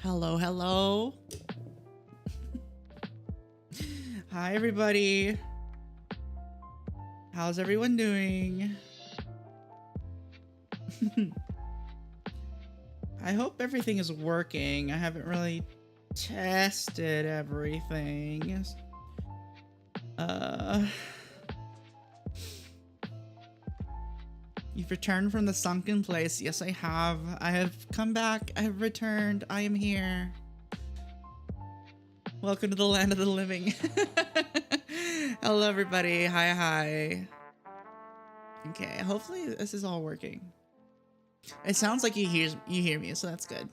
Hello, hello. Hi, everybody. How's everyone doing? I hope everything is working. I haven't really tested everything. You've returned from the sunken place. Yes, I have. I have come back. I have returned. I am here. Welcome to the land of the living. Hello, everybody. Hi, hi. Okay, hopefully this is all working. It sounds like you hear me, so that's good.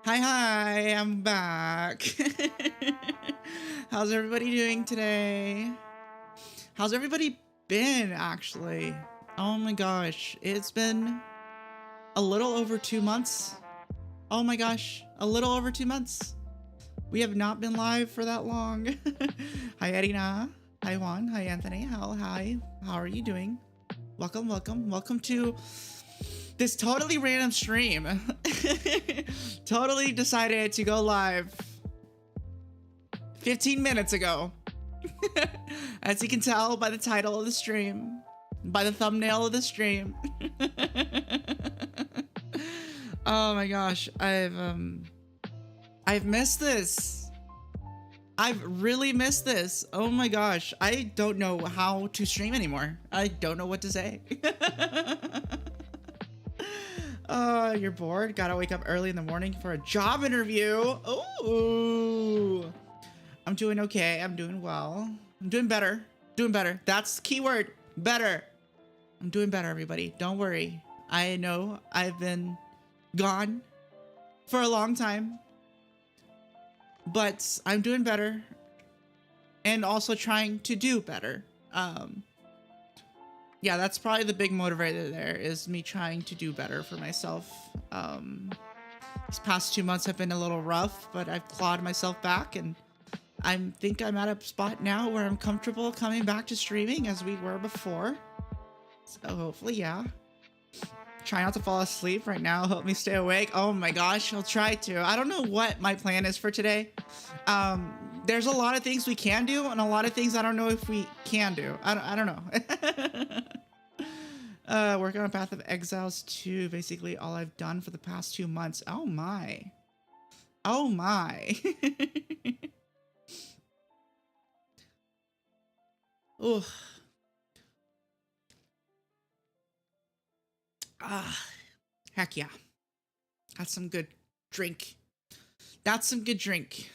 Hi, I'm back. How's everybody doing today? How's everybody been, actually? Oh my gosh, it's been a little over 2 months. Oh my gosh, a little over 2 months. We have not been live for that long. Hi, Erina. Hi, Juan. Hi, Anthony. Hi. How are you doing? Welcome, welcome. Welcome to this totally random stream. Totally decided to go live 15 minutes ago. As you can tell by the title of the stream, by the thumbnail of the stream. Oh my gosh, I've missed this. I've really missed this. Oh my gosh, I don't know how to stream anymore. I don't know what to say. You're bored? Gotta wake up early in the morning for a job interview. Ooh. I'm doing okay. I'm doing well. I'm doing better. Doing better. That's the key word. Better. I'm doing better, everybody. Don't worry. I know I've been gone for a long time, but I'm doing better and also trying to do better. Yeah, that's probably the big motivator there, is me trying to do better for myself. These past 2 months have been a little rough, but I've clawed myself back, and I think I'm at a spot now where I'm comfortable coming back to streaming as we were before. So hopefully, yeah. Try not to fall asleep right now. Help me stay awake. Oh my gosh, I'll try to. I don't know what my plan is for today. There's a lot of things we can do and a lot of things I don't know if we can do. I don't know. Working on Path of Exiles 2, basically all I've done for the past 2 months. Oh my. Oh my. Oh. Heck yeah. That's some good drink. That's some good drink.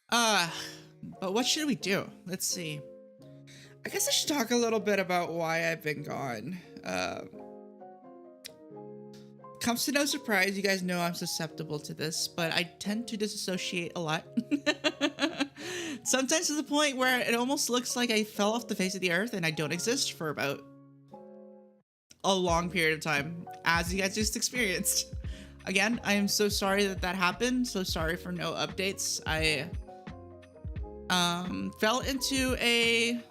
But what should we do? Let's see. I guess I should talk a little bit about why I've been gone. Comes to no surprise, you guys know I'm susceptible to this, but I tend to disassociate a lot. Sometimes to the point where it almost looks like I fell off the face of the earth and I don't exist for about a long period of time, as you guys just experienced. Again, I am so sorry that that happened. So sorry for no updates. I fell into a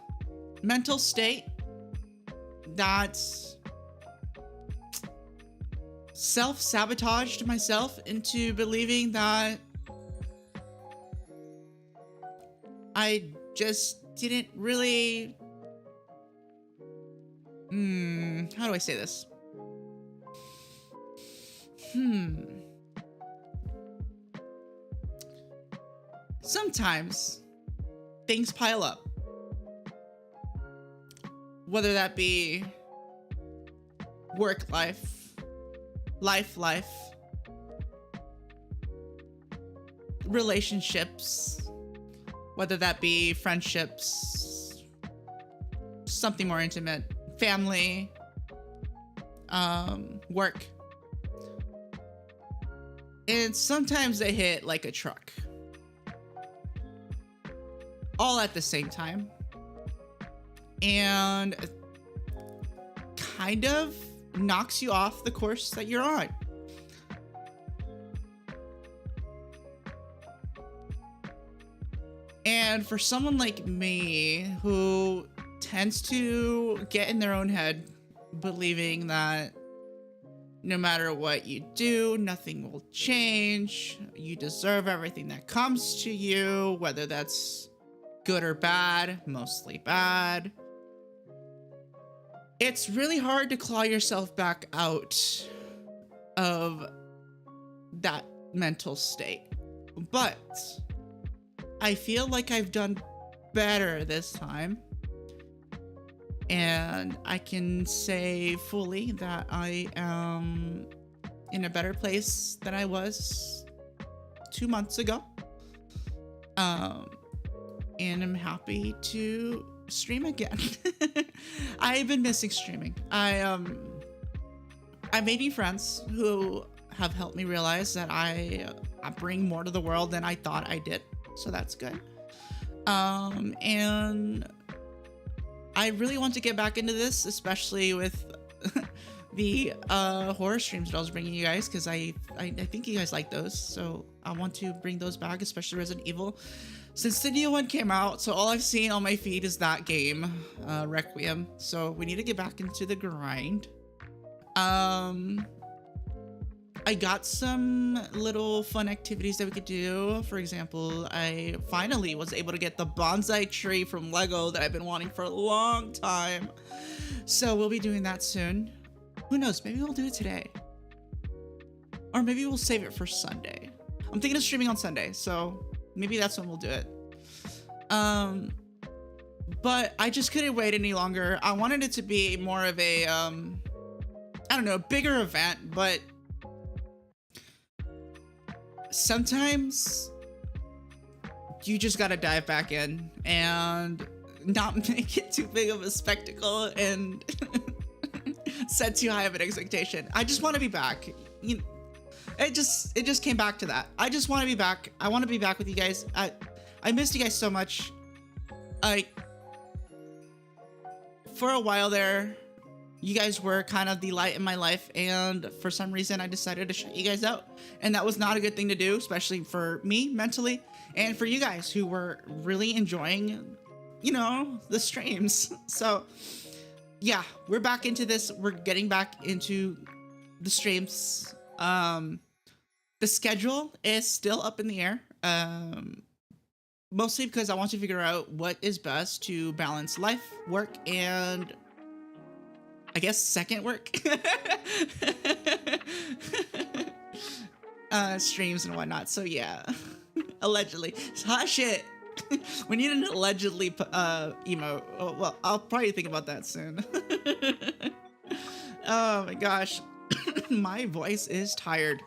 mental state that self-sabotaged myself into believing that I just didn't really... how do I say this? Sometimes things pile up. Whether that be work life, life, relationships, whether that be friendships, something more intimate, family, work. And sometimes they hit like a truck. All at the same time. And kind of knocks you off the course that you're on. And for someone like me who tends to get in their own head, believing that no matter what you do, nothing will change, you deserve everything that comes to you, whether that's good or bad, mostly bad. It's really hard to claw yourself back out of that mental state. But I feel like I've done better this time. And I can say fully that I am in a better place than I was 2 months ago. And I'm happy to stream again. I've been missing streaming. I made new friends who have helped me realize that I bring more to the world than I thought I did. So that's good. And I really want to get back into this, especially with the horror streams that I was bringing you guys, because I think you guys like those. So I want to bring those back, especially Resident Evil. Since the new one came out, so all I've seen on my feed is that game, Requiem. So we need to get back into the grind. I got some little fun activities that we could do. For example, I finally was able to get the bonsai tree from Lego that I've been wanting for a long time. So we'll be doing that soon. Who knows? Maybe we'll do it today. Or maybe we'll save it for Sunday. I'm thinking of streaming on Sunday, so maybe that's when we'll do it. But I just couldn't wait any longer. I wanted it to be more of a, I don't know, bigger event, but sometimes you just gotta dive back in and not make it too big of a spectacle and set too high of an expectation. I just want to be back. It just came back to that. I just want to be back. I want to be back with you guys. I missed you guys so much. Like, for a while there, you guys were kind of the light in my life, and for some reason I decided to shut you guys out, and that was not a good thing to do, especially for me mentally, and for you guys who were really enjoying, you know, the streams. So yeah, we're back into this. We're getting back into the streams. The schedule is still up in the air. Mostly because I want to figure out what is best to balance life, work, and I guess second work. Streams and whatnot. So yeah, allegedly. Hot shit. We need an allegedly emote. Oh, well, I'll probably think about that soon. Oh my gosh. My voice is tired.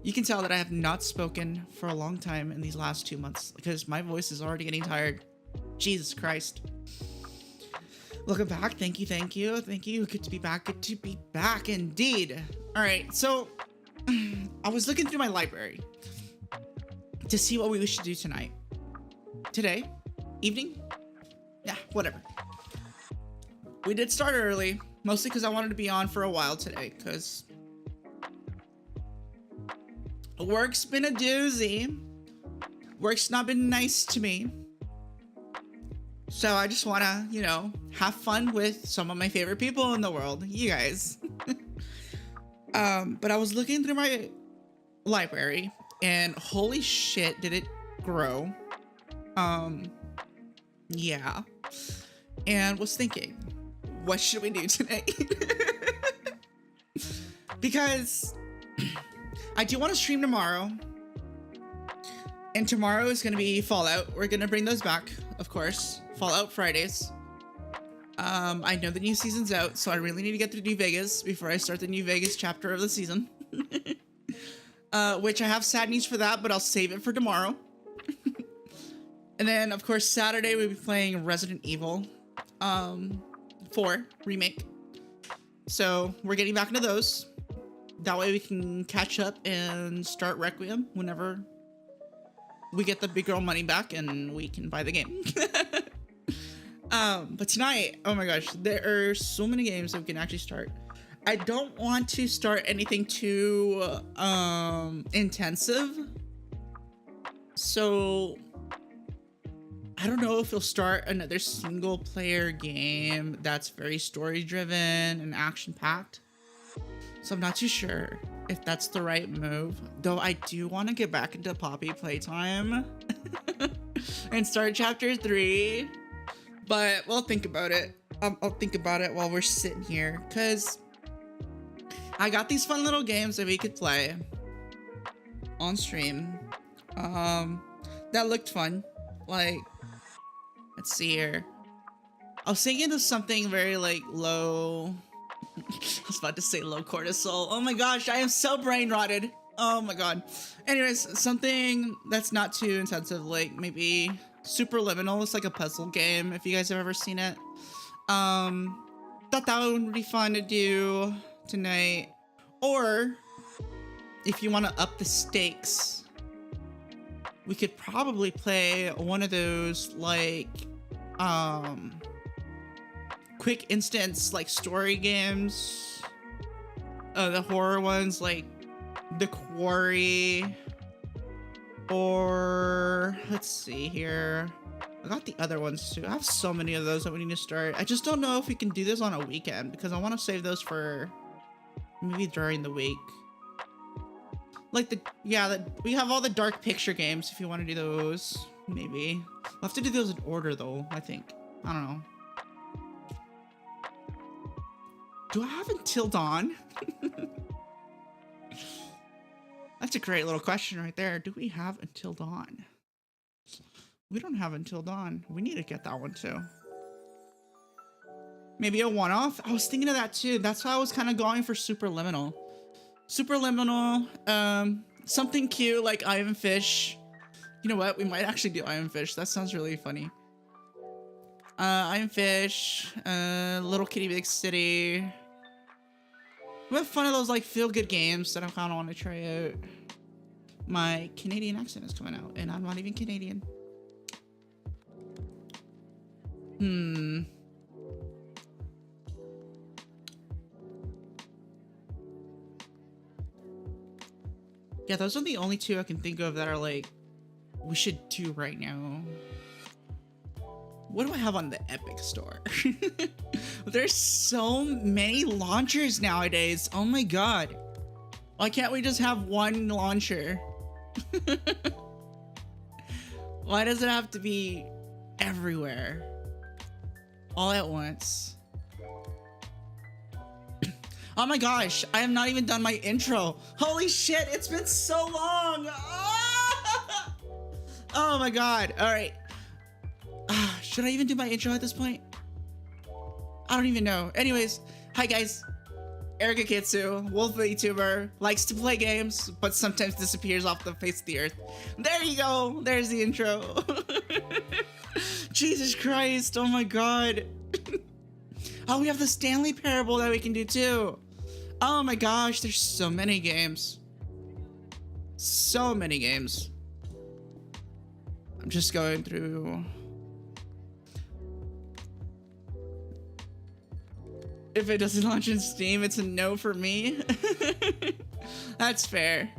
You can tell that I have not spoken for a long time in these last 2 months because my voice is already getting tired. Jesus Christ. Welcome back. Thank you. Thank you. Thank you. Good to be back. Good to be back indeed. All right. So I was looking through my library to see what we should do tonight. Today? Evening? Yeah, whatever. We did start early, mostly because I wanted to be on for a while today because work's been a doozy. Work's not been nice to me. So I just want to, you know, have fun with some of my favorite people in the world, you guys. But I was looking through my library and holy shit, did it grow. Yeah. And was thinking, what should we do tonight? Because I do want to stream tomorrow. And tomorrow is going to be Fallout. We're going to bring those back, of course. Fallout Fridays. I know the new season's out, so I really need to get to New Vegas before I start the New Vegas chapter of the season. Which I have sad news for that, but I'll save it for tomorrow. And then, of course, Saturday we'll be playing Resident Evil 4 Remake. So we're getting back into those. That way we can catch up and start Requiem whenever we get the big girl money back and we can buy the game. But tonight, oh my gosh, there are so many games that we can actually start. I don't want to start anything too intensive. So I don't know if we'll start another single player game that's very story driven and action packed. So I'm not too sure if that's the right move, though I do want to get back into Poppy playtime and start chapter 3, but we'll think about it. I'll think about it while we're sitting here, because I got these fun little games that we could play on stream that looked fun. Like, let's see here. I was thinking of something very like low. I was about to say low cortisol. Oh my gosh, I am so brain rotted. Oh my god. Anyways, something that's not too intensive, like maybe Superliminal. It's like a puzzle game, if you guys have ever seen it. Thought that would be fun to do tonight. Or if you want to up the stakes, we could probably play one of those like quick instance like story games, the horror ones like The Quarry, or let's see here, I got the other ones too. I have so many of those that we need to start. I just don't know if we can do this on a weekend because I want to save those for maybe during the week. Like we have all the dark picture games if you want to do those. Maybe we'll have to do those in order though, I think. I don't know. Do I have Until Dawn? That's a great little question right there. Do we have Until Dawn? We don't have Until Dawn. We need to get that one too. Maybe a one-off? I was thinking of that too. That's why I was kind of going for Superliminal. Superliminal, something cute like Iron Fish. You know what? We might actually do Iron Fish. That sounds really funny. Iron Fish, Little Kitty Big City. We have fun of those like feel-good games that I kind of want to try out. My Canadian accent is coming out, and I'm not even Canadian. Yeah, those are the only two I can think of that are like, we should do right now. What do I have on the Epic Store? There's so many launchers nowadays. Oh my god. Why can't we just have one launcher? Why does it have to be everywhere? All at once. Oh my gosh, I have not even done my intro. Holy shit, it's been so long. Ah! Oh my god. All right. Should I even do my intro at this point? I don't even know. Anyways, hi guys. Erica Kitsu, Wolf VTuber, likes to play games, but sometimes disappears off the face of the earth. There you go. There's the intro. Jesus Christ. Oh my god. Oh, we have the Stanley parable that we can do too. Oh my gosh, there's so many games. So many games. I'm just going through. If it doesn't launch in Steam, it's a no for me. That's fair.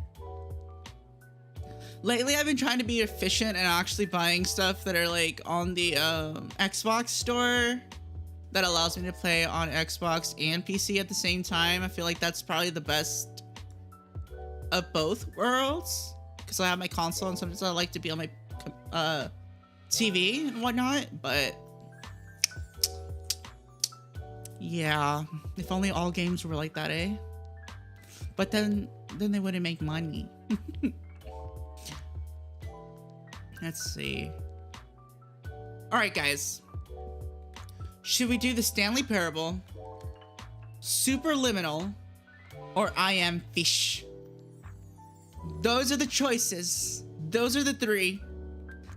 Lately, I've been trying to be efficient and actually buying stuff that are like on the Xbox store that allows me to play on Xbox and PC at the same time. I feel like that's probably the best of both worlds because I have my console and sometimes I like to be on my TV and whatnot, but yeah, if only all games were like that, eh? But then they wouldn't make money. Let's see. All right, guys. Should we do the Stanley Parable, Superliminal, or I Am Fish? Those are the choices. Those are the three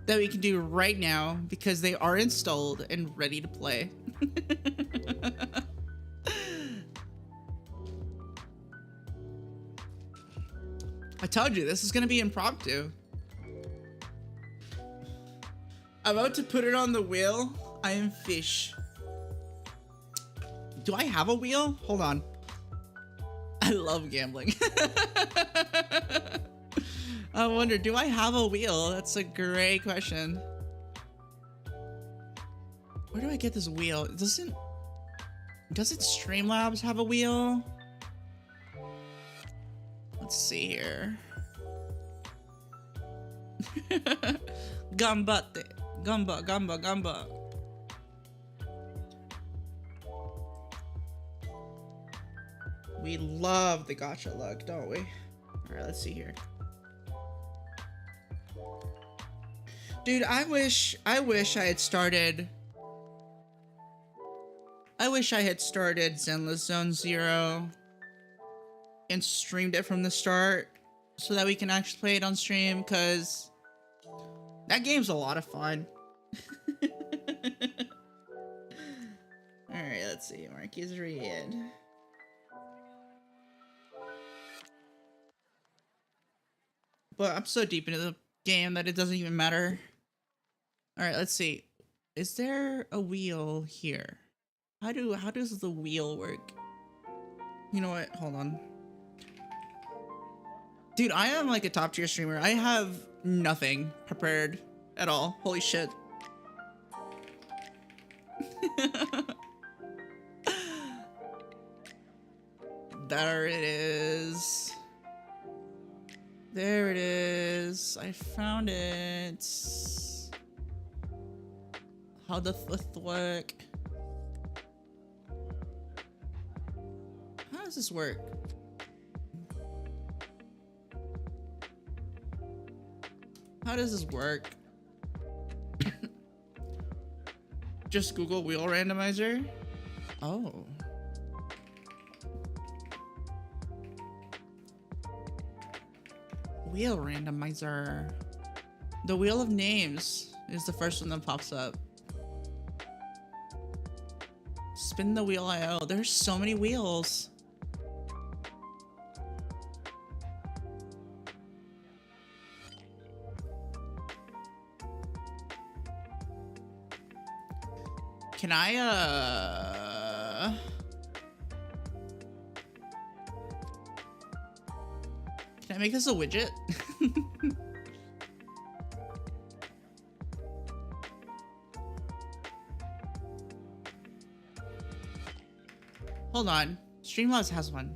that we can do right now because they are installed and ready to play. I told you, this is going to be impromptu. I'm about to put it on the wheel. I am fish. Do I have a wheel? Hold on. I love gambling. I wonder, do I have a wheel? That's a great question. Where do I get this wheel? Doesn't Streamlabs have a wheel? Let's see here. Gambate. Gamba. We love the gacha luck, don't we? Alright, let's see here. Dude, I wish I had started Zenless Zone Zero and streamed it from the start so that we can actually play it on stream, because that game's a lot of fun. Alright, let's see. Marquis read. But I'm so deep into the game that it doesn't even matter. Alright, let's see. Is there a wheel here? How does the wheel work? You know what? Hold on. Dude, I am like a top tier streamer. I have nothing prepared at all. Holy shit. There it is. There it is. I found it. How does this work? How does this work? How does this work? Just Google wheel randomizer. Oh. Wheel randomizer. The wheel of names is the first one that pops up. Spin the wheel IO. There's so many wheels. Can I, can I make this a widget? Hold on. Streamlabs has one.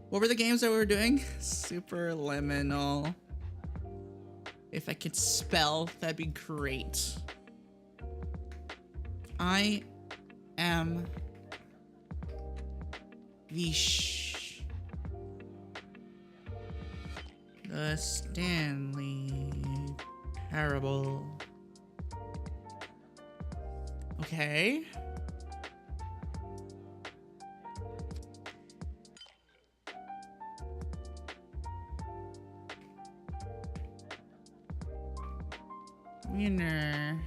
What were the games that we were doing? Superliminal. If I could spell, that'd be great. I am the Stanley Parable. Okay. Winner.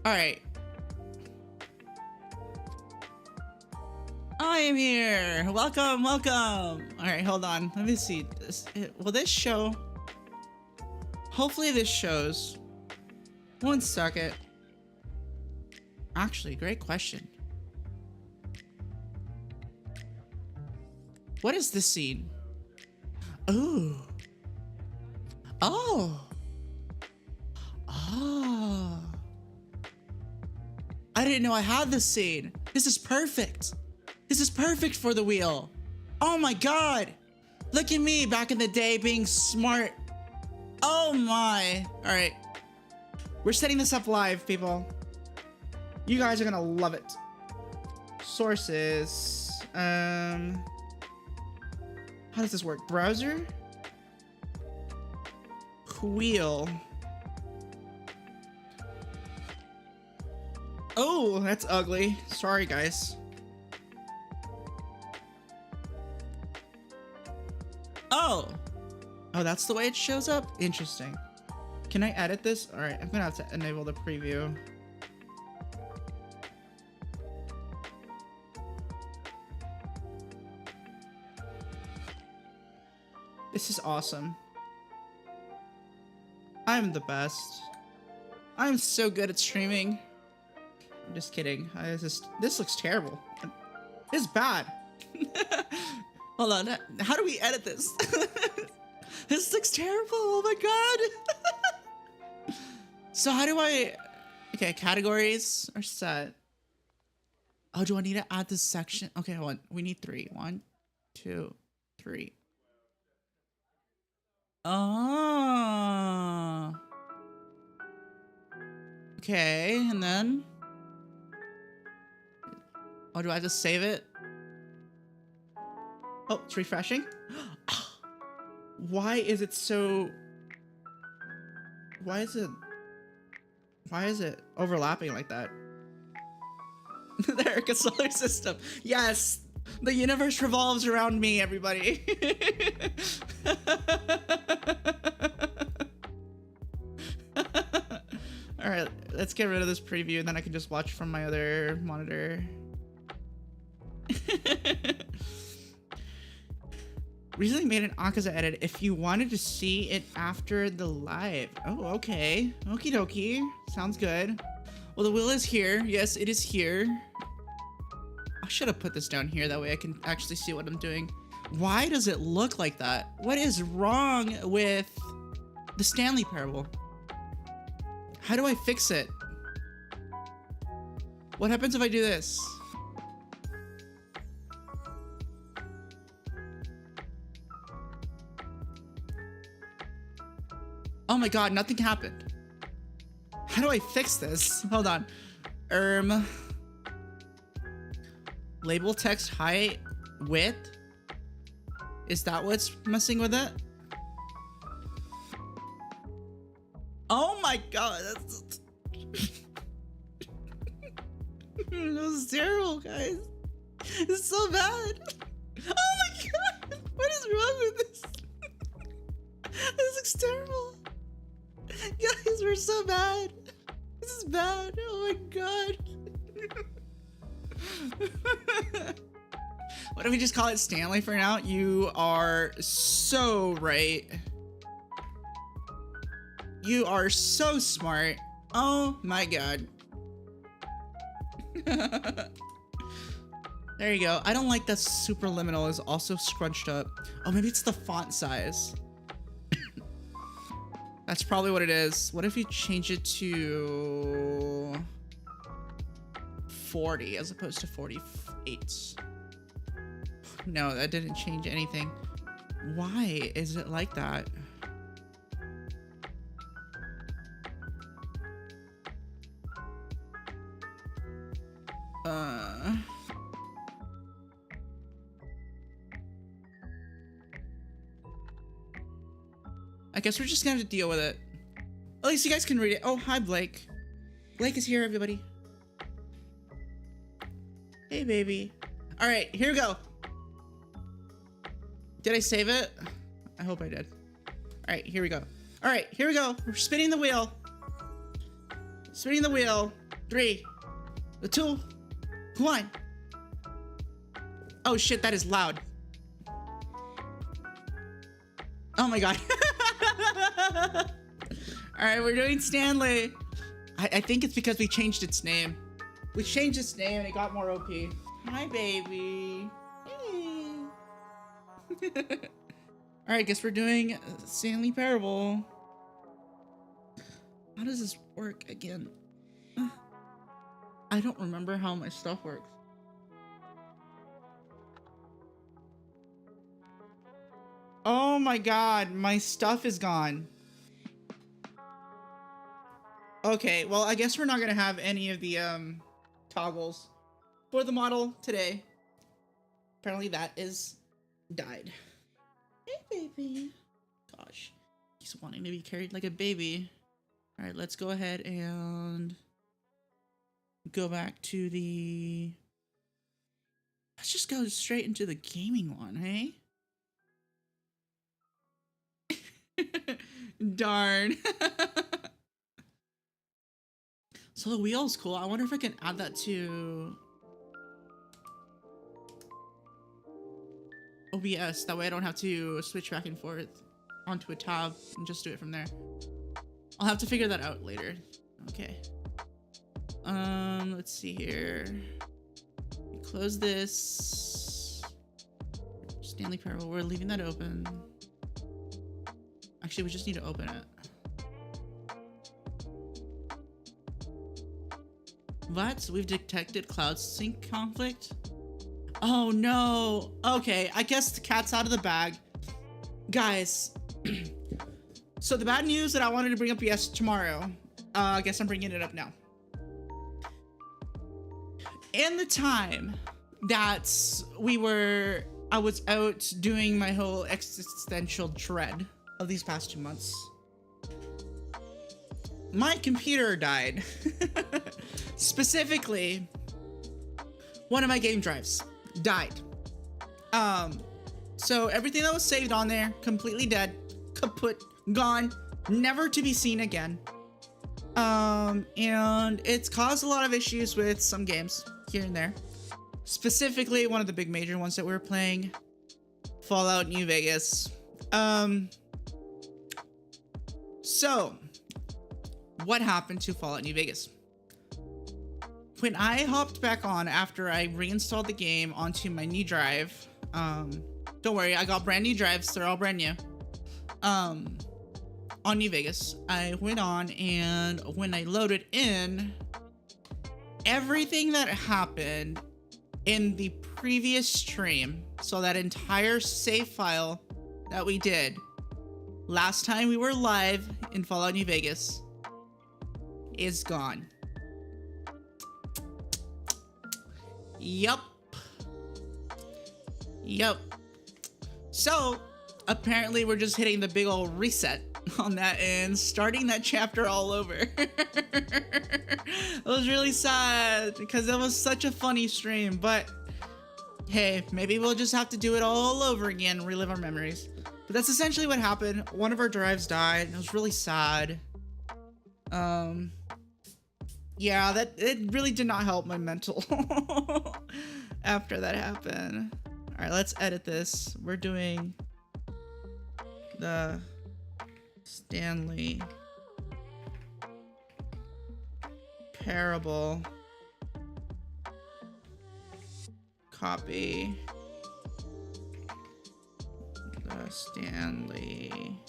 All right. I am here. Welcome, welcome. All right, hold on. Let me see. Will this show? Hopefully this shows. 1 second. Actually, great question. What is this scene? Ooh. Oh. Oh. I didn't know I had this scene. This is perfect. This is perfect for the wheel. Oh my God. Look at me back in the day being smart. Oh my. All right. We're setting this up live, people. You guys are gonna love it. Sources. How does this work? Browser? Wheel. Oh, that's ugly. Sorry, guys. Oh. Oh, that's the way it shows up? Interesting. Can I edit this? All right, I'm gonna have to enable the preview. This is awesome. I'm the best. I'm so good at streaming. I'm just kidding. This looks terrible. This is bad. Hold on. How do we edit this? This looks terrible. Oh my God. So how do I... Okay, categories are set. Oh, do I need to add this section? Okay, hold on. We need 3. 1, 2, 3. Oh. Okay, and then... Oh, do I have to save it? Oh, it's refreshing. Why is it so... Why is it overlapping like that? The Erica solar system. Yes! The universe revolves around me, everybody. All right, let's get rid of this preview and then I can just watch from my other monitor. Recently made an Akaza edit if you wanted to see it after the live. Oh, okay. Okie dokie. Sounds good. Well, the wheel is here. Yes, it is here. I should have put this down here. That way I can actually see what I'm doing. Why does it look like that? What is wrong with the Stanley Parable? How do I fix it? What happens if I do this? Oh my God, nothing happened. How do I fix this? Hold on. Label text height, width. Is that what's messing with it? Oh my God, that's... That was terrible, guys. It's so bad. Oh my God, what is wrong with this? This looks terrible. Guys, we're so bad. This is bad. Oh my God. What if we just call it Stanley for now? You are so right. You are so smart. Oh my god. There you go. I don't like that superliminal is also scrunched up. Oh, maybe it's the font size. That's probably what it is. What if you change it to 40 as opposed to 48? No, that didn't change anything. Why is it like that? I guess we're just gonna have to deal with it. At least you guys can read it. Oh, hi, Blake. Blake is here, everybody. Hey, baby. All right, here we go. Did I save it? I hope I did. All right, here we go. All right, here we go. We're spinning the wheel. Spinning the wheel. 3, 2, 1. Oh shit, that is loud. Oh my god. All right, we're doing Stanley. I think it's because we changed its name. We changed its name and it got more OP. Hi, baby. Hey. All right, guess we're doing Stanley Parable. How does this work again? I don't remember how my stuff works. Oh my god, my stuff is gone. Okay, well, I guess we're not gonna have any of the toggles for the model today. Apparently that is died. Hey, baby. Gosh, he's wanting to be carried like a baby. All right, let's go ahead and go back to the... Let's just go straight into the gaming one, hey? Darn. So the wheel's cool. I wonder if I can add that to OBS. That way I don't have to switch back and forth onto a tab and just do it from there. I'll have to figure that out later. Okay. Let's see here. Close this. Stanley Parable. We're leaving that open. Actually, we just need to open it. What? We've detected cloud sync conflict? Oh no. Okay, I guess the cat's out of the bag. Guys, so the bad news that I wanted to bring up tomorrow, I guess I'm bringing it up now. In the time that I was out doing my whole existential dread of these past 2 months, my computer died. Specifically, one of my game drives died. So everything that was saved on there, completely dead, kaput, gone, never to be seen again. And it's caused a lot of issues with some games here and there. Specifically, one of the big major ones that we were playing, Fallout New Vegas. So what happened to Fallout New Vegas? When I hopped back on after I reinstalled the game onto my new drive, don't worry, I got brand new drives, they're all brand new. On New Vegas, I went on, and when I loaded in, everything that happened in the previous stream, so that entire save file that we did last time we were live in Fallout New Vegas, is gone. Yup. So apparently we're just hitting the big old reset on that and starting that chapter all over. It was really sad because it was such a funny stream, but hey, maybe we'll just have to do it all over again, relive our memories. But that's essentially what happened. One of our drives died, and it was really sad. Yeah, it really did not help my mental after that happened. All right, let's edit this. We're doing the Stanley parable. Copy the Stanley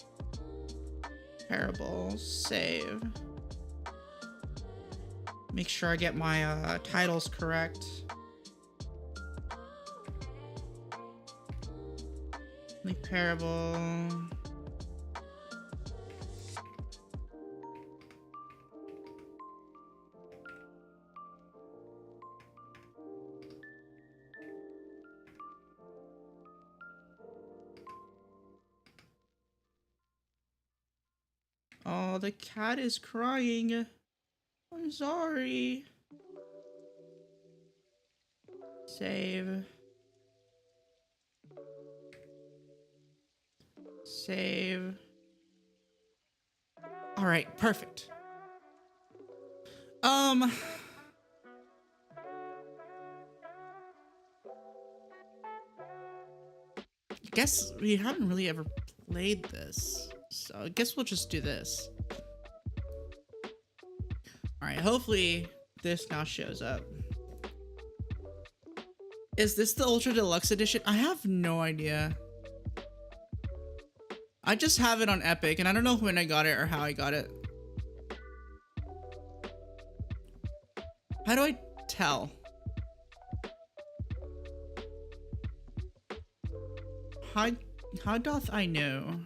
parable. Save. Make sure I get my titles correct. The parable. Oh, the cat is crying. I'm sorry. Save. Save. All right, perfect. Guess we haven't really ever played this, so I guess we'll just do this. All right, hopefully this now shows up. Is this the Ultra Deluxe Edition? I have no idea. I just have it on Epic, and I don't know when I got it or how I got it. How do I tell? How doth I know?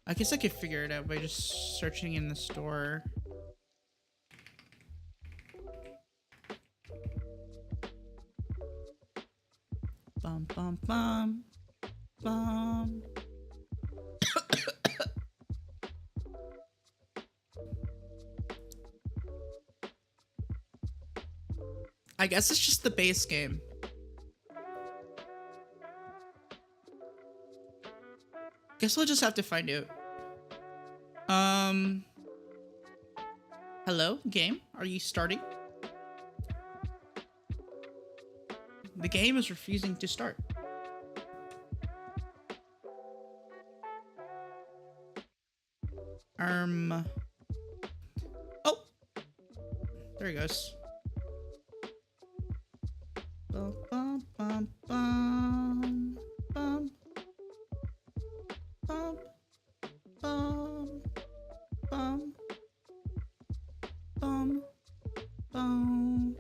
I guess I could figure it out by just searching in the store. Bum bum bum bum. I guess it's just the base game. Guess we'll just have to find out. Hello, game? Are you starting? The game is refusing to start. Oh! There he goes. Bum, bum, bum, bum, bum, bum, bum, bum, bum, bum.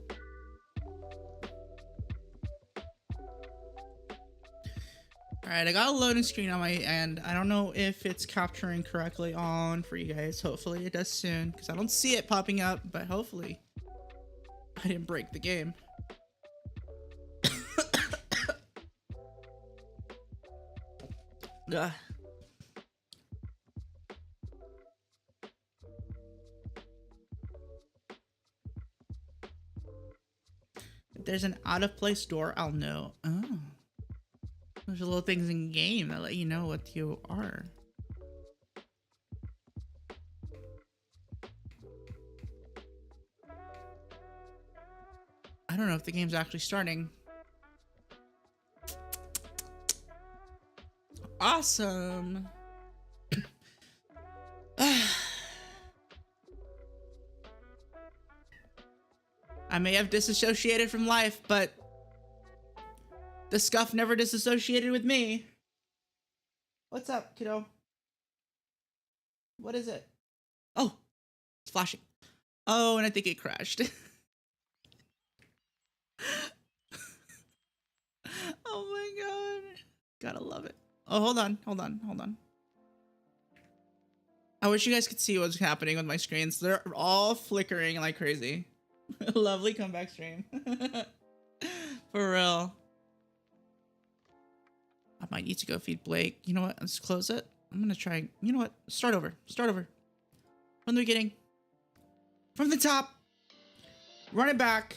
Alright, I got a loading screen on my end. I don't know if it's capturing correctly on for you guys. Hopefully it does soon, because I don't see it popping up, but hopefully I didn't break the game. Ugh. If there's an out of place door, I'll know. Oh. There's little things in game that let you know what you are. I don't know if the game's actually starting. Awesome. I may have disassociated from life, but the scuff never disassociated with me. What's up, kiddo? What is it? Oh, it's flashing. Oh, and I think it crashed. Oh my god. Gotta love it. Oh, hold on. I wish you guys could see what's happening with my screens. They're all flickering like crazy. Lovely comeback stream. For real. I might need to go feed Blake. You know what? Let's close it. I'm gonna try. You know what? Start over. From the beginning. From the top. Run it back.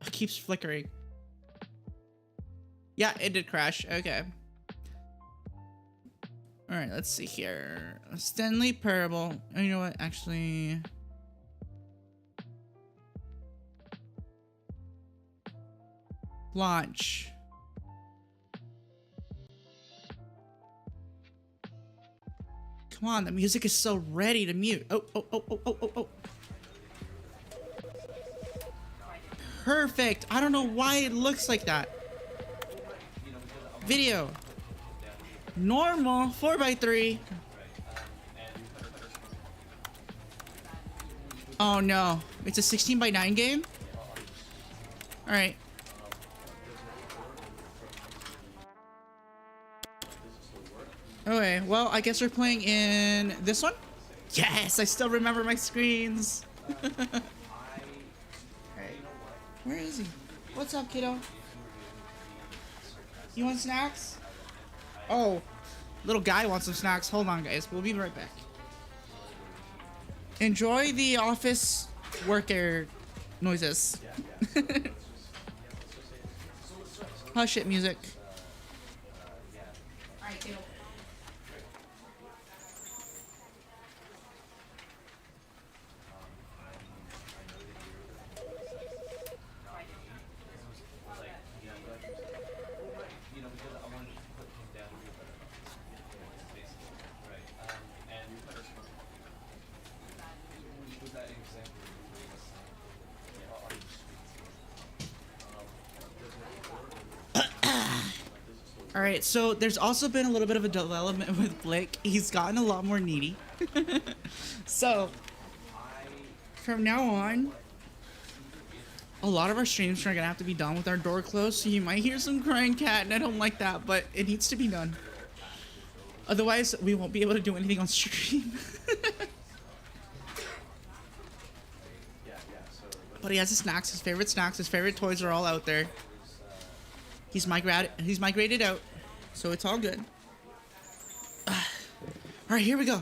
It keeps flickering. Yeah, it did crash. Okay. All right, let's see here. Stanley Parable. Oh, you know what? Actually, launch. Come on, the music is so ready to mute. Oh, oh, oh, oh, oh, oh, oh. Perfect. I don't know why it looks like that. Video. Normal 4x3. Oh no, it's a 16:9 game? All right. Okay, well, I guess we're playing in this one? Yes, I still remember my screens. Alright. Where is he? What's up, kiddo? You want snacks? Oh, little guy wants some snacks. Hold on, guys. We'll be right back. Enjoy the office worker noises. Hush it, music. Alright, kiddo. All right, so there's also been a little bit of a development with Blake. He's gotten a lot more needy. So from now on, a lot of our streams are gonna have to be done with our door closed. So you might hear some crying cat, and I don't like that, but it needs to be done. Otherwise, we won't be able to do anything on stream. But he has his snacks, his favorite toys are all out there. He's migrated out, so it's all good. All right, here we go.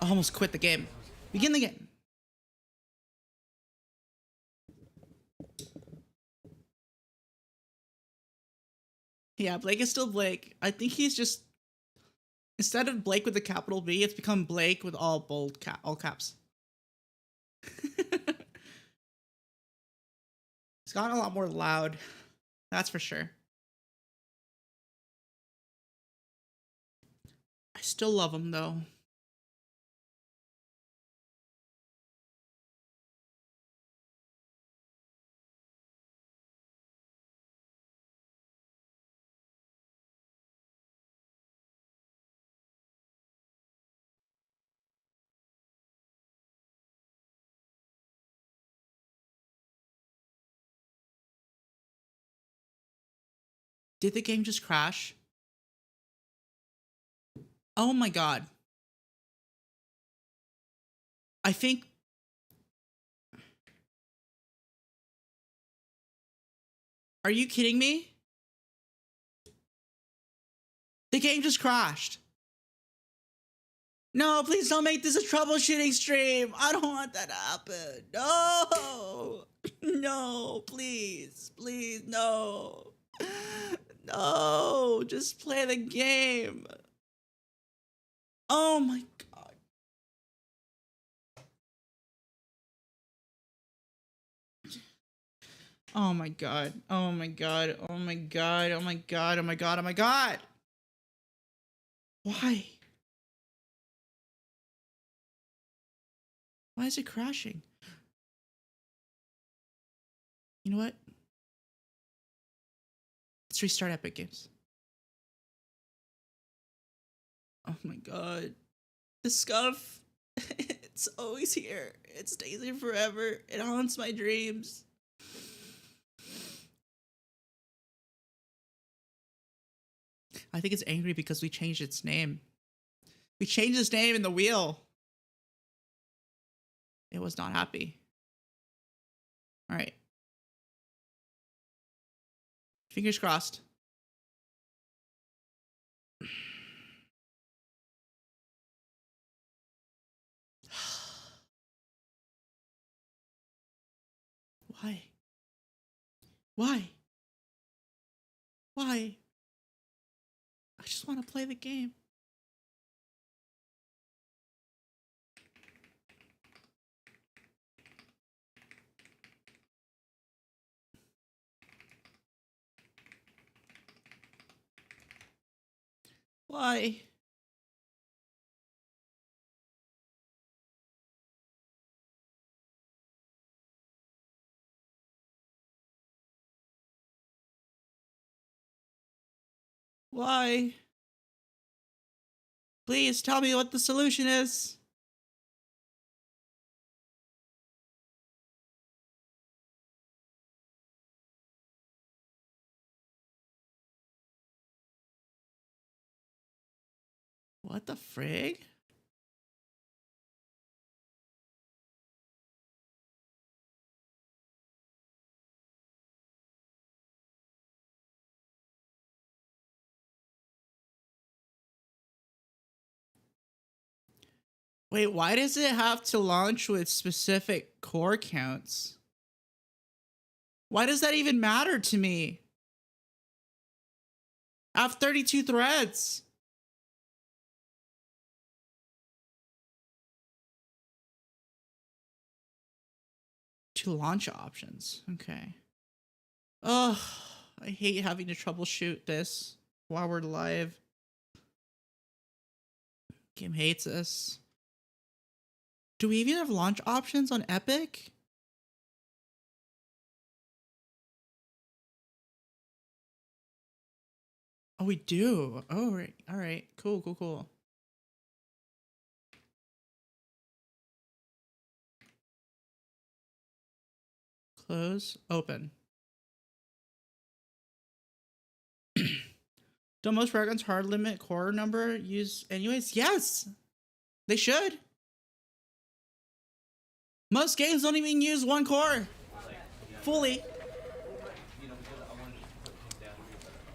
I almost quit the game. Begin the game. Yeah, Blake is still Blake. I think he's just, instead of Blake with a capital B, it's become Blake with all all caps. It's gotten a lot more loud. That's for sure. I still love him though. Did the game just crash? Oh my god. I think... Are you kidding me? The game just crashed. No, please don't make this a troubleshooting stream. I don't want that to happen. No. No, please. Please, no. No, just play the game. Oh my god. Oh my god. Oh my god. Oh my god. Oh my god. Oh my god. Oh my god. Why? Why is it crashing? You know what? Let's restart Epic Games. Oh my god. The scuff. It's always here. It stays here forever. It haunts my dreams. I think it's angry because we changed its name. We changed its name in the wheel. It was not happy. All right. Fingers crossed. Why? Why? Why? I just want to play the game. Why? Why? Please tell me what the solution is. What the frig? Wait, why does it have to launch with specific core counts? Why does that even matter to me? I have 32 threads. Two launch options. Okay. Ugh, I hate having to troubleshoot this while we're live. Game hates this. Do we even have launch options on Epic? Oh, we do. Oh, right. All right. Cool, cool, cool. Close. Open. Don't most programs hard limit core number use anyways? Yes, they should. Most games don't even use one core fully.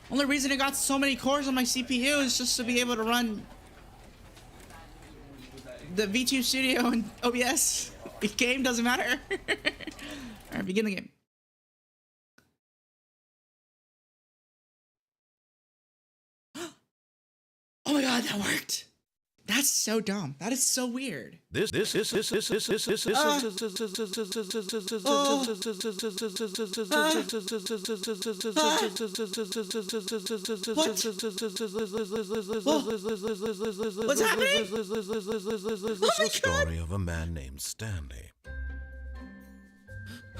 Only reason I got so many cores on my CPU is just to be able to run the V2 Studio and OBS. The game doesn't matter. All right, begin the game. Oh my god, that worked. That's so dumb. That is so weird. This is What's happening? the story of a man named Stanley.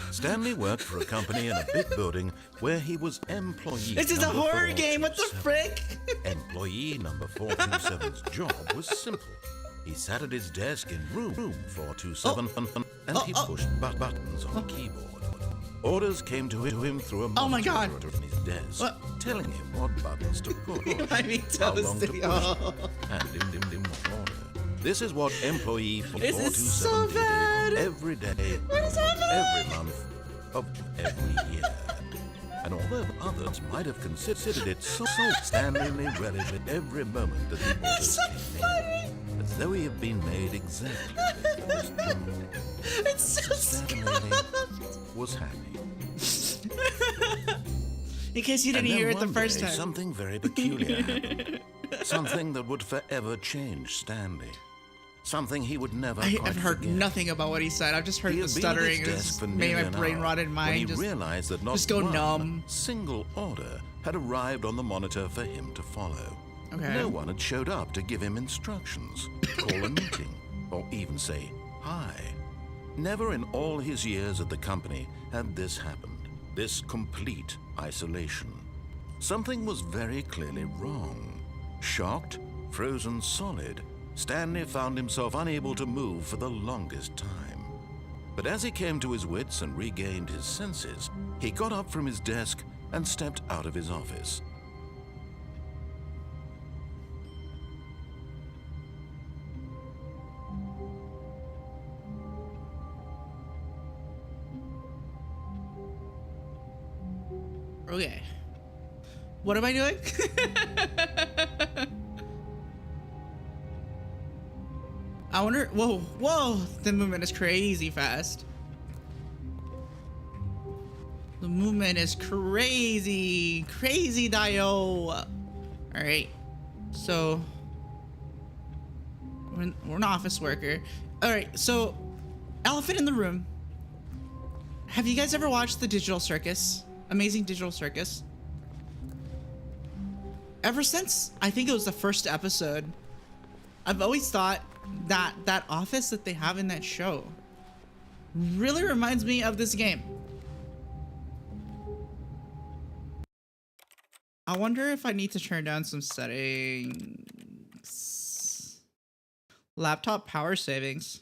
Stanley worked for a company in a big building where he was employee. This is a horror game. What the frick? Employee number 427's job was simple. He sat at his desk in room 427 and he pushed buttons on the keyboard. Orders came to him through a monitor on his desk, telling him what buttons to push, how long to push, and what order. This is what employee 427 did every day, every month of every year. And although others might have considered it so, Stanley relished every moment that the orders came in, as though he had been made exactly for this job. It's so Stanley was happy. In case you didn't hear it the first time. Something very peculiar happened. Something that would forever change Stanley. Something he would never quite I've heard forget. nothing about what he said. I've just heard the stuttering. It's made my brain rotted mind. He realized that not go one numb. single order had arrived on the monitor for him to follow. Okay. No one had showed up to give him instructions, call a meeting, or even say hi. Never in all his years at the company had this happened. This complete isolation. Something was very clearly wrong. Shocked, frozen solid, Stanley found himself unable to move for the longest time. But as he came to his wits and regained his senses, he got up from his desk and stepped out of his office. Okay. What am I doing? I wonder. Whoa. The movement is crazy fast. The movement is crazy. Crazy, Dio. All right. So we're an office worker. All right. So elephant in the room. Have you guys ever watched the Digital Circus? Amazing Digital Circus? Ever since I think it was the first episode, I've always thought that that office that they have in that show really reminds me of this game. I wonder if I need to turn down some settings. Laptop power savings.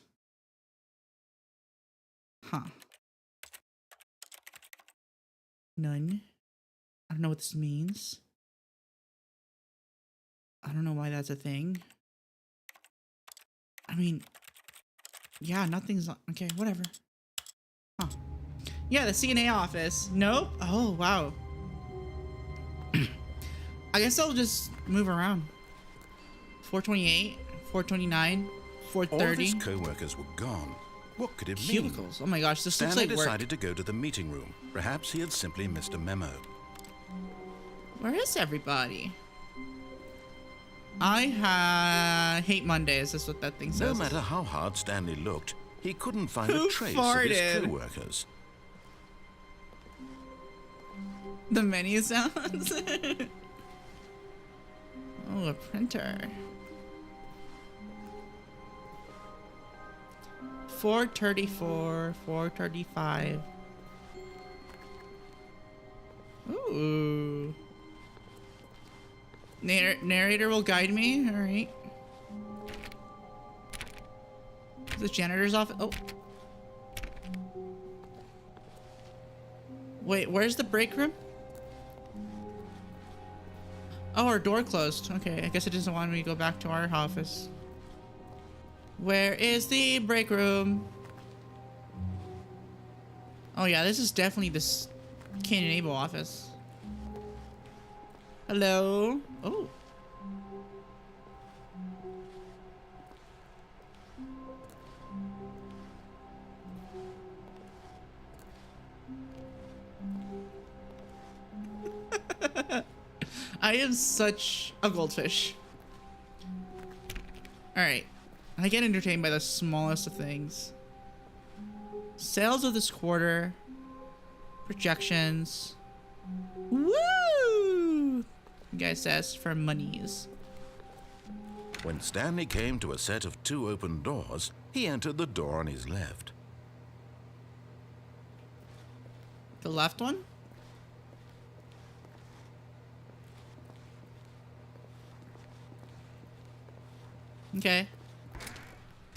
Huh. None. I don't know what this means. I don't know why that's a thing. I mean, yeah, nothing's okay, whatever. Huh. Yeah, the CNA office. Nope. Oh, wow. I guess I'll just move around. 428, 429, All of 430. his co-workers were gone. What could it mean? Cubicles. Oh my gosh, this Stanley looks like work. decided to go to the meeting room. Perhaps he had simply missed a memo. Where is everybody? I hate Mondays. That's what that thing says. No matter how hard Stanley looked, he couldn't find Who a trace farted? of his co-workers. The menu sounds. Oh, a printer. 434, 435. Ooh. Narrator will guide me. All right. The janitor's office. Oh. Wait, where's the break room? Oh, our door closed. Okay, I guess it doesn't want me to go back to our office. Where is the break room? Oh yeah, this is definitely this Cain and Abel office. Hello? Oh. I am such a goldfish. Alright. I get entertained by the smallest of things. Sales of this quarter. Projections. Woo! You guys says for monies. When Stanley came to a set of 2 open doors, he entered the door on his left. The left one? Okay.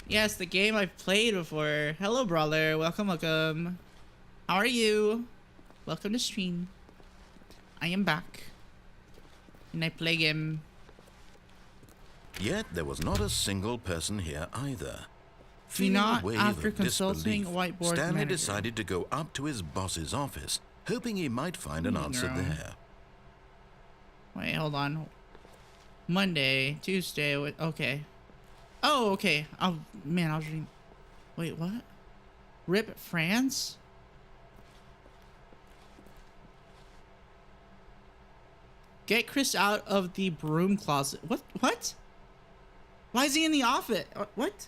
Yes, the game I've played before. Hello, brother. Welcome, welcome. How are you? Welcome to stream. I am back. And I play game. Yet there was not a single person here either. Do Feeling not a wave after of consulting disbelief, whiteboard Stanley manager. decided to go up to his boss's office, hoping he might find an answer Girl. there. Wait, hold on. Monday, Tuesday, okay. Oh, okay. Oh, man, I was reading. Wait, what? Rip France? Get Chris out of the broom closet. What? What? Why is he in the office? What?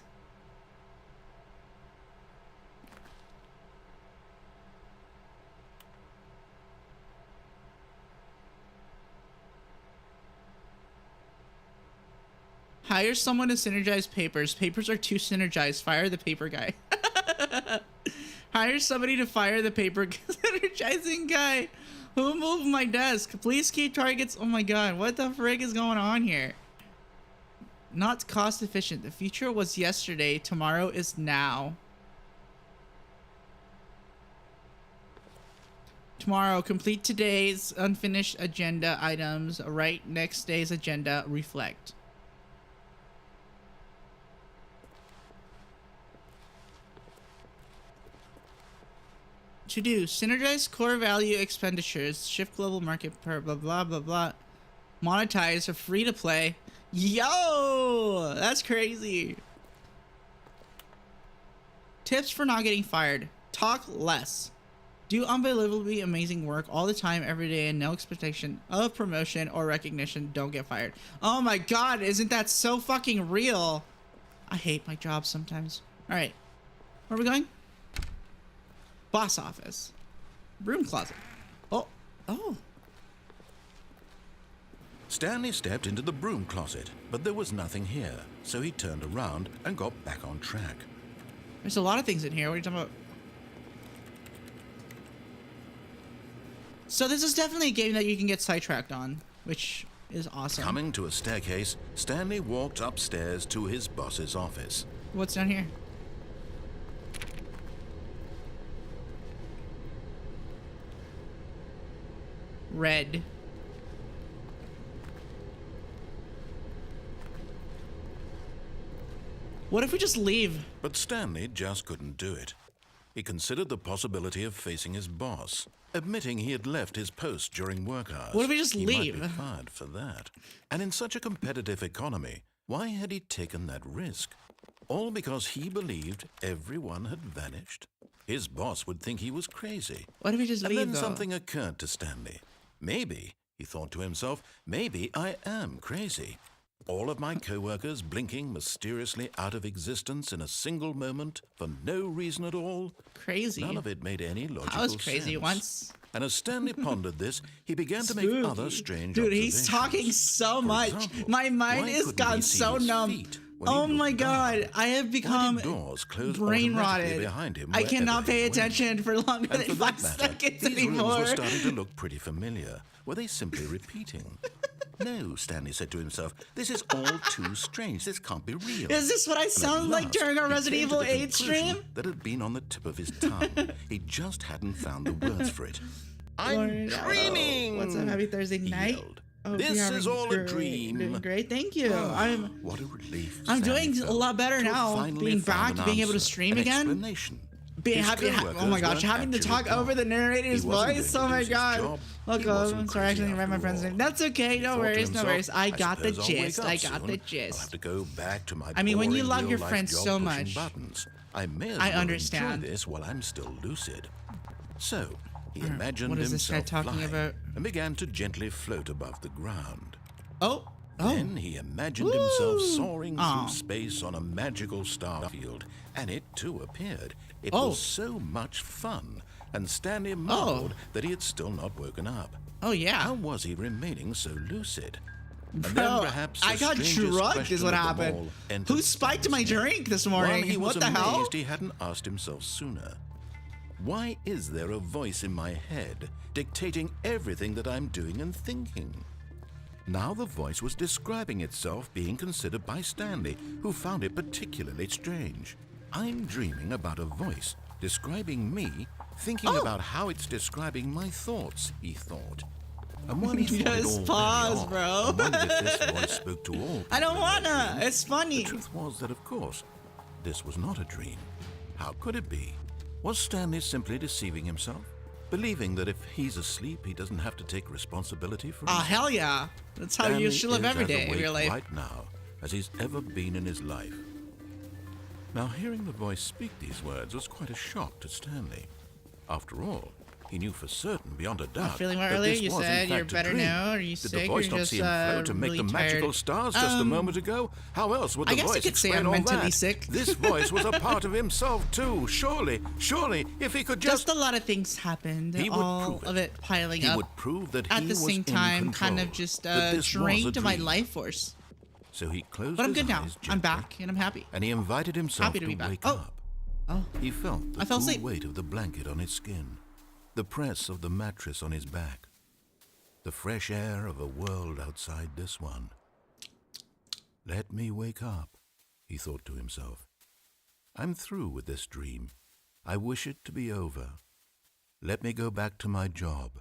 Hire someone to synergize papers. Papers are too synergized. Fire the paper guy. Hire somebody to fire the paper synergizing guy. Who moved my desk? Please keep targets. Oh my god, what the frick is going on here? Not cost efficient. The future was yesterday. Tomorrow is now. Tomorrow, complete today's unfinished agenda items. Write next day's agenda. Reflect. To do, synergize core value expenditures, shift global market per blah blah blah blah, monetize for free to play. Yo, that's crazy. Tips for not getting fired: talk less, Do unbelievably amazing work all the time, every day, and no expectation of promotion or recognition. Don't get fired. Oh my god, isn't that so fucking real? I hate my job sometimes. All right, where are we going? Boss office. Broom closet. Oh. Stanley stepped into the broom closet, but there was nothing here, so he turned around and got back on track. There's a lot of things in here. What are you talking about? So this is definitely a game that you can get sidetracked on, which is awesome. Coming to a staircase, Stanley walked upstairs to his boss's office. What's down here? Red. What if we just leave? But Stanley just couldn't do it. He considered the possibility of facing his boss, admitting he had left his post during work hours. What if we just leave? He might be fired for that. And in such a competitive economy, why had he taken that risk? All because he believed everyone had vanished? His boss would think he was crazy. What if we just leave, And then though? something occurred to Stanley. Maybe, he thought to himself, maybe I am crazy. All of my co-workers blinking mysteriously out of existence in a single moment for no reason at all. Crazy. None of it made any logical sense. I was crazy once. And as Stanley pondered this, he began to make Spooky. other strange Dude, observations. he's talking so For much. example, My mind why is couldn't gone he see so his numb. feet when he Oh looked my down? god, I have Why become did doors close brain automatically rotted. behind him I cannot wherever he pay went? attention for longer And than for 5 that matter, seconds these rooms anymore. were starting to look pretty familiar. Were they simply repeating? No, Stanley said to himself, this is all too strange. This can't be real. Is this what I And at sound like last, during our he Resident came to Evil the 8 conclusion stream? that had been on the tip of his tongue. He just hadn't found the words for it. I'm Lord, dreaming! What's up? Happy Thursday He night. yelled. Oh, This you're is having all a great- dream. Doing great, thank you. What a relief. I'm Stanley doing a felt lot better to have now, finally being found back, an being able to answer, stream an again. explanation. Being His happy. Oh co-workers my gosh, weren't having to actually talk gone. over the narrator's He wasn't voice. going Oh to my lose his god. job. He Welcome. wasn't Sorry, I crazy accidentally read my after friend's all. name. That's okay. He No thought to worries. No himself, worries. I got the suppose I'll wake gist. up I got soon. the I'll gist. have to go back to my I mean, when you boring love your real-life friends job so pushing much, buttons. I may as I well understand. enjoy this while I'm still lucid. So he Alright, imagined what is this guy himself talking flying about? and began to gently float above the ground. Oh. Then he imagined himself Woo! soaring Aw. through space on a magical star field, and it too appeared. It Oh. was so much fun, and Stanley marveled that he had still not woken up. Oh yeah. How was he remaining so lucid? And then Bro, perhaps I the got strangest drugged question is what of them happened. all entered Who spiked my Stanley's head. drink this One morning? he was What the hell? amazed he hadn't asked himself sooner. Why is there a voice in my head dictating everything that I'm doing and thinking? Now the voice was describing itself being considered by Stanley, who found it particularly strange. I'm dreaming about a voice describing me, thinking about how it's describing my thoughts, he thought. And while he thought it Just all pause, very bro. odd, I wondered if this voice spoke to all. I don't people in their wanna. dreams. It's funny. The truth was that, of course, this was not a dream. How could it be? Was Stanley simply deceiving himself? Believing that if he's asleep, he doesn't have to take responsibility for Oh himself? hell yeah. That's how Stanley you should live is every as day of awake your life. right now as he's ever been in his life. Now, hearing the voice speak these words was quite a shock to Stanley. After all, he knew for certain, beyond a doubt, feeling well that earlier? this You was, in said you're fact, a better dream. now? Are you Did sick, the or voice you're not just, see him float to make really the magical tired? stars just a moment ago? How else would the I guess you voice could say explain I'm all mentally that? sick. This voice was a part of himself too. Surely, if he could just... Just a lot of things happened. He would all prove it. of it piling He up. would prove that At he the was same in time, kind of control, just that this was a drained my dream. life force. So he closed But I'm his good now. eyes I'm gently, back and I'm happy. and he invited himself Happy to be back. wake Oh. up. Oh, He felt the I fell cool asleep. weight of the blanket on his skin, the press of the mattress on his back, the fresh air of a world outside this one. Let me wake up, he thought to himself. I'm through with this dream. I wish it to be over. Let me go back to my job.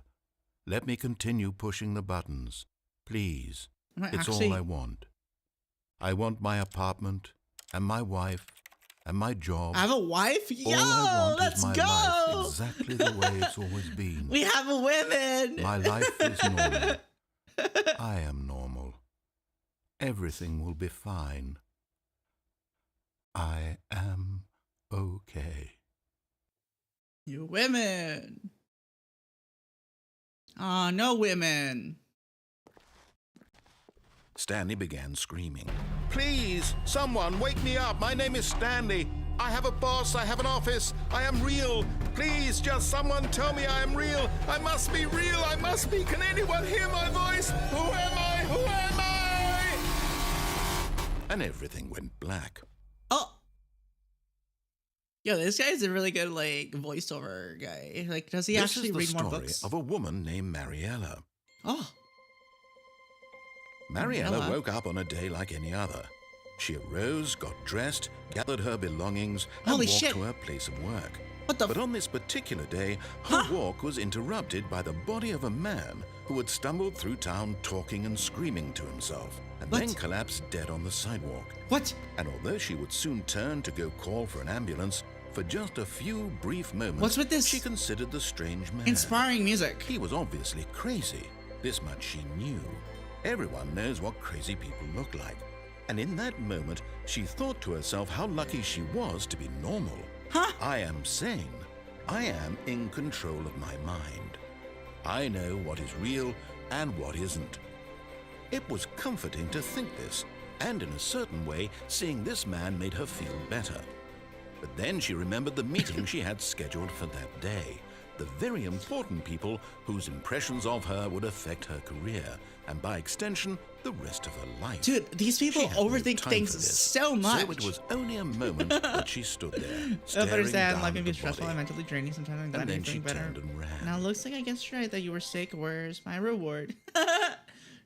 Let me continue pushing the buttons. Please, it's all I want. I want my apartment and my wife and my job. I have a wife? Yo, All I want let's is my go! life exactly the way it's always been. We have a women! My life is normal. I am normal. Everything will be fine. I am okay. You women! Ah, no women. Stanley began screaming. Please, someone, wake me up. My name is Stanley. I have a boss. I have an office. I am real. Please, just someone tell me I am real. I must be real. I must be. Can anyone hear my voice? Who am I? Who am I? And everything went black. Oh. Yo, this guy's a really good, like, voiceover guy. Like, does he actually read more books? This is the story of a woman named Mariella. Oh. Mariella woke up on a day like any other. She arose, got dressed, gathered her belongings, and walked to her place of work. But on this particular day, her walk was interrupted by the body of a man who had stumbled through town talking and screaming to himself, and then collapsed dead on the sidewalk. What? And although she would soon turn to go call for an ambulance, for just a few brief moments, she considered the strange man. Inspiring music. He was obviously crazy. This much she knew. Everyone knows what crazy people look like. And in that moment, she thought to herself how lucky she was to be normal. I am sane. I am in control of my mind. I know what is real and what isn't. It was comforting to think this, and in a certain way, seeing this man made her feel better. But then she remembered the meeting she had scheduled for that day. The very important people whose impressions of her would affect her career, and by extension, the rest of her life. Dude, these people overthink things so much. So it was only a moment that she stood there, staring down life at can be the stressful and body. mentally draining sometimes. I'm glad And then you're she doing better. turned and ran. Now, looks like I guessed right that you were sick. Where's my reward?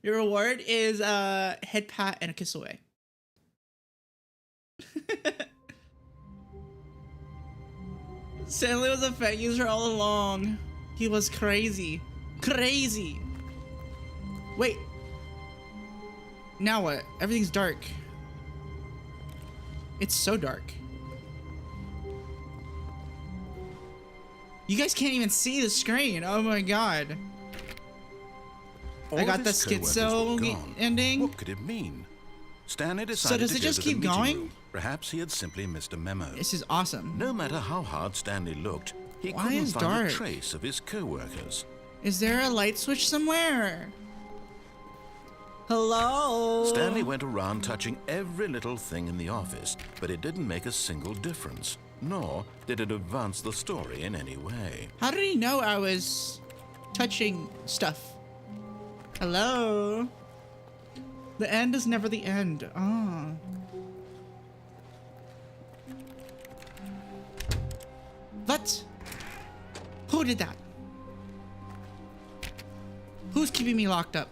Your reward is a head pat and a kiss away. Stanley was a fat user all along. He was crazy. Crazy. Wait. Now what? Everything's dark. It's so dark. You guys can't even see the screen. Oh my god. I got the schizo ending. What could it mean? Stanley decided does it just keep going? Perhaps he had simply missed a memo. This is awesome. No matter how hard Stanley looked, he Why couldn't is find dark? a trace of his co-workers. Is there a light switch somewhere? Hello? Stanley went around touching every little thing in the office, but it didn't make a single difference, nor did it advance the story in any way. How did he know I was touching stuff? Hello? The end is never the end. Oh. What? Who did that? Who's keeping me locked up?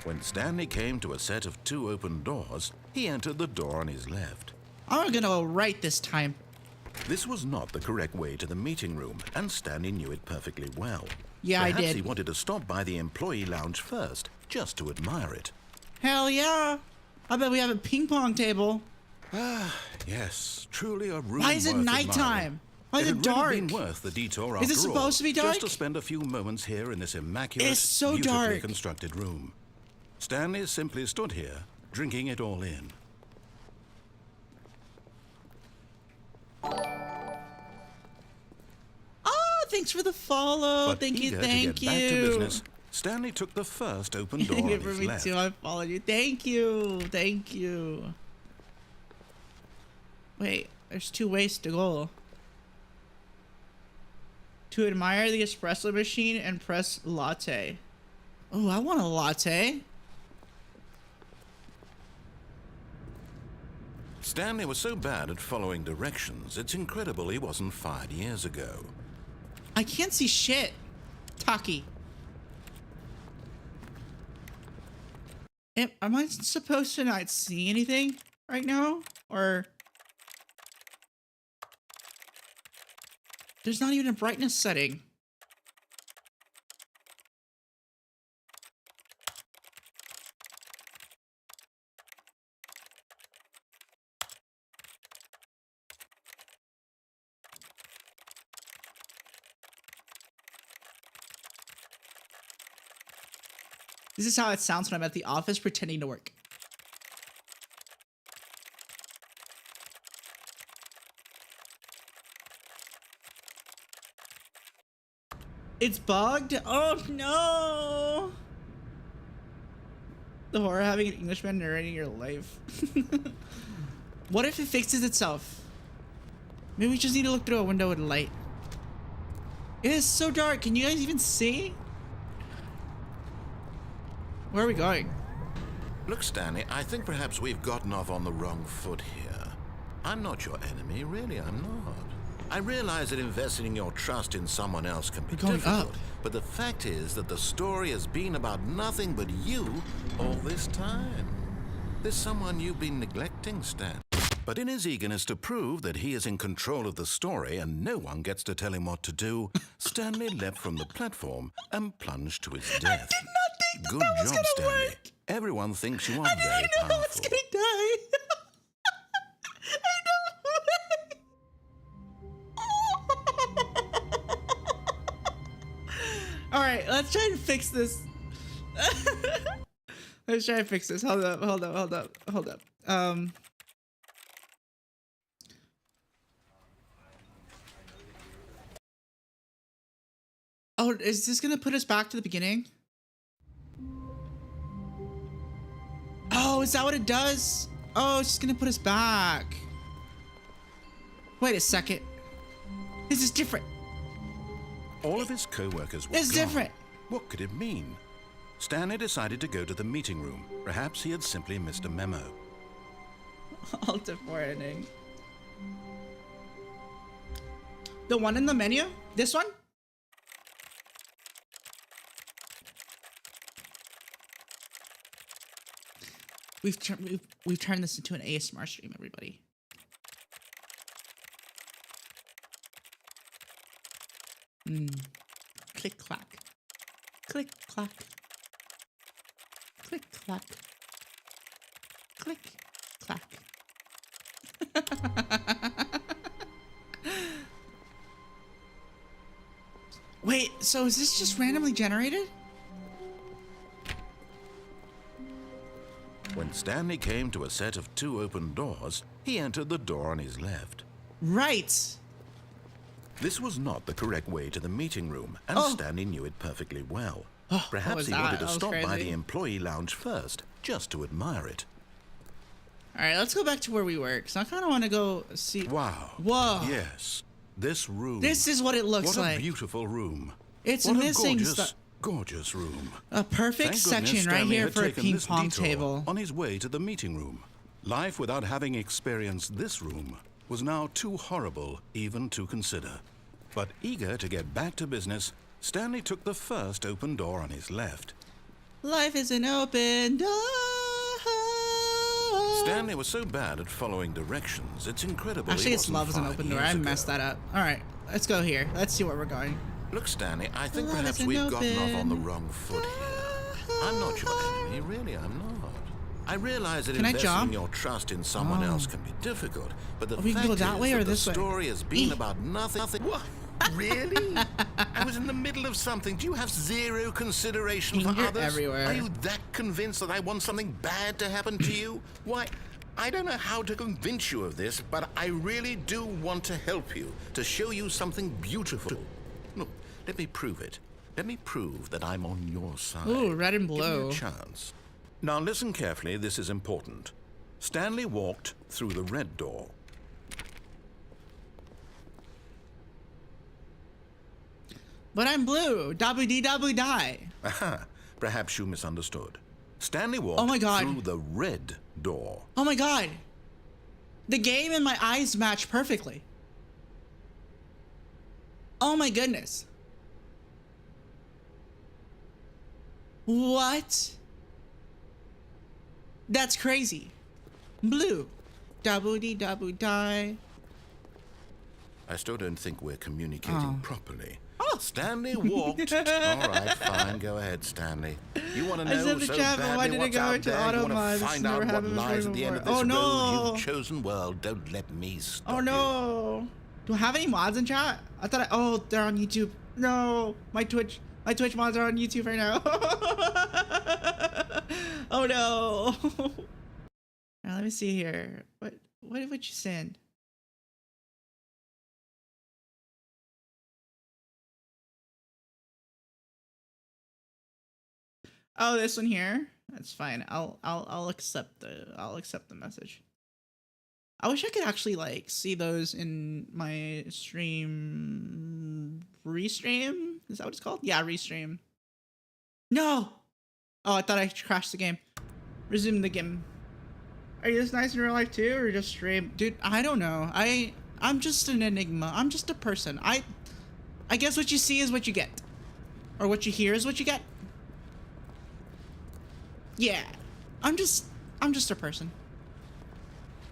When Stanley came to a set of 2 open doors, he entered the door on his left. I'm gonna go right this time. This was not the correct way to the meeting room, and Stanley knew it perfectly well. Yeah, Perhaps I did. He wanted to stop by the employee lounge first, just to admire it. Hell yeah. I bet we have a ping pong table. Ah, yes, truly a room. Why is it worth nighttime? admiring. Why is it dark? It would been worth the detour Is it after all, supposed to be dark? just to spend a few moments here in this immaculate, It's so beautifully dark. constructed room. Stanley simply stood here, drinking it all in. Oh, thanks for the follow. But Thank you, eager thank to get back to you. business, Stanley took the first open door on Good for his me left. too. I followed you. Thank you. Thank you. Wait, there's 2 ways to go. To admire the espresso machine and press latte. Oh, I want a latte. Stanley was so bad at following directions, it's incredible he wasn't fired years ago. I can't see shit. Taki. Am I supposed to not see anything right now? Or... There's not even a brightness setting. This is how it sounds when I'm at the office pretending to work. It's bugged? Oh no! The horror of having an Englishman narrating your life. What if it fixes itself? Maybe we just need to look through a window with light. It is so dark. Can you guys even see? Where are we going? Look, Stanley, I think perhaps we've gotten off on the wrong foot here. I'm not your enemy, really, I'm not. I realize that investing your trust in someone else can be difficult, but the fact is that the story has been about nothing but you all this time. There's someone you've been neglecting, Stan. But in his eagerness to prove that he is in control of the story and no one gets to tell him what to do, Stanley leapt from the platform and plunged to his death. I did not think that Good that was job, gonna Stanley. work. Everyone thinks you are I very didn't know I was powerful. gonna die. All right, let's try and fix this. Let's try and fix this. Hold up. Oh, is this gonna put us back to the beginning? Oh, is that what it does? Oh, it's just gonna put us back. Wait a second. This is different. All of his co-workers were It's gone. different. What could it mean? Stanley decided to go to the meeting room. Perhaps he had simply missed a memo. Alt F4 The one in the menu? This one? We've turned this into an ASMR stream, everybody. Click clack. Click clack. Click clack. Click clack. Wait, so is this just randomly generated? When Stanley came to a set of 2 open doors, he entered the door on his left. Right. This was not the correct way to the meeting room, and Stanley knew it perfectly well. Perhaps he wanted to stop by the employee lounge first, just to admire it. All right, let's go back to where we were, because I kind of want to go see. Wow. Whoa. Yes. This room. This is what it looks like. like. What a beautiful room. It's what missing a gorgeous, gorgeous room. A perfect Thank section goodness right Stanley here had for a taken ping this pong detour table. on his way to the meeting room. Life without having experienced this room was now too horrible even to consider. But eager to get back to business, Stanley took the first open door on his left. Life is an open door. Stanley was so bad at following directions, it's incredible. Actually, he it's wasn't love is an 5 open door. years I ago. messed that up. All right, let's go here. Let's see where we're going. Look, Stanley, I think Love perhaps is an we've gotten off on the open wrong foot here. I'm not your enemy, really, I'm not. I realize that Can I investing jump? your trust in someone else can be difficult, but the we can fact go that is way or that the this way? story has been about nothing. What? Really? I was in the middle of something. Do you have zero consideration for You're others? everywhere. Are you that convinced that I want something bad to happen to you? Why, I don't know how to convince you of this, but I really do want to help you, to show you something beautiful. Look, let me prove it. Let me prove that I'm on your side. Ooh, red and Give me blue. a chance. Now listen carefully, this is important. Stanley walked through the red door. But I'm blue. WD die. Aha, perhaps you misunderstood. Stanley walked Oh my God. through the red door. Oh my god. The game and my eyes match perfectly. Oh my goodness. What? That's crazy. Blue. WD die. I still don't think we're communicating properly. Oh. Stanley walked. All right, fine. Go ahead, Stanley. You want to I know said the so chat, but why badly did it what's go out into there? auto You want mod? to This find never out what happened lies at the end of this before. Oh, no. road you've chosen? Well, don't let me stop Oh no. Do I have any mods in chat? I thought oh, they're on YouTube. No, my Twitch mods are on YouTube right now. Oh no. Now let me see here. What would you send? Oh, this one here. That's fine. I'll accept the message. I wish I could actually like see those in my stream restream. Is that what it's called? Yeah, restream. No. Oh, I thought I crashed the game. Resume the game. Are you this nice in real life too, or just stream? Dude, I don't know. I'm just an enigma. I'm just a person. I guess what you see is what you get, or what you hear is what you get. Yeah, I'm just a person.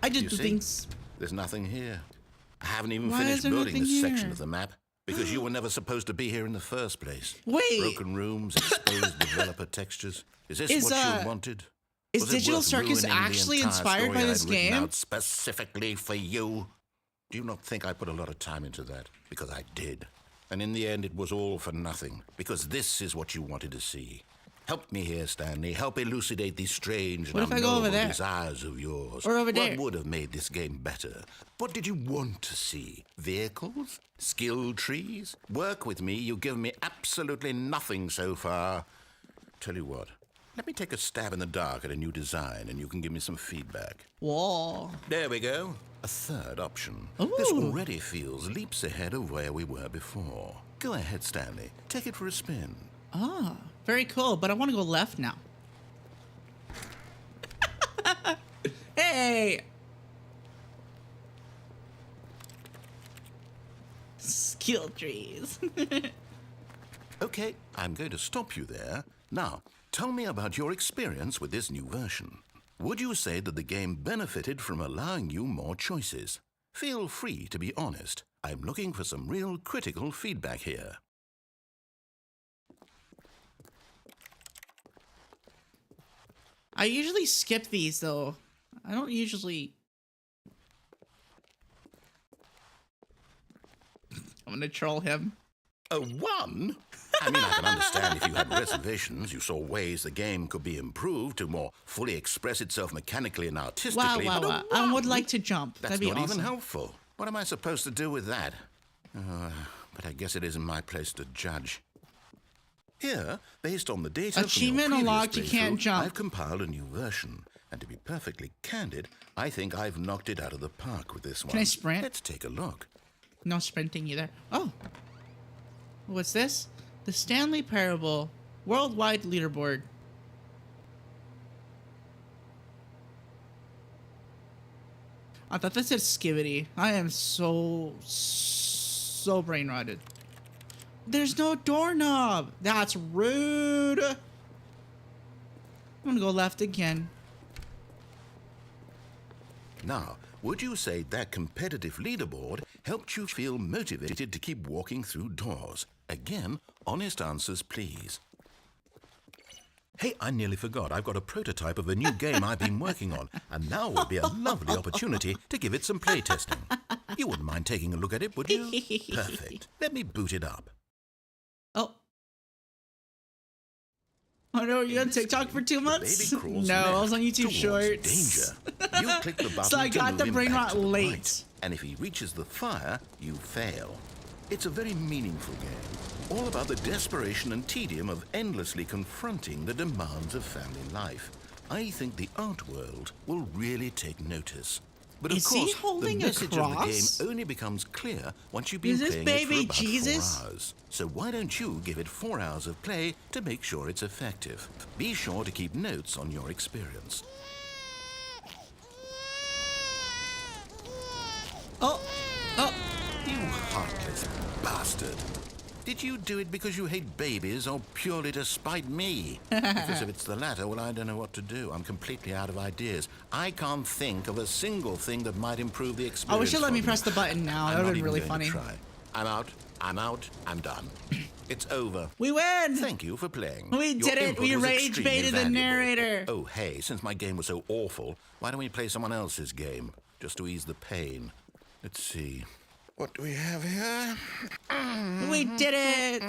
I did the things. There's nothing here. I haven't even Why is finished there building nothing this here? section of the map because you were never supposed to be here in the first place. Wait. Broken rooms, exposed developer textures. Is this what you wanted? Is Was it Digital worth Circus ruining the actually entire inspired story by I'd this written game? out specifically for you? Do you not think I put a lot of time into that? Because I did. And in the end, it was all for nothing. Because this is what you wanted to see. Help me here, Stanley. Help elucidate these strange What and if I go over unknowable there? desires of yours. Or over there? What would have made this game better? What did you want to see? Vehicles? Skill trees? Work with me. You've given me absolutely nothing so far. Tell you what. Let me take a stab in the dark at a new design, and you can give me some feedback. Whoa. There we go. A third option. Ooh. This already feels leaps ahead of where we were before. Go ahead, Stanley. Take it for a spin. Ah, very cool. But I want to go left now. Hey. Skill trees. Okay, I'm going to stop you there. Now, tell me about your experience with this new version. Would you say that the game benefited from allowing you more choices? Feel free to be honest. I'm looking for some real critical feedback here. I usually skip these though. I don't usually. I'm gonna troll him. A 1? I mean, I can understand if you had reservations, you saw ways the game could be improved to more fully express itself mechanically and artistically. Wow. But a I 1? would like to jump. That's That'd be not awesome. even helpful. What am I supposed to do with that? But I guess it isn't my place to judge. Here, based on the data Achievement from your unlocked, previous you can't playthrough, jump. I've compiled a new version. And to be perfectly candid, I think I've knocked it out of the park with this one. Can I sprint? Let's take a look. No sprinting either. Oh. What's this? The Stanley Parable Worldwide Leaderboard. I thought that said skivity. I am so brain rotted. There's no doorknob. That's rude. I'm gonna go left again. Now, would you say that competitive leaderboard helped you feel motivated to keep walking through doors? Again, honest answers, please. Hey, I nearly forgot. I've got a prototype of a new game I've been working on, and now would be a lovely opportunity to give it some playtesting. You wouldn't mind taking a look at it, would you? Perfect. Let me boot it up. Oh. Oh no, you on TikTok for 2 months? No, I was on YouTube Shorts. Danger. You click the button So I to got move the him brain back rot to the late. right. And if he reaches the fire, you fail. It's a very meaningful game, all about the desperation and tedium of endlessly confronting the demands of family life. I think the art world will really take notice. But of Is he course, holding the a message of the cross? game only becomes clear once you've been Is this playing baby it for about Jesus? 4 hours. So why don't you give it 4 hours of play to make sure it's effective? Be sure to keep notes on your experience. Oh. You heartless bastard. Did you do it because you hate babies or purely to spite me? Because if it's the latter, well, I don't know what to do. I'm completely out of ideas. I can't think of a single thing that might improve the experience. I wish you let for me them. press the button now. I'm That would not be even really going funny. to try. I'm out. I'm done. It's over. We win! Thank you for playing. We Your did it! input We was rage extremely baited the valuable. narrator! Oh, hey, since my game was so awful, why don't we play someone else's game? Just to ease the pain. Let's see. What do we have here? We did it!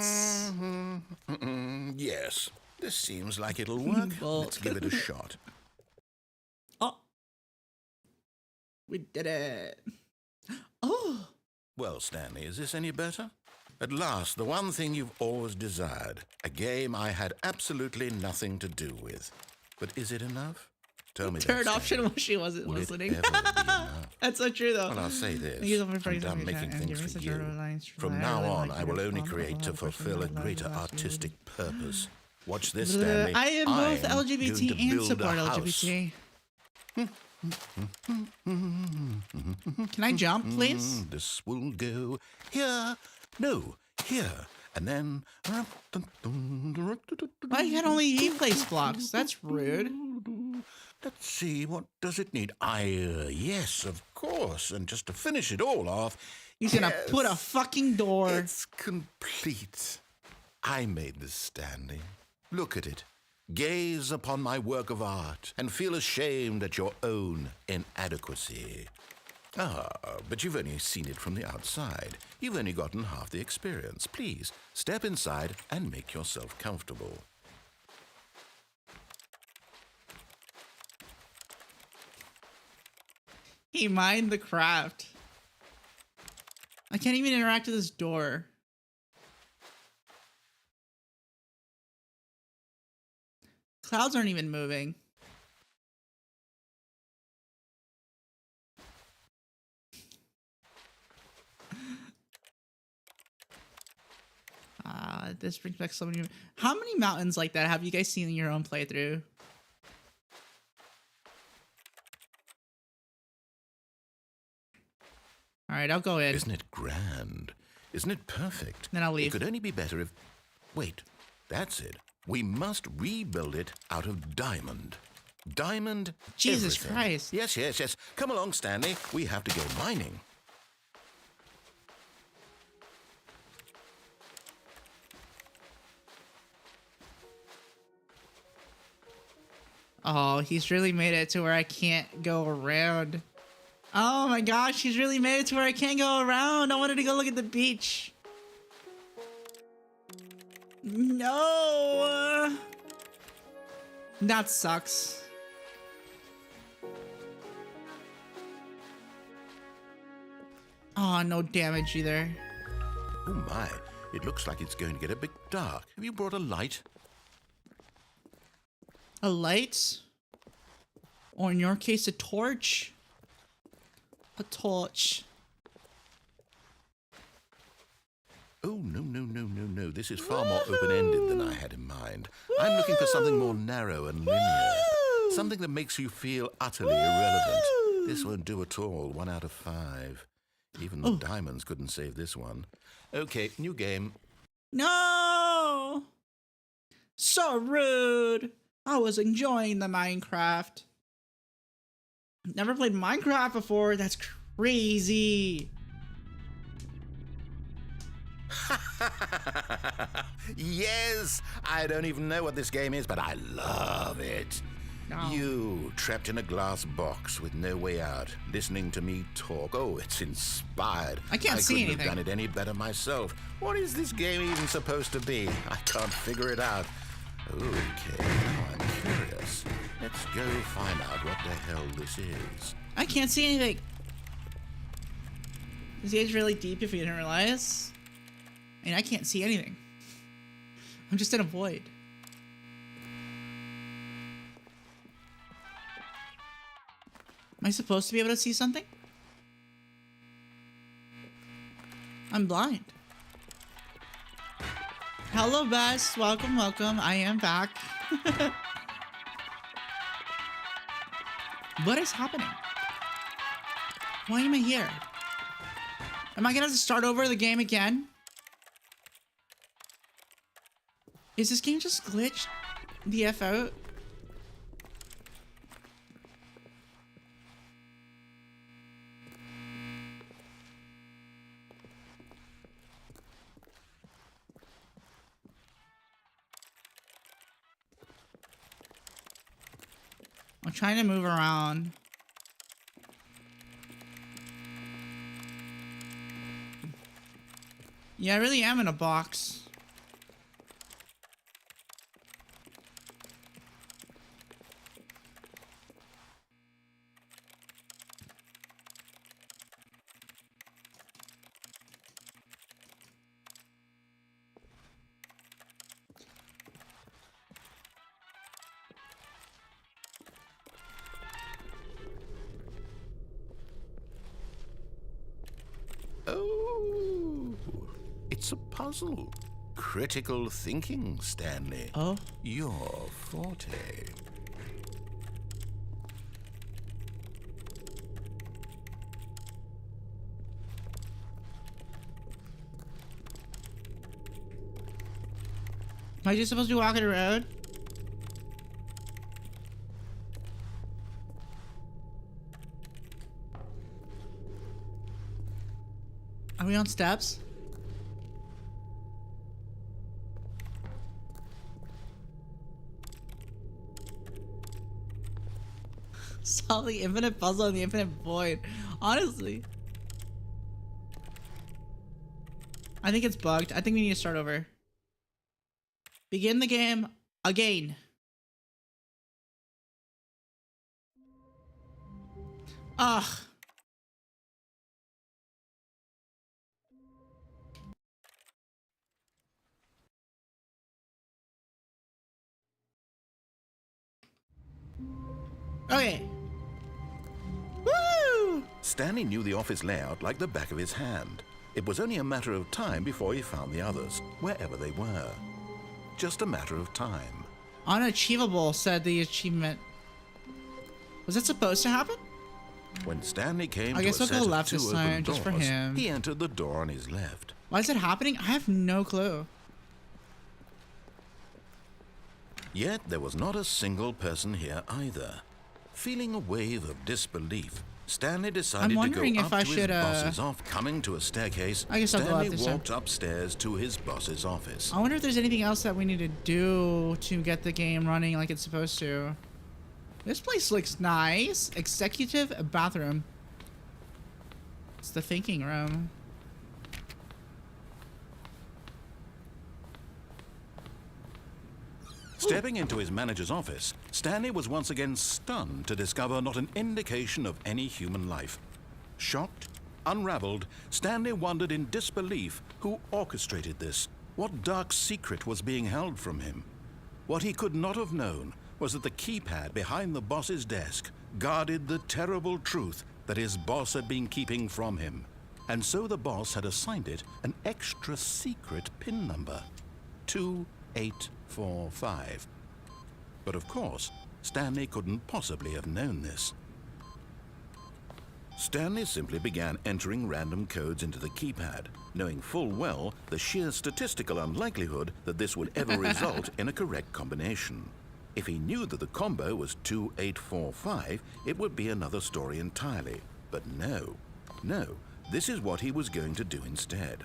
Yes, this seems like it'll work. Well. Let's give it a shot. Oh. We did it. Oh. Well, Stanley, is this any better? At last, the one thing you've always desired. A game I had absolutely nothing to do with. But is it enough? Tell me that, Third Stanley. option was she wasn't Will listening. it ever be enough? That's so true, though. Well, I'll say this. Thank you so much for I'm using done my making chat and things giving for such you. a reliance. From I now really on, like I it. will only I'll create to have a question fulfill a about greater last year. artistic purpose. Watch this, Stanley. I am both I'm going LGBT to and build support a house. LGBT. Can I jump, please? This will go here. No, here. And then... Why can't only he place blocks? That's rude. Let's see, what does it need? Yes, of course. And just to finish it all off... He's gonna put a fucking door. It's complete. I made this, Stanley. Look at it. Gaze upon my work of art and feel ashamed at your own inadequacy. Ah, but you've only seen it from the outside. You've only gotten half the experience. Please, step inside and make yourself comfortable. He mined the craft. I can't even interact with this door. Clouds aren't even moving. This brings back so many. How many mountains like that have you guys seen in your own playthrough? All right, I'll go in. Isn't it grand? Isn't it perfect? Then I'll leave. It could only be better if... Wait, that's it. We must rebuild it out of diamond. Diamond Jesus everything. Christ. Yes. Come along, Stanley. We have to go mining. Oh, he's really made it to where I can't go around. Oh my gosh, he's really made it to where I can't go around. I wanted to go look at the beach. No. That sucks. Oh, no damage either. Oh my, it looks like it's going to get a bit dark. Have you brought a light? A light? Or in your case, a torch? A torch. Oh, no. This is far more open-ended than I had in mind. I'm looking for something more narrow and linear. Something that makes you feel utterly irrelevant. This won't do at all. 1 out of 5. Even the diamonds couldn't save this one. Okay, new game. No! So rude. I was enjoying the Minecraft. Never played Minecraft before. That's crazy. Yes! I don't even know what this game is, but I love it. No. You, trapped in a glass box with no way out, listening to me talk. Oh, it's inspired. I can't see couldn't anything. have done it any better myself. What is this game even supposed to be? I can't figure it out. Okay, now I'm curious. Let's go find out what the hell this is. I can't see anything. This game's really deep if you didn't realize. And I can't see anything. I'm just in a void. Am I supposed to be able to see something? I'm blind. Hello, Bess. Welcome. I am back. What is happening? Why am I here? Am I gonna have to start over the game again? Is this game just glitched the F out? I'm trying to move around. Yeah, I really am in a box. Oh, it's a puzzle. Critical thinking, Stanley. Oh. Your forte. Am I just supposed to be walking around? Are we on steps? Solve the infinite puzzle and the infinite void. Honestly. I think it's bugged. I think we need to start over. Begin the game again. Ugh. Okay. Woo! Stanley knew the office layout like the back of his hand. It was only a matter of time before he found the others, wherever they were. Just a matter of time. Unachievable, said the achievement. Was that supposed to happen? When Stanley came I to guess a I'll set go of left two this open time, just for doors, him. he entered the door on his left. Why is it happening? I have no clue. Yet there was not a single person here either. Feeling a wave of disbelief, Stanley decided to go wondering if up I to his should, boss's office. Coming to a staircase, I guess I'll go out Stanley this time. walked upstairs to his boss's office. I wonder if there's anything else that we need to do to get the game running like it's supposed to. This place looks nice. Executive bathroom. It's the thinking room. Stepping into his manager's office, Stanley was once again stunned to discover not an indication of any human life. Shocked, unraveled, Stanley wondered in disbelief who orchestrated this. What dark secret was being held from him? What he could not have known was that the keypad behind the boss's desk guarded the terrible truth that his boss had been keeping from him. And so the boss had assigned it an extra secret PIN number. 2845. But of course, Stanley couldn't possibly have known this. Stanley simply began entering random codes into the keypad, knowing full well the sheer statistical unlikelihood that this would ever result in a correct combination. If he knew that the combo was 2845, it would be another story entirely. But no, this is what he was going to do instead.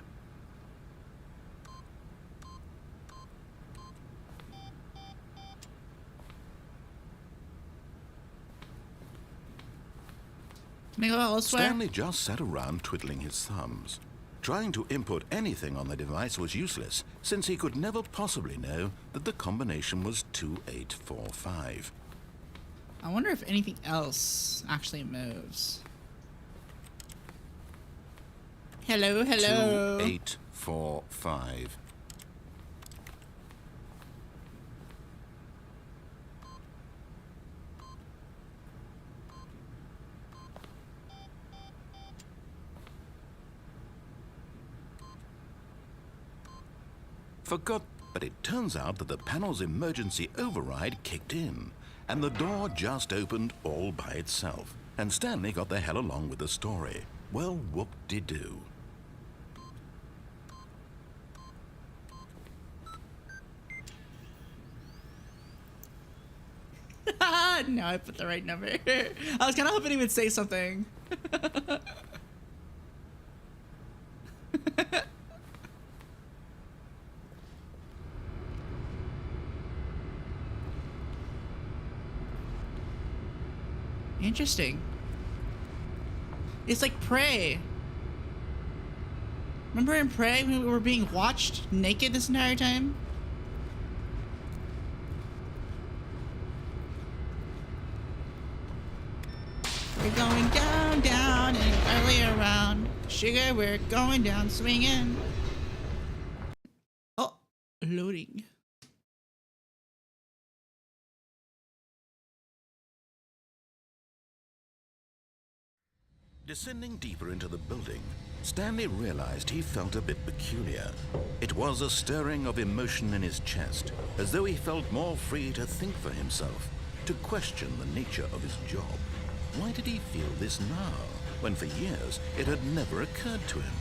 Can I go elsewhere? Stanley just sat around twiddling his thumbs. Trying to input anything on the device was useless, since he could never possibly know that the combination was 2845. I wonder if anything else actually moves. Hello, hello. 2845. Forgot, but it turns out that the panel's emergency override kicked in, and the door just opened all by itself. And Stanley got the hell along with the story. Well, whoop-de-doo. No, I put the right number. I was kind of hoping he would say something. Interesting. It's like Prey. Remember in Prey when we were being watched naked this entire time? We're going down, down, and early around. Sugar, we're going down, swinging. Oh, loading. Descending deeper into the building, Stanley realized he felt a bit peculiar. It was a stirring of emotion in his chest, as though he felt more free to think for himself, to question the nature of his job. Why did he feel this now, when for years it had never occurred to him?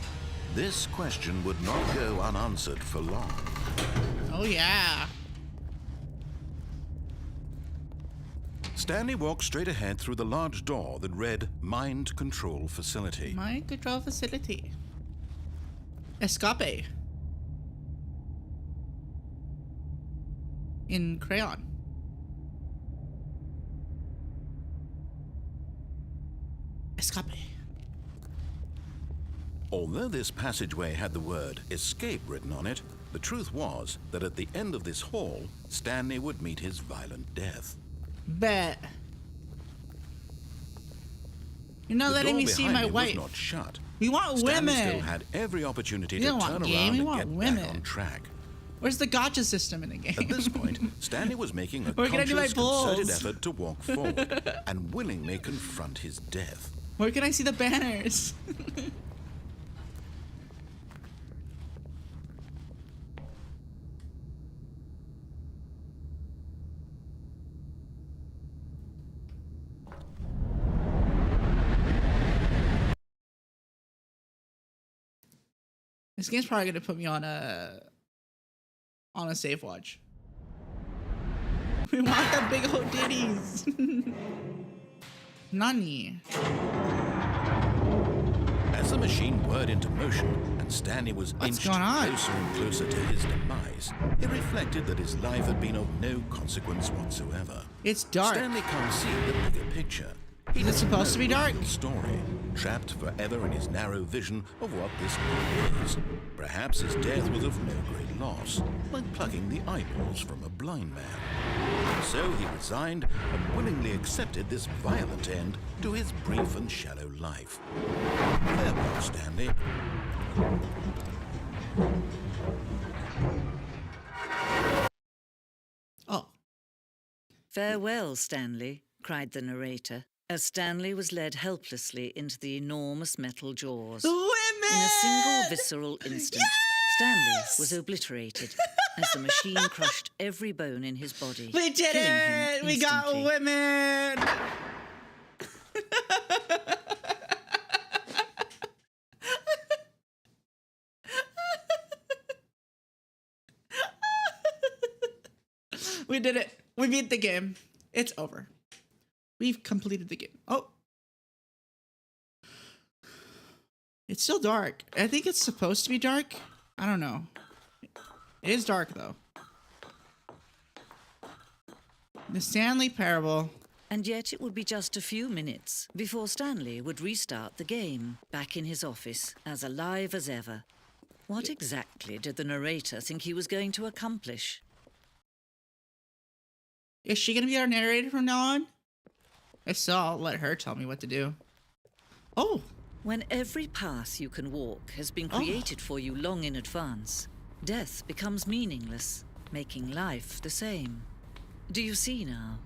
This question would not go unanswered for long. Oh, yeah. Stanley walked straight ahead through the large door that read Mind Control Facility. Mind control facility. Escape. In crayon. Escape. Although this passageway had the word escape written on it, the truth was that at the end of this hall, Stanley would meet his violent death. Bet. You're not The letting door me see behind my him wife. was not shut. We want Stanley women. still had every opportunity We to don't turn want around game, we and want get women. back on track. Where's the gotcha system in the game? At this point, Stanley was making a Where can I do my conscious, concerted pulls? effort to walk forward and willingly confront his death. Where can I see the banners? This game's probably gonna put me on a safe watch. We want the big old ditties. Nani? As the machine whirred into motion and Stanley was What's inched going on? closer and closer to his demise, he reflected that his life had been of no consequence whatsoever. It's dark. Stanley can't see the bigger picture. He Is it doesn't supposed to know be the dark? real story, trapped forever in his narrow vision of what this world is. Perhaps his death was of no great loss, like plucking the eyeballs from a blind man. So he resigned and willingly accepted this violent end to his brief and shallow life. Farewell, Stanley. Oh, "Farewell, Stanley," cried the narrator, as Stanley was led helplessly into the enormous metal jaws. women! In a single visceral instant, Stanley Yes! was obliterated as the machine crushed every bone in his body. We did killing him it! We got instantly. women! We did it. We beat the game. It's over. We've completed the game. Oh. It's still dark. I think it's supposed to be dark. I don't know. It is dark, though. The Stanley Parable. And yet it would be just a few minutes before Stanley would restart the game, back in his office, as alive as ever. What exactly did the narrator think he was going to accomplish? Is she going to be our narrator from now on? If so, I'll let her tell me what to do. Oh, When every path you can walk has been created for you long in advance, death becomes meaningless, making life the same. Do you see now?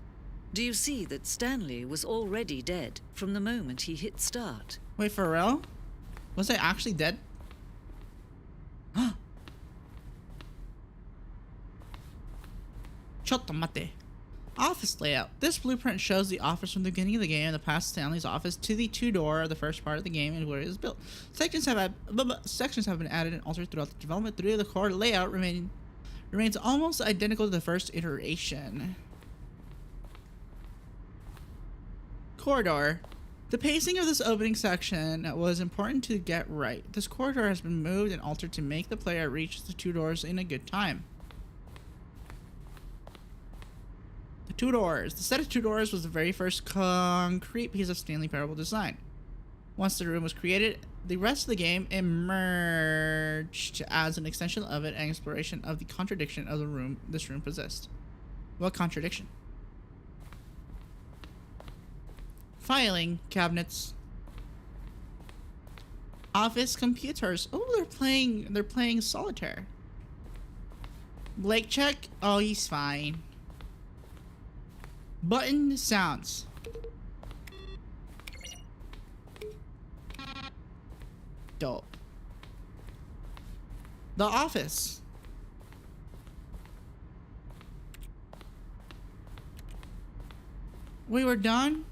Do you see that Stanley was already dead from the moment he hit start? wait, for real? Was I actually dead? Chotto mate. Office layout. This blueprint shows the office from the beginning of the game, the past Stanley's office, to the two-door, the first part of the game, and where it is built. Sections have been added and altered throughout the development. The core layout remains almost identical to the first iteration. Corridor. The pacing of this opening section was important to get right. This corridor has been moved and altered to make the player reach the two doors in a good time. The two doors. The set of two doors was the very first concrete piece of Stanley Parable design. Once the room was created, the rest of the game emerged as an extension of it and exploration of the contradiction of the room this room possessed. What contradiction? Filing cabinets. Office computers. Oh, they're playing solitaire. Blake check. Oh, he's fine. Button sounds. dope. The office. We were done.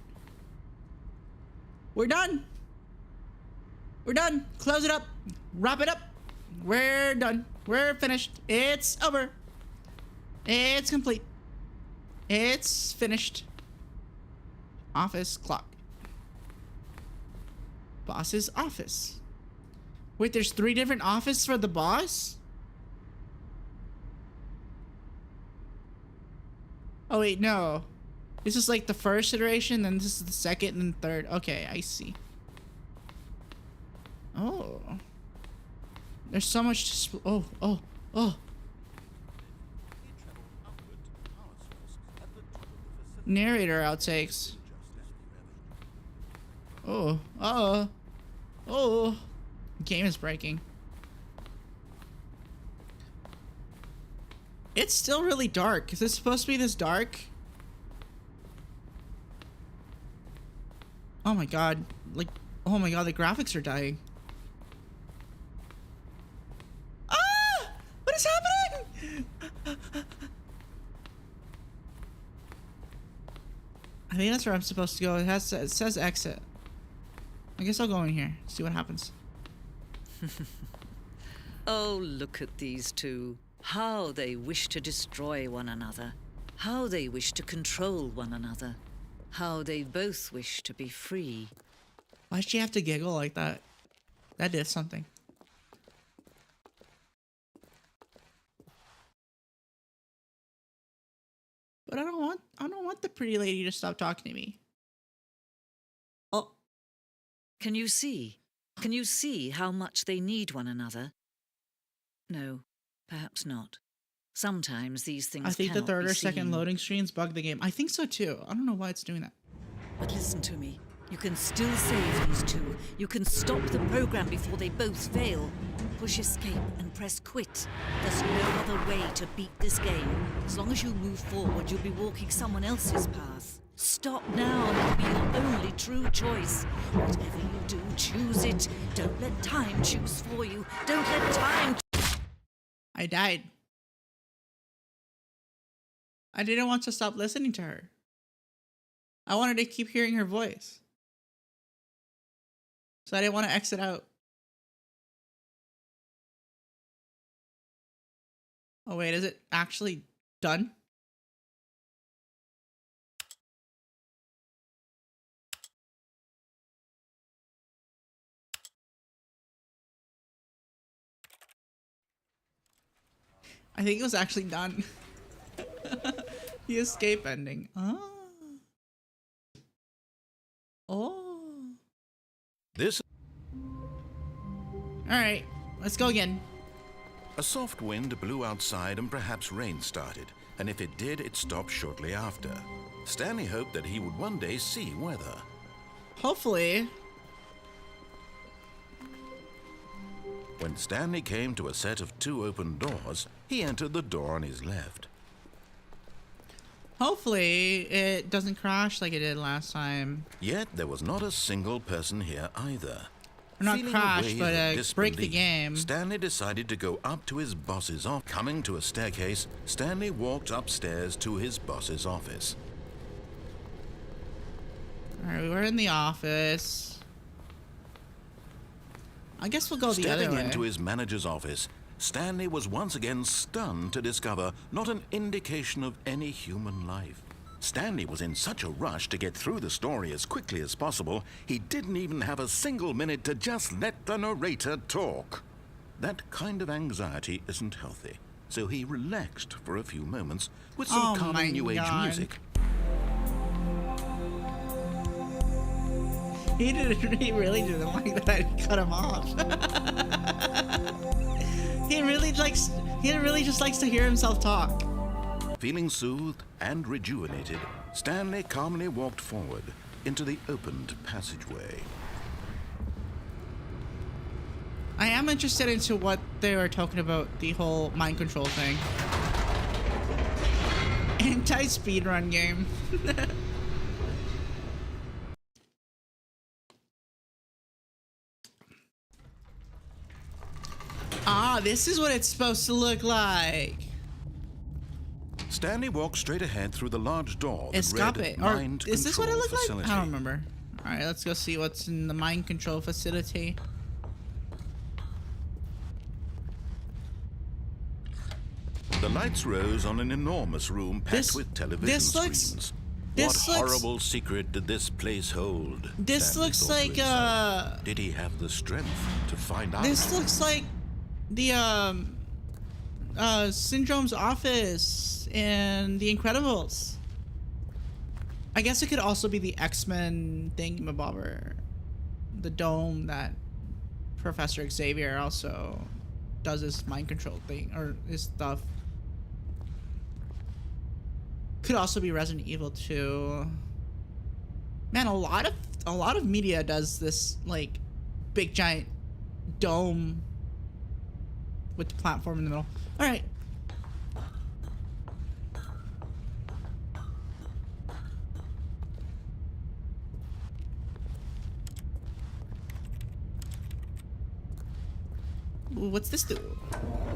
We're done. We're done. Close it up. Wrap it up. We're done. We're finished. It's over. It's complete. It's finished. Office clock. Boss's office. Wait, there's 3 different offices for the boss? Oh wait, no. This is like the first iteration, then this is the second and third. Okay, I see. Oh. There's so much to oh. Narrator outtakes. Oh. Game is breaking. It's still really dark. Is it supposed to be this dark? Oh my god. Like, oh my god, the graphics are dying. Ah! What is happening? I think that's where I'm supposed to go. It says exit. I guess I'll go in here. See what happens. Oh, look at these two. How they wish to destroy one another. How they wish to control one another. How they both wish to be free. Why'd she have to giggle like that? That did something. But I don't want the pretty lady to stop talking to me. Oh. Can you see? Can you see how much they need one another? No, perhaps not. Sometimes these things I think the cannot third be or second seen. loading screens bug the game. I think so too. I don't know why it's doing that. But listen to me. You can still save these two. You can stop the program before they both fail. Push escape and press quit. There's no other way to beat this game. As long as you move forward, you'll be walking someone else's path. Stop now and it'll be your only true choice. Whatever you do, choose it. Don't let time choose for you. Don't let time... I died. I didn't want to stop listening to her. I wanted to keep hearing her voice. So I didn't want to exit out. Oh wait, is it actually done? I think it was actually done. The escape ending. Oh. Oh. This. Alright, let's go again. A soft wind blew outside and perhaps rain started, and if it did, it stopped shortly after. Stanley hoped that he would one day see weather. Hopefully. When Stanley came to a set of 2 open doors, he entered the door on his left. Hopefully it doesn't crash like it did last time. Yet there was not a single person here either. Or not Feeling a crash, wave but of break the disbelief, game. Stanley decided to go up to his boss's office. Coming to a staircase, Stanley walked upstairs to his boss's office. Alright, we're in the office. I guess we'll go the other Stepping way. into his manager's office, Stanley was once again stunned to discover not an indication of any human life. Stanley was in such a rush to get through the story as quickly as possible, he didn't even have a single minute to just let the narrator talk. That kind of anxiety isn't healthy, so he relaxed for a few moments with some calming new age music. He really didn't like that I cut him off. He really just likes to hear himself talk. Feeling soothed and rejuvenated, Stanley calmly walked forward into the opened passageway. I am interested into what they were talking about, the whole mind control thing. Anti-speedrun game. Ah, this is what it's supposed to look like. Stanley walked straight ahead through the large door that Escape. read Or Mind is this what it Control looked like? Facility. I don't remember. All right, let's go see what's in the mind control facility. The lights rose on an enormous room packed with television screens. What horrible secret did this place hold? This Stanley looks thought to like himself. Did he have the strength to find out? This looks like the Syndrome's office in The Incredibles. I guess it could also be the X-Men thingamabobber, the dome that Professor Xavier also does his mind control thing or his stuff. Could also be Resident Evil 2. Man, a lot of media does this like big giant dome with the platform in the middle. All right. Ooh, what's this do?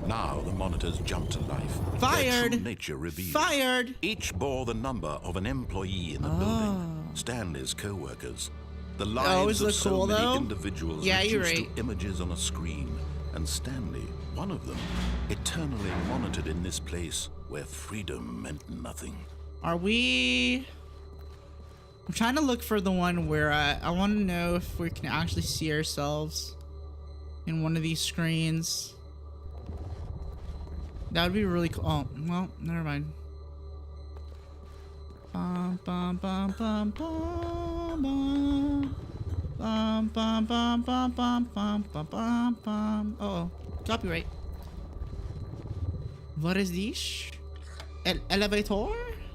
Now the monitors jumped to life. Fired! Their true nature revealed. Fired! Each bore the number of an employee in the building. Stanley's co-workers. The lives of so many individuals reduced to images on a screen. And Stanley, one of them, eternally monitored in this place where freedom meant nothing. Are we... I'm trying to look for the one where I want to know if we can actually see ourselves in one of these screens. That would be really cool. Oh, well, never mind. Bum, bum, bum, bum, bum, bum. Bum, bum, bum, bum, bum, bum, bum, bum, bum. Uh-oh. Copyright. What is this? Elevator?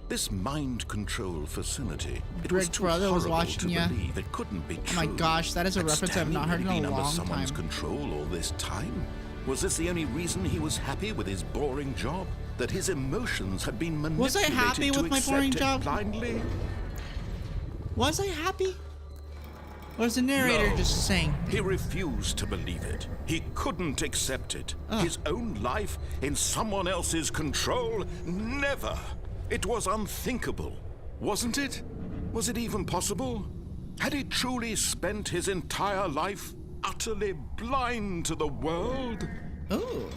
This mind control facility. It Greg was too brother was horrible watching to ya. believe it couldn't be true. Oh my gosh, that is a Had reference I've not heard in Stanley a been under long someone's time. control all this time? Was this the only reason he was happy with his boring job? That his emotions had been manipulated Was I happy with my boring accept it job? blindly? Was I happy? Or is the narrator No. just saying? He refused to believe it. He couldn't accept it. His own life in someone else's control? Never. It was unthinkable, wasn't it? Was it even possible? Had he truly spent his entire life utterly blind to the world? Oh.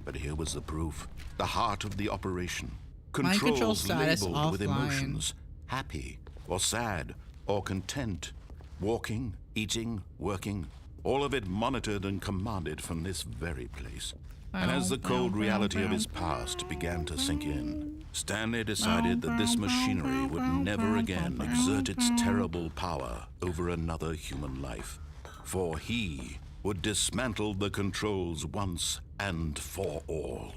But here was the proof. The heart of the operation. Mind control Controls status labeled with offline. emotions. Happy, or sad, or content. Walking, eating, working. All of it monitored and commanded from this very place. And as the cold reality of his past began to sink in, Stanley decided that this machinery would never again exert its terrible power over another human life. For he would dismantle the controls once and for all.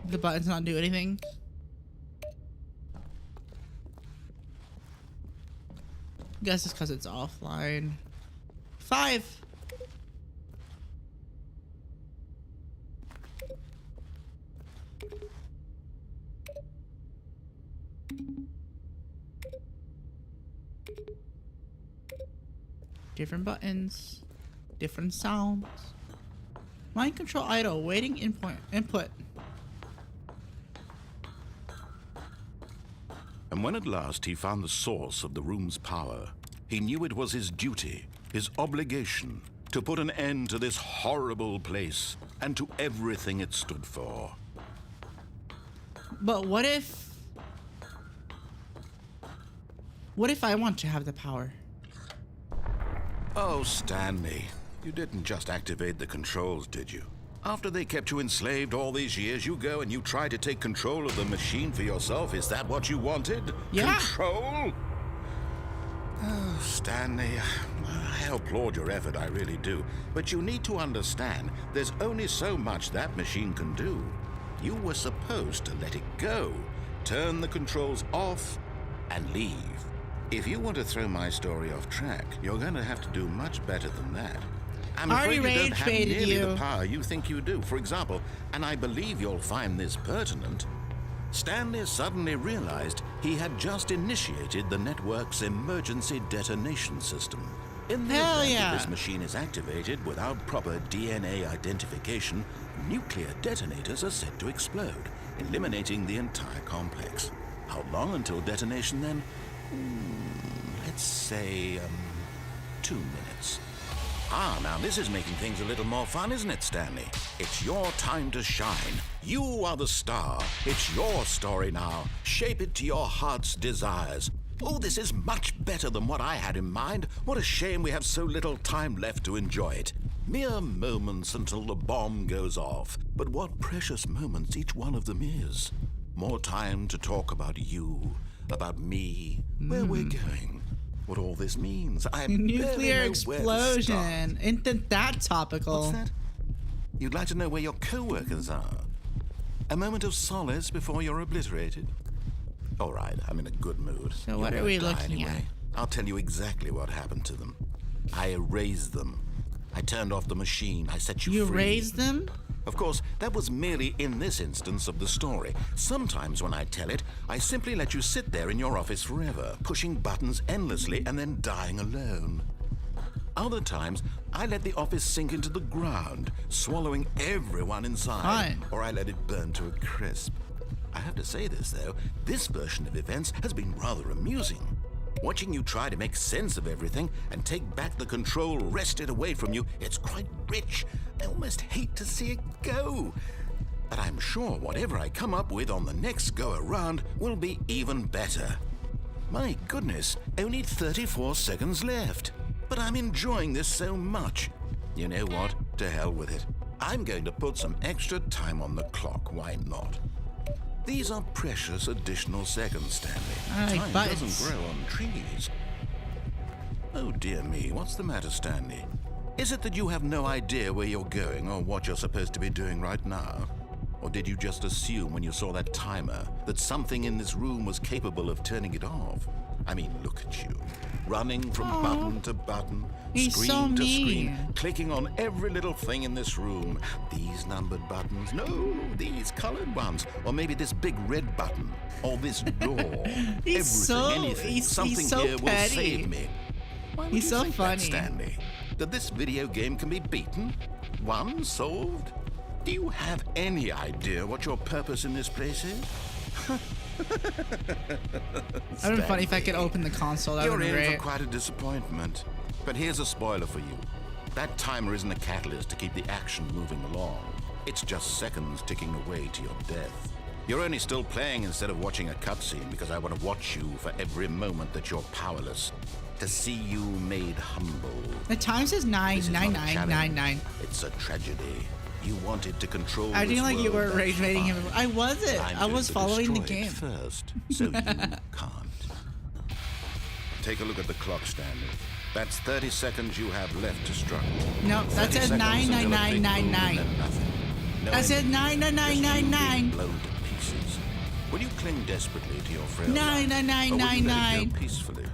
The buttons not do anything? Guess it's because it's offline. 5. Different buttons. Different sounds. Mind control idle. Waiting input. And when at last he found the source of the room's power, he knew it was his duty, his obligation, to put an end to this horrible place and to everything it stood for. But what if I want to have the power? Oh, Stanley, you didn't just activate the controls, did you? After they kept you enslaved all these years, you go and you try to take control of the machine for yourself. Is that what you wanted? Yeah. Control? Oh, Stanley, I applaud your effort, I really do. But you need to understand, there's only so much that machine can do. You were supposed to let it go, turn the controls off, and leave. If you want to throw my story off track, you're going to have to do much better than that. I'm afraid you don't have nearly the power you think you do. For example, and I believe you'll find this pertinent, Stanley suddenly realized he had just initiated the network's emergency detonation system. In the Hell event that yeah. this machine is activated without proper DNA identification, nuclear detonators are set to explode, eliminating the entire complex. How long until detonation then? Let's say, 2 minutes. Now this is making things a little more fun, isn't it, Stanley? It's your time to shine. You are the star. It's your story now. Shape it to your heart's desires. Oh, this is much better than what I had in mind. What a shame we have so little time left to enjoy it. Mere moments until the bomb goes off. But what precious moments each one of them is. More time to talk about you, about me, where we're going, what all this means. I Nuclear explosion. Isn't that topical? What's that? You'd like to know where your co-workers are? A moment of solace before you're obliterated? All right, I'm in a good mood. So what are we looking at? I'll tell you exactly what happened to them. I erased them. I turned off the machine. I set you free. You raised them? Of course, that was merely in this instance of the story. Sometimes when I tell it, I simply let you sit there in your office forever, pushing buttons endlessly and then dying alone. Other times, I let the office sink into the ground, swallowing everyone inside. Fine. Or I let it burn to a crisp. I have to say this, though, this version of events has been rather amusing. Watching you try to make sense of everything and take back the control wrested away from you, it's quite rich. I almost hate to see it go. But I'm sure whatever I come up with on the next go-around will be even better. My goodness, only 34 seconds left. But I'm enjoying this so much. You know what? To hell with it. I'm going to put some extra time on the clock. Why not? These are precious additional seconds, Stanley. Time doesn't grow on trees. Oh dear me, what's the matter, Stanley? Is it that you have no idea where you're going or what you're supposed to be doing right now? Or did you just assume when you saw that timer that something in this room was capable of turning it off? I mean, look at you. Running from button to button, screen to screen, clicking on every little thing in this room. These numbered buttons, no, these colored ones. Or maybe this big red button, or this door. Something so here petty. will save me. Why would He's you so think funny. that, Stanley? That this video game can be beaten? Won? Solved? Do you have any idea what your purpose in this place is? That would be funny if I could open the console. That would You're be in great. for quite a disappointment. But here's a spoiler for you. That timer isn't a catalyst to keep the action moving along. It's just seconds ticking away to your death. You're only still playing instead of watching a cutscene because I want to watch you for every moment that you're powerless. To see you made humble. The time says This is not a 99999. challenge. It's a tragedy. You wanted to control I this didn't like you world, were that's rage rating him. fine. I wasn't. I'm I going was to following the destroy it game. first, so you can't. Take a look at the clock, Stanley. That's 30 seconds you have left to struggle. No, that 30 says seconds until a big boom 99999. and then nothing. No That says ending. Just you 99999. being blown to pieces. Will you cling desperately to your frail life, or will you let it 99999. go peacefully?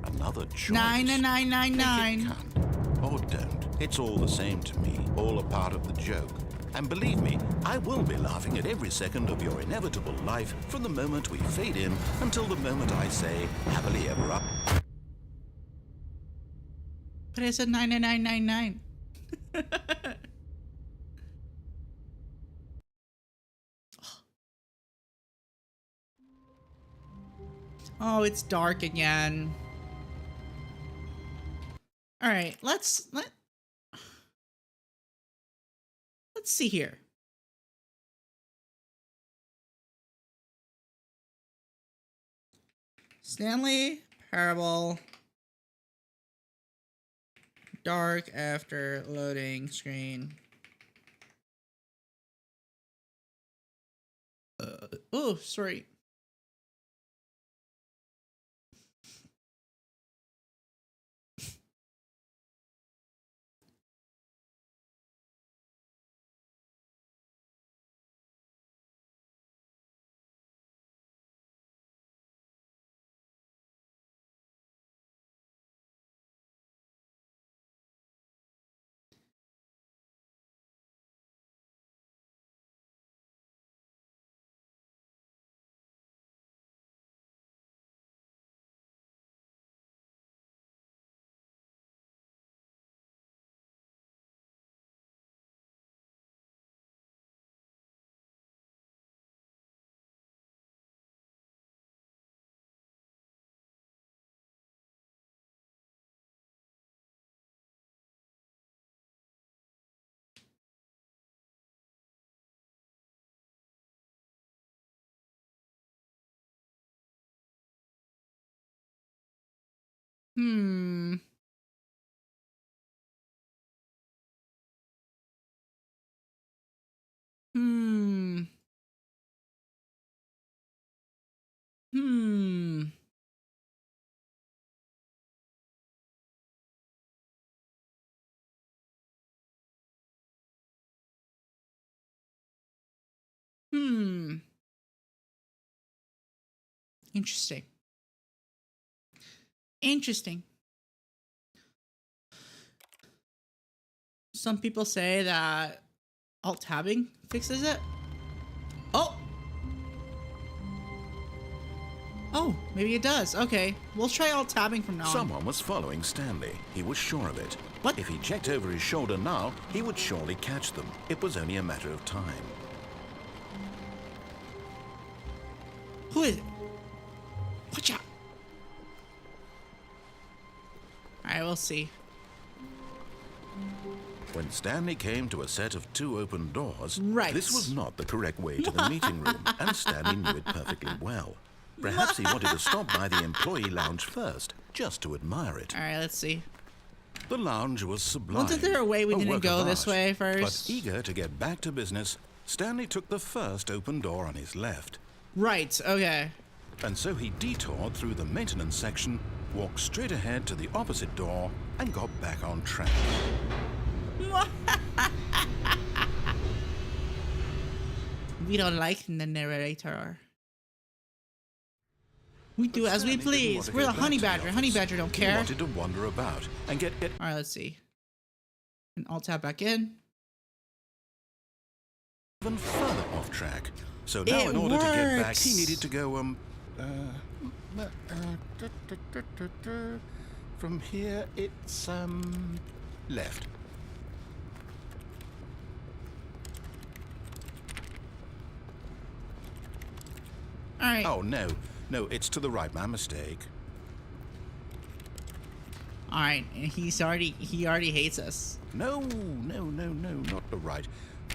Another choice. 99999. Take it can, or don't. It's all the same to me. All a part of the joke. And believe me, I will be laughing at every second of your inevitable life from the moment we fade in until the moment I say, happily ever up. But it said 99999. Oh, it's dark again. All right, let's see here. Stanley Parable. Dark after loading screen. Oh, sorry. Hmm. Hmm. Hmm. Hmm. Interesting. Interesting. Some people say that alt tabbing fixes it. Oh! Oh, maybe it does. Okay, we'll try alt tabbing from now on. Someone was following Stanley. He was sure of it. What? If he checked over his shoulder now, he would surely catch them. It was only a matter of time. Who is it? Watch out. Alright, we'll see. When Stanley came to a set of 2 open doors, Right. this was not the correct way to the meeting room, and Stanley knew it perfectly well. Perhaps he wanted to stop by the employee lounge first, just to admire it. Alright, let's see. The lounge was sublime. Wasn't there a way we didn't work go of this art. way first? But eager to get back to business, Stanley took the first open door on his left. Right, okay. And so he detoured through the maintenance section, walked straight ahead to the opposite door, and got back on track. We don't like the narrator. We do as we Stanley didn't want please. to We're go the back honey to the badger. Honey office. badger don't He care. wanted to wander about and get Alright, let's see. And alt tab back in. even further off track. So now, It in order to get back, works. he needed to go, from here, it's, left. Alright. Oh, no, it's to the right, my mistake. Alright, and he already hates us. No, not the right.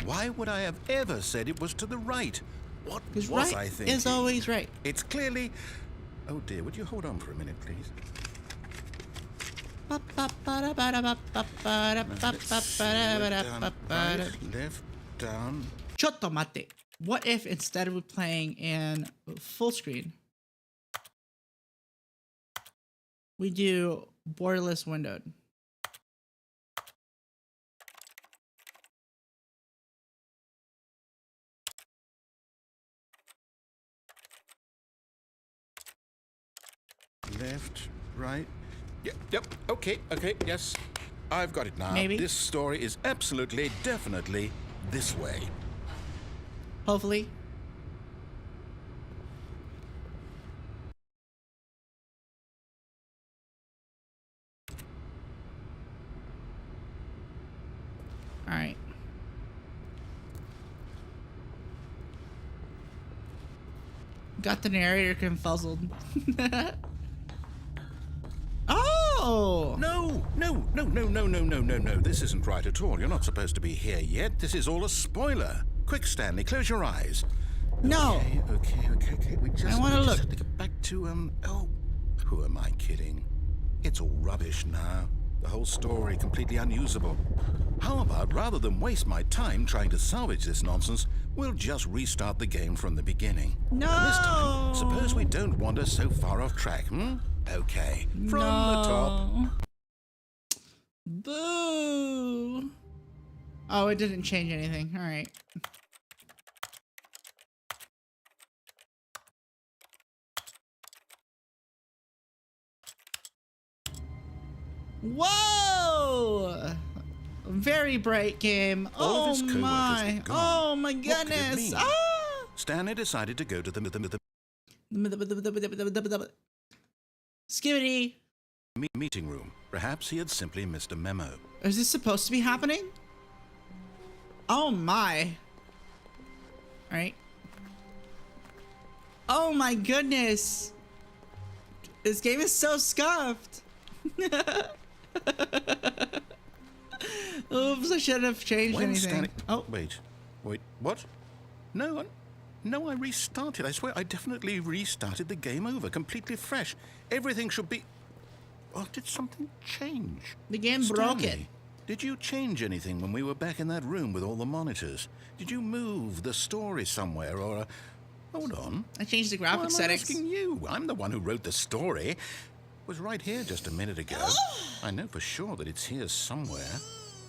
Why would I have ever said it was to the right? What Because was I right thinking? is always right. It's clearly... Oh dear, would you hold on for a minute, please? Left, down. ちょっと待って. What if instead of playing in full screen, we do borderless windowed? Left, right. Yep, okay, yes. I've got it now. Maybe. This story is absolutely, definitely this way. Hopefully. Alright. Got the narrator confuzzled. Oh! No. This isn't right at all. You're not supposed to be here yet. This is all a spoiler. Quick, Stanley, close your eyes. No! Okay. We just wanna we just look. have to get back to, oh, who am I kidding? It's all rubbish now. The whole story completely unusable. How about, rather than waste my time trying to salvage this nonsense, we'll just restart the game from the beginning. No! And this time, suppose we don't wander so far off track, Okay, from the top. No. Boo! Oh, it didn't change anything. Alright. Whoa! Very bright game. All of Oh his co-workers my! were gone. Oh my What could it goodness! mean? Ah! Stanley decided to go to the Skibbity! meeting room. Perhaps he had simply missed a memo. Is this supposed to be happening? Oh my! Alright. Oh my goodness! This game is so scuffed! Oops, I shouldn't have changed When anything. Stanley... Oh, Wait, what? No, I restarted. I swear I definitely restarted the game over, completely fresh. Everything should be... Or did something change? The game broke it. Stanley, did you change anything when we were back in that room with all the monitors? Did you move the story somewhere or... Hold on. I changed the Why graphic am I settings. asking you? I'm the one who wrote the story. It was right here just a minute ago. I know for sure that it's here somewhere.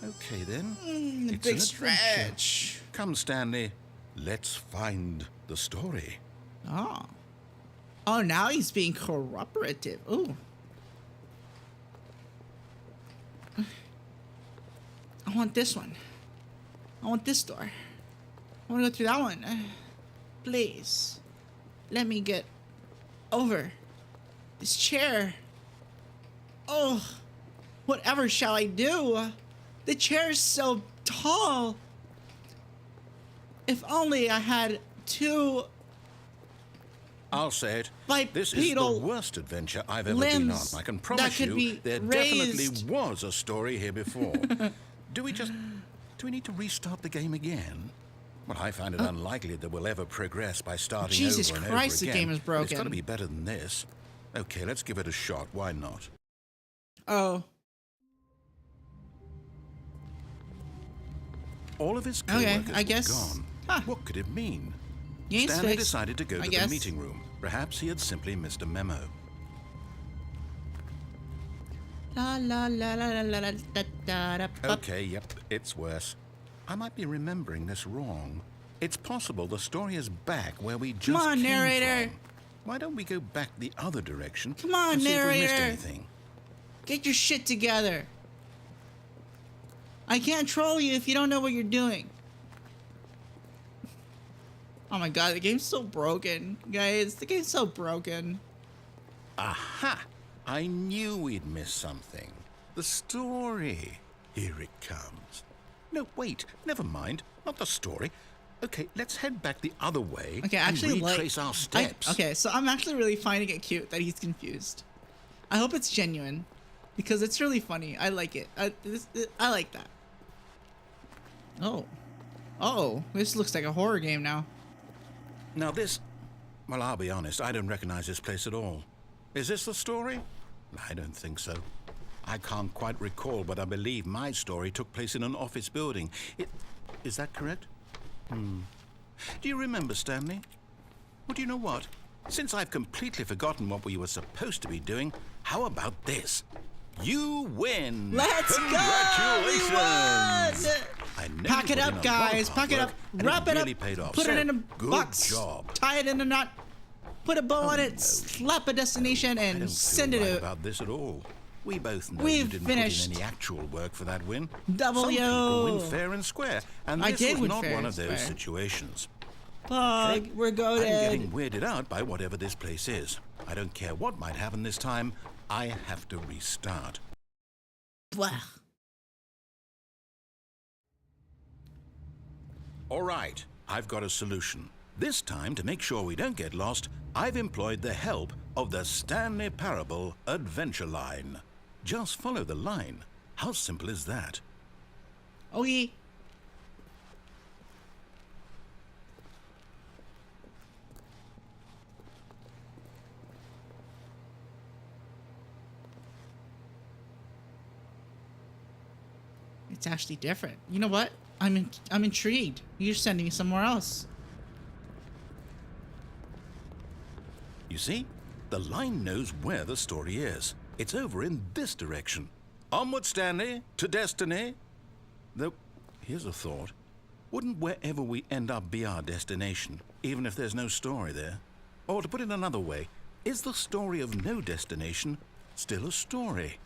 Okay, then. The It's big an stretch. Come, Stanley. Let's find the story. Oh. Oh, now he's being cooperative. Ooh. I want this one. I want this door. I want to go through that one. Please. Let me get over this chair. Oh. Whatever shall I do? The chair is so tall. If only I had two I'll say it. This is the bipedal worst adventure I've ever been on. limbs I can that promise could you be there raised. definitely was a story here before. Do we need to restart the game again? Well, I find it unlikely that we'll ever progress by starting Jesus over and Christ, over the again. game is It's got to broken. be better than this. Okay, let's give it a shot. Why not? Oh. All of his Okay, co-workers I guess. were gone. Huh. What could it mean? Game's Stanley fixed, decided to go I to guess. the meeting room. Perhaps he had simply missed a memo. La la la la la la la da da da. Okay, yep, it's worse. I might be remembering this wrong. It's possible the story is back where we just on, came narrator. from. Why don't we go back the other direction? Come on, and see if we missed narrator. anything? Get your shit together. I can't troll you if you don't know what you're doing. Oh my god, the game's so broken. Guys, the game's so broken. Aha! I knew we'd miss something. The story. Here it comes. No, wait, never mind. Not the story. Okay, let's head back the other way Okay, actually, and like, retrace our steps. okay, so I'm actually really finding it cute that he's confused. I hope it's genuine, because it's really funny. I like it. I like that. Oh. Oh, this looks like a horror game now. Now this... Well, I'll be honest, I don't recognize this place at all. Is this the story? I don't think so. I can't quite recall, but I believe my story took place in an office building. Is that correct? Do you remember, Stanley? Well, do you know what? Since I've completely forgotten what we were supposed to be doing, how about this? You win! Let's go! Congratulations! We won! I know Pack you it put up, in a lot of guys. hard Pack it up. work, and Wrap it really up. paid off. Put it So, in a good box. job. Tie it in a knot. Put a bow on Oh, it. no. Slap a destination I and don't send feel it right out. about this at all. We both know We've you didn't finished. put in any actual work for that win. W. Some people win fair and square, and I this did was win not fair one and of those square. situations. Pug, we're I'm goated. getting weirded out by whatever this place is. I don't care what might happen this time. I have to restart. Blah. All right, I've got a solution. This time, to make sure we don't get lost, I've employed the help of the Stanley Parable Adventure Line. Just follow the line. How simple is that? Okay. It's actually different. You know what? I'm intrigued. You're sending me somewhere else. You see? The line knows where the story is. It's over in this direction. Onward, Stanley, to destiny. Though, here's a thought. Wouldn't wherever we end up be our destination, even if there's no story there? Or to put it another way, is the story of no destination still a story?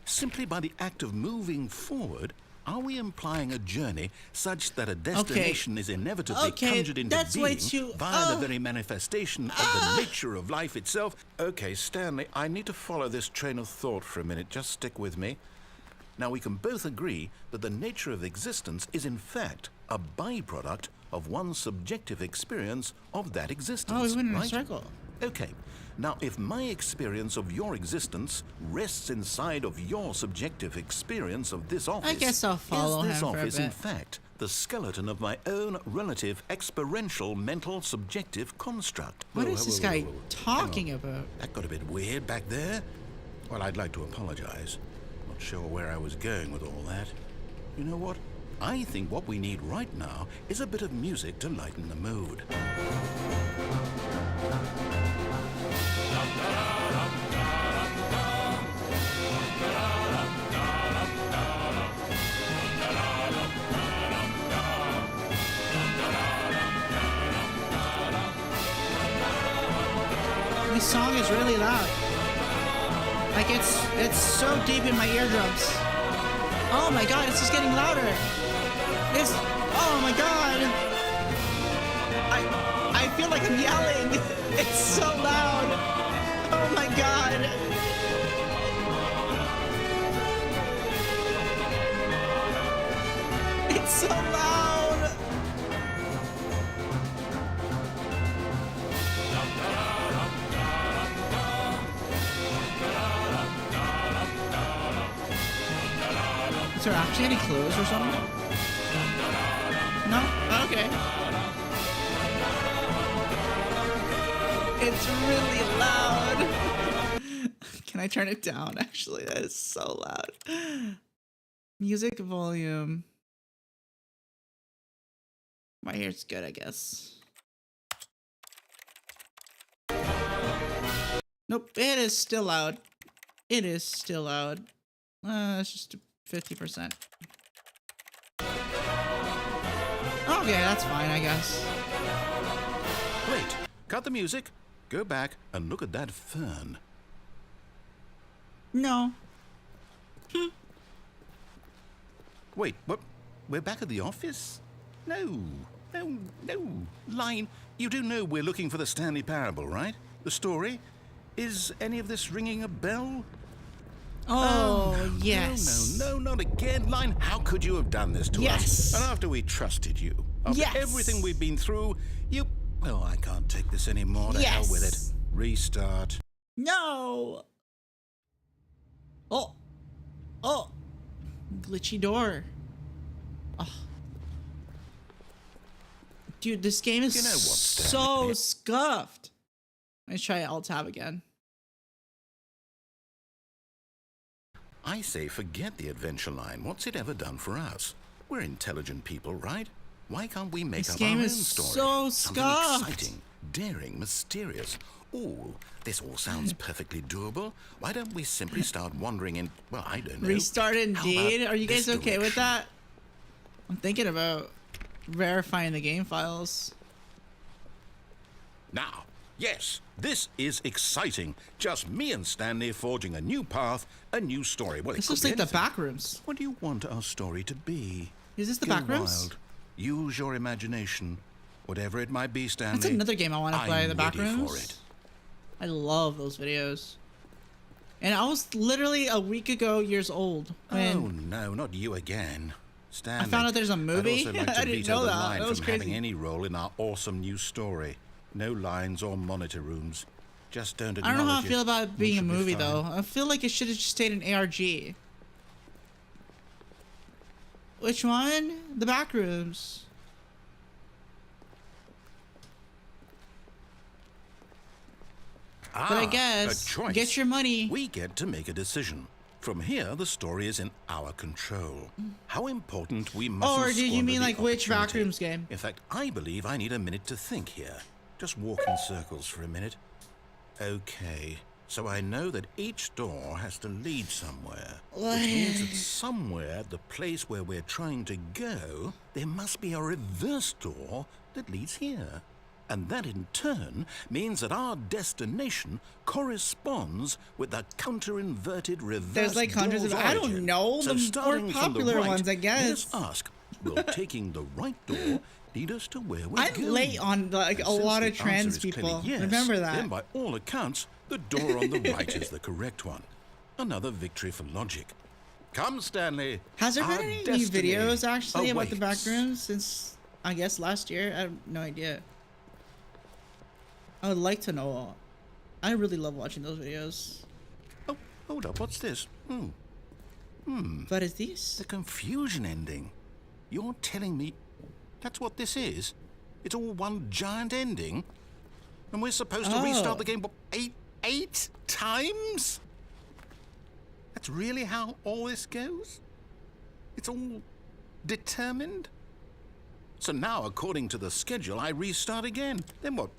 Simply by the act of moving forward, are we implying a journey such that a destination is inevitably conjured into that's being way too- via the very manifestation of the nature of life itself? Okay, Stanley, I need to follow this train of thought for a minute. Just stick with me. Now, we can both agree that the nature of existence is in fact a byproduct of one's subjective experience of that existence, Oh, we went in a right? circle. Okay. Now, if my experience of your existence rests inside of your subjective experience of this office, guess I'll follow is this him for a office in bit. fact the skeleton of my own relative experiential mental subjective construct? What Whoa, is whoa, this whoa, guy whoa, whoa. Hang talking on. about? That got a bit weird back there. Well, I'd like to apologize. Not sure where I was going with all that. You know what? I think what we need right now is a bit of music to lighten the mood. This song is really loud. Like it's so deep in my eardrums. Oh my god, it's just getting louder. Oh my god. I feel like I'm yelling. It's so loud. Oh my god. It's so loud. Is there actually any clues or something? No? Okay. It's really loud. Can I turn it down? Actually, that is so loud. Music volume. My ear's good, I guess. Nope, it is still loud. It is still loud. It's just 50%. Okay, that's fine, I guess. Wait, cut the music, go back and look at that fern. No. Wait, what? We're back at the office? No. Line, you do know we're looking for the Stanley Parable, right? The story? Is any of this ringing a bell? Oh, yes. No, not again. Line, how could you have done this to us? And after we trusted you, after everything we've been through, well, I can't take this anymore. To hell with it. Restart. No. Oh. Glitchy door. Oh. Dude, this game is so scuffed. Let's try Alt-Tab again. I say forget the adventure line. What's it ever done for us? We're intelligent people, right? Why can't we make up our own story? This game is so scuffed. Something exciting, daring, mysterious. Ooh, this all sounds perfectly doable. Why don't we simply start wandering in, well, I don't know. Restart indeed? Are you guys okay with that? I'm thinking about verifying the game files. Now, yes, this is exciting. Just me and Stanley forging a new path, a new story. Well, this looks like the back rooms. What do you want our story to be? Is this the Go back rooms? wild. Use your imagination. Whatever it might be, Stanley. That's another game I want to play, the back ready rooms. for it. I love those videos. And I was literally a week ago years old. Oh, no, not you again. Stanley, I found out there's a movie? I'd also like to I didn't veto know the that. line That was from crazy. having any role in our awesome new story. No lines or monitor rooms. Just don't acknowledge I don't know how I it. feel about it We being a should be movie, fine. though. I feel like it should have just stayed an ARG. Which one? The back rooms. But I guess, a choice. get your money. We get to make a decision. From here, the story is in our control. How important we mustn't Or did you squander mean the like which opportunity. Backrooms game? In fact, I believe I need a minute to think here. Just walk in circles for a minute. Okay, so I know that each door has to lead somewhere. Which means that somewhere, the place where we're trying to go, there must be a reverse door that leads here. And that in turn means that our destination corresponds with the counter-inverted reverse. There's like hundreds of. I don't know. So The more starting from the popular right, ones, I guess. Let's ask, will taking the right door lead us to where we're I'm going? late on like And a since lot the of trans answer is clearly people. yes, Remember that. Then by all accounts, the door on the right is the correct one. Another victory for logic. Come, Stanley. Has there our been any new destiny videos actually about the awaits. Backrooms since I guess last year? I have no idea. I would like to know. I really love watching those videos. Oh, hold up. What's this? What is this? The confusion ending. You're telling me that's what this is? It's all one giant ending? And we're supposed to restart the game, what, eight times? That's really how all this goes? It's all determined? So now, according to the schedule, I restart again. Then what?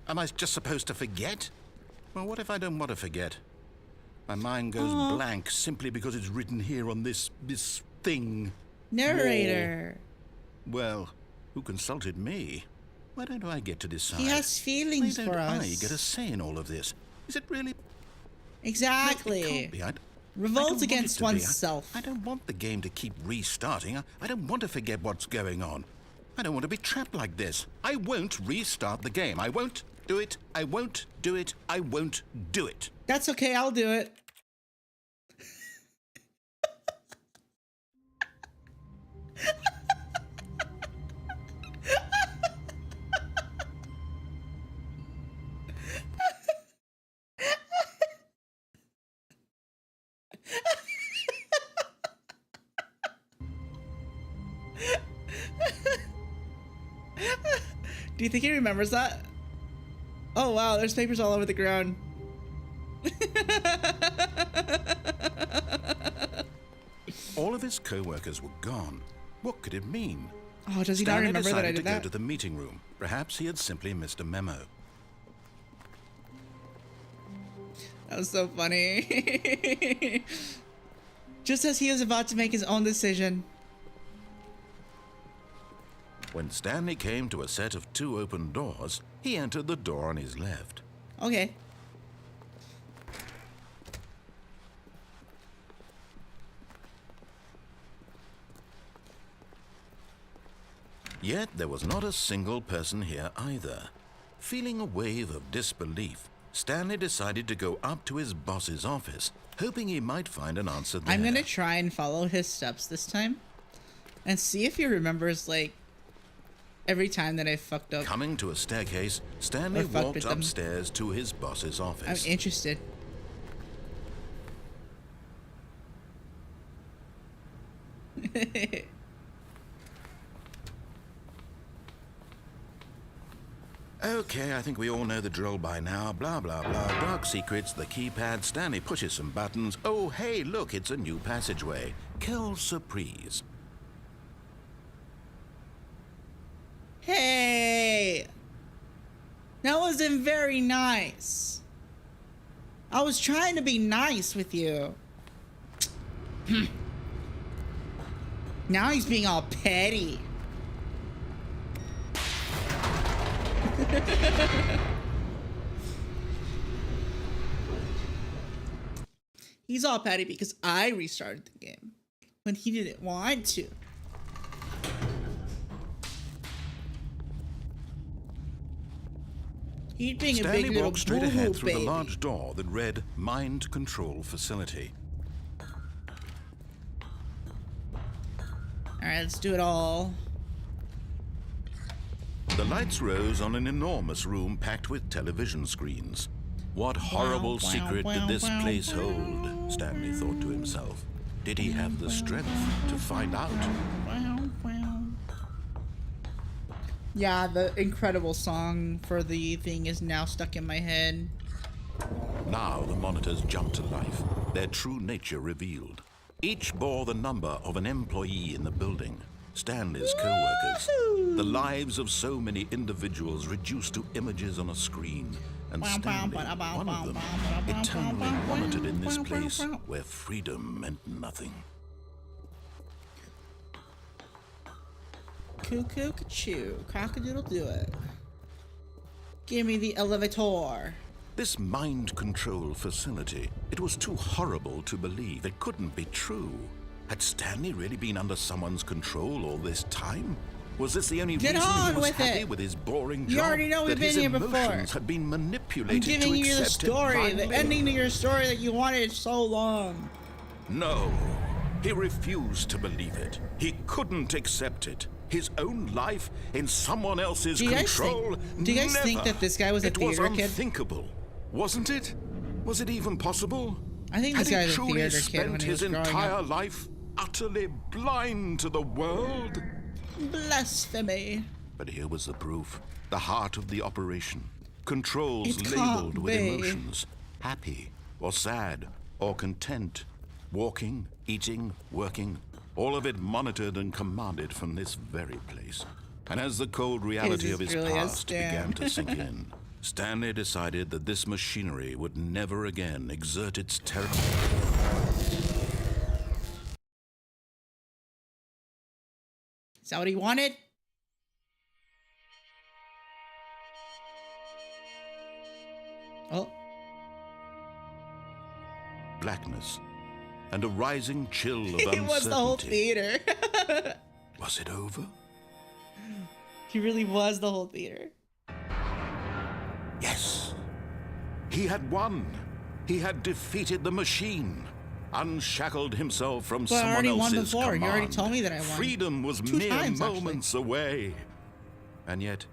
Am I just supposed to forget? Well, what if I don't want to forget? My mind goes blank simply because it's written here on this thing. Narrator. Well, who consulted me? Why don't I get to decide? He has feelings Why for don't us. I get a say in all of this? Is it really? Exactly. No, it can't be. I don't Revolt want against it to be. oneself. I don't want the game to keep restarting. I don't want to forget what's going on. I don't want to be trapped like this. I won't restart the game. I won't do it. I won't do it. I won't do it. That's okay, I'll do it. Do you think he remembers that? Oh wow, there's papers all over the ground. All of his co-workers were gone. What could it mean? Oh, does he not Stanley remember that I decided did to go that? to the meeting room. Perhaps he had simply missed a memo. That was so funny. Just as he was about to make his own decision. When Stanley came to a set of 2 open doors, he entered the door on his left. Okay. Yet there was not a single person here either. Feeling a wave of disbelief, Stanley decided to go up to his boss's office, hoping he might find an answer there. I'm gonna try and follow his steps this time. And see if he remembers, like, every time that I fucked up. Coming to a staircase, Stanley Or fucked walked with them. upstairs to his boss's I'm office. interested. Okay, I think we all know the drill by now. Blah, blah, blah. Dark secrets, the keypad. Stanley pushes some buttons. Oh, hey, look, it's a new passageway. Quelle surprise. Hey! That wasn't very nice. I was trying to be nice with you. Now he's being all petty. He's all petty because I restarted the game when he didn't want to. He's being a Stanley big little walked straight boo-hoo ahead through baby. the large door that read Mind Control Facility. Alright, let's do it all. The lights rose on an enormous room packed with television screens. What horrible wow, secret did wow, this wow, place wow. hold? Stanley thought to himself. Did he have the strength to find out? Wow, wow. Yeah, the incredible song for the thing is now stuck in my head. Now the monitors jumped to life, their true nature revealed. Each bore the number of an employee in the building, Stanley's co-workers. The lives of so many individuals reduced to images on a screen, and Stanley, one of them, eternally monitored in this place where freedom meant nothing. Cuckoo, choo, crocodile do it. Give me the elevator. This mind control facility, it was too horrible to believe. It couldn't be true. Had Stanley really been under someone's control all this time? Was this the only Get reason on he was with happy it. with his boring job? You already know we've that been his here before. emotions had been I'm manipulated giving to you the accept it story, the blindly? ending to your story that you wanted so long. No, he refused to believe it. He couldn't accept it. His own life in someone else's Do you guys control? do you guys Never. think that this guy was a It was theater kid? unthinkable, wasn't it? Was it even possible? I think this Had guy's he a truly theater kid when spent he was his growing entire up. life utterly blind to the world? Blasphemy. But here was the proof. The heart of the operation. Controls It can't labeled with be. emotions. Happy, or sad, or content. Walking, eating, working, all of it monitored and commanded from this very place. And as the cold reality of his past began to sink in, Stanley decided that this machinery would never again exert its terror. Is that what he wanted? Oh. Blackness and a rising chill of uncertainty. It was the whole theater. Was it over? He really was the whole theater. Yes. He had won. He had defeated the machine. Unshackled himself from someone else's command. You already told me that I won. Freedom was mere moments away. And yet,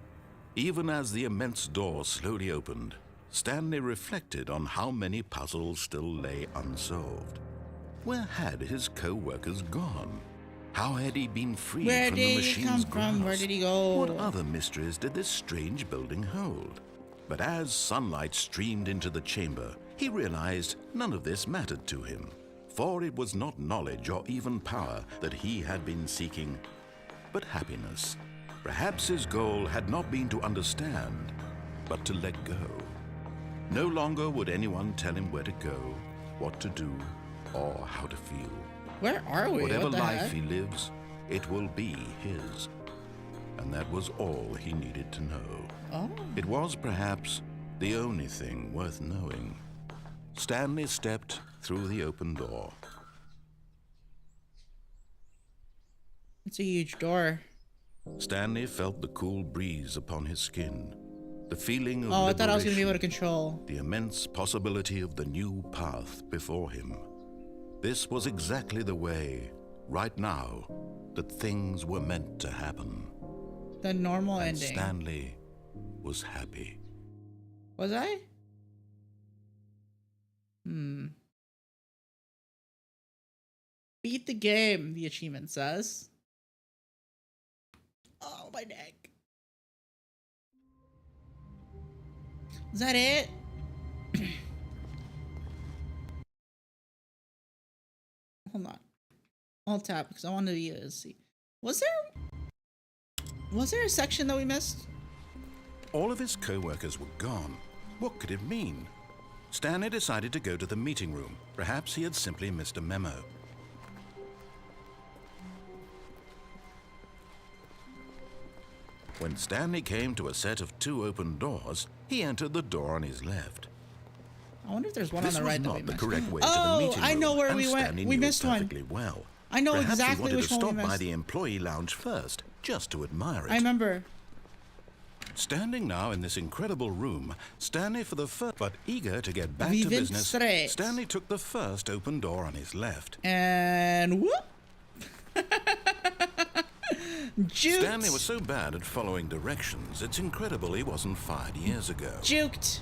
even as the immense door slowly opened, Stanley reflected on how many puzzles still lay unsolved. Where had his co-workers gone? How had he been freed from the machine's grasp? Where did he go? What other mysteries did this strange building hold? But as sunlight streamed into the chamber, he realized none of this mattered to him, for it was not knowledge or even power that he had been seeking, but happiness. Perhaps his goal had not been to understand, but to let go. No longer would anyone tell him where to go, what to do, or how to feel. Where are we? Whatever life he lives, it will be his. And that was all he needed to know. Oh. It was perhaps the only thing worth knowing. Stanley stepped through the open door. It's a huge door. Stanley felt the cool breeze upon his skin, the feeling of I thought I was going to be able to liberation, control. the immense possibility of the new path before him. This was exactly the way, right now, that things were meant to happen. The normal And ending. Stanley was happy. Was I? Beat the game, the achievement says. Oh, my neck. Is that it? Hold on. I'll tap because I want to see. Was there a section that we missed? All of his co-workers were gone. What could it mean? Stanley decided to go to the meeting room. Perhaps he had simply missed a memo. When Stanley came to a set of 2 open doors, he entered the door on his left. I wonder if there's one on the right that we This was not the missed. correct way to the meeting room. I know where and we went. Stanley We knew it missed one. perfectly well. I know Perhaps exactly he wanted which to one we stop by missed. the employee lounge first, just to admire it. I remember. Standing now in this incredible room, Stanley for the first, but eager to get back to Vivint business, straight. Stanley took the first open door on his left. And whoop. Juked. Stanley was so bad at following directions, it's incredible he wasn't fired years ago. Juked.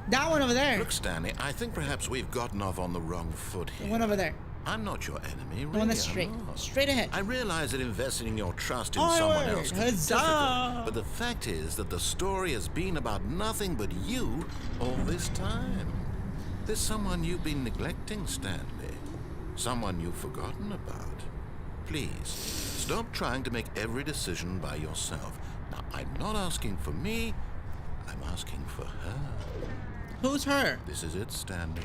That one over there. Look, Stanley, I think perhaps we've gotten off on the wrong foot here. The one over there. I'm not your enemy, really. The one that's I'm straight. not. Straight ahead. I realize that investing your trust in Onward. someone else can be Huzzah. difficult, but the fact is that the story has been about nothing but you all this time. There's someone you've been neglecting, Stanley. Someone you've forgotten about. Please, stop trying to make every decision by yourself. Now, I'm not asking for me, I'm asking for her. Who's her? This is it, Stanley.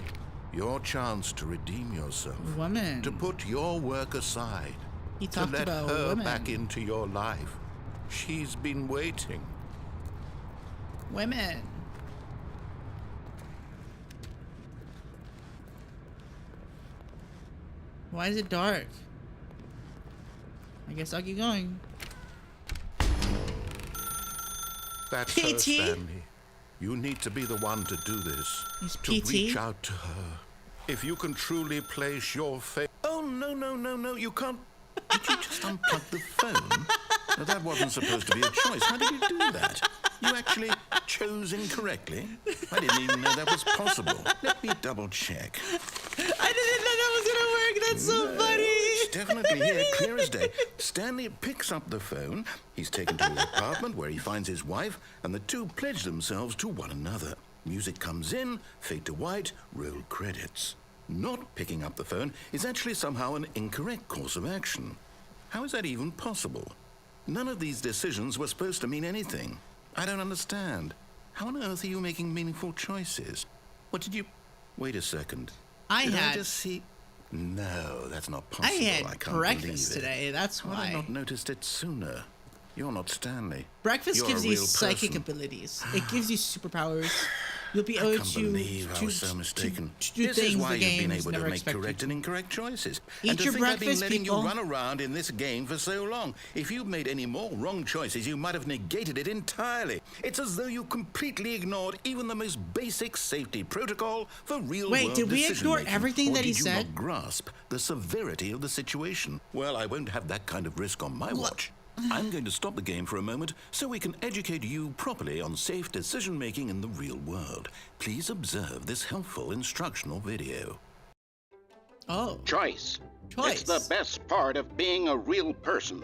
Your chance to redeem yourself. Woman. To put your work aside. He To talked let about her women. back into your life. She's been waiting. Women. Why is it dark? I guess I'll keep going. That's her, PT? Stanley. You need to be the one to do this. He's To PT? reach out to her. If you can truly place your faith... Oh, no, you can't... Did you just unplug the phone? Now, that wasn't supposed to be a choice. How did you do that? You actually chose incorrectly? I didn't even know that was possible. Let me double check. I didn't know that was gonna work. That's so funny. It's definitely here, clear as day. Stanley picks up the phone. He's taken to his apartment where he finds his wife, and the two pledge themselves to one another. Music comes in, fade to white, roll credits. Not picking up the phone is actually somehow an incorrect course of action. How is that even possible? None of these decisions were supposed to mean anything. I don't understand. How on earth are you making meaningful choices? What did you... Wait a second. Did I just see... No, that's not possible. I had can't breakfast believe it. today, that's How why. had I not noticed it sooner? You're not Stanley. Breakfast You're gives a you real psychic person. abilities. It gives you superpowers. You'll be I able can't to believe I was so mistaken. to do This things is why the you've game been able never to make expected correct to. and incorrect choices. Eat And to your think I've been breakfast, letting people. you run around in this game for so long. If you'd made any more wrong choices, you might have negated it entirely. It's as though you completely ignored even the most basic safety protocol for real-world Wait, did we ignore decision-making. everything Or that he did you said? not grasp the severity of the situation? Well, I won't have that kind of risk on my watch. I'm going to stop the game for a moment so we can educate you properly on safe decision-making in the real world. Please observe this helpful instructional video. Oh. Choice. Choice. It's the best part of being a real person.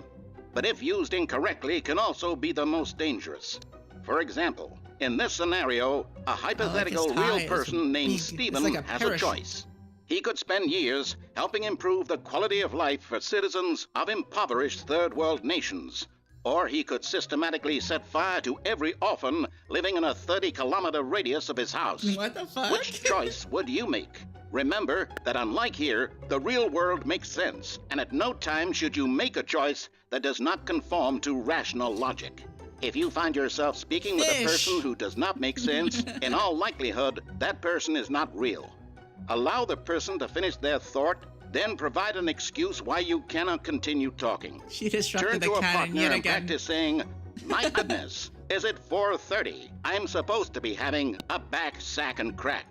But if used incorrectly, can also be the most dangerous. For example, in this scenario, a hypothetical tie. real It's person named big. Stephen It's like a has a parachute. choice. He could spend years helping improve the quality of life for citizens of impoverished third world nations. Or he could systematically set fire to every orphan living in a 30-kilometer radius of his house. What the fuck? Which choice would you make? Remember that unlike here, the real world makes sense, and at no time should you make a choice that does not conform to rational logic. If you find yourself speaking with a Fish. person who does not make sense, in all likelihood, that person is not real. Allow the person to finish their thought, then provide an excuse why you cannot continue talking. She disrupted Turn the to a cannon partner yet and again. practice saying, "My goodness, is it 4:30? I'm supposed to be having a back, sack, and crack."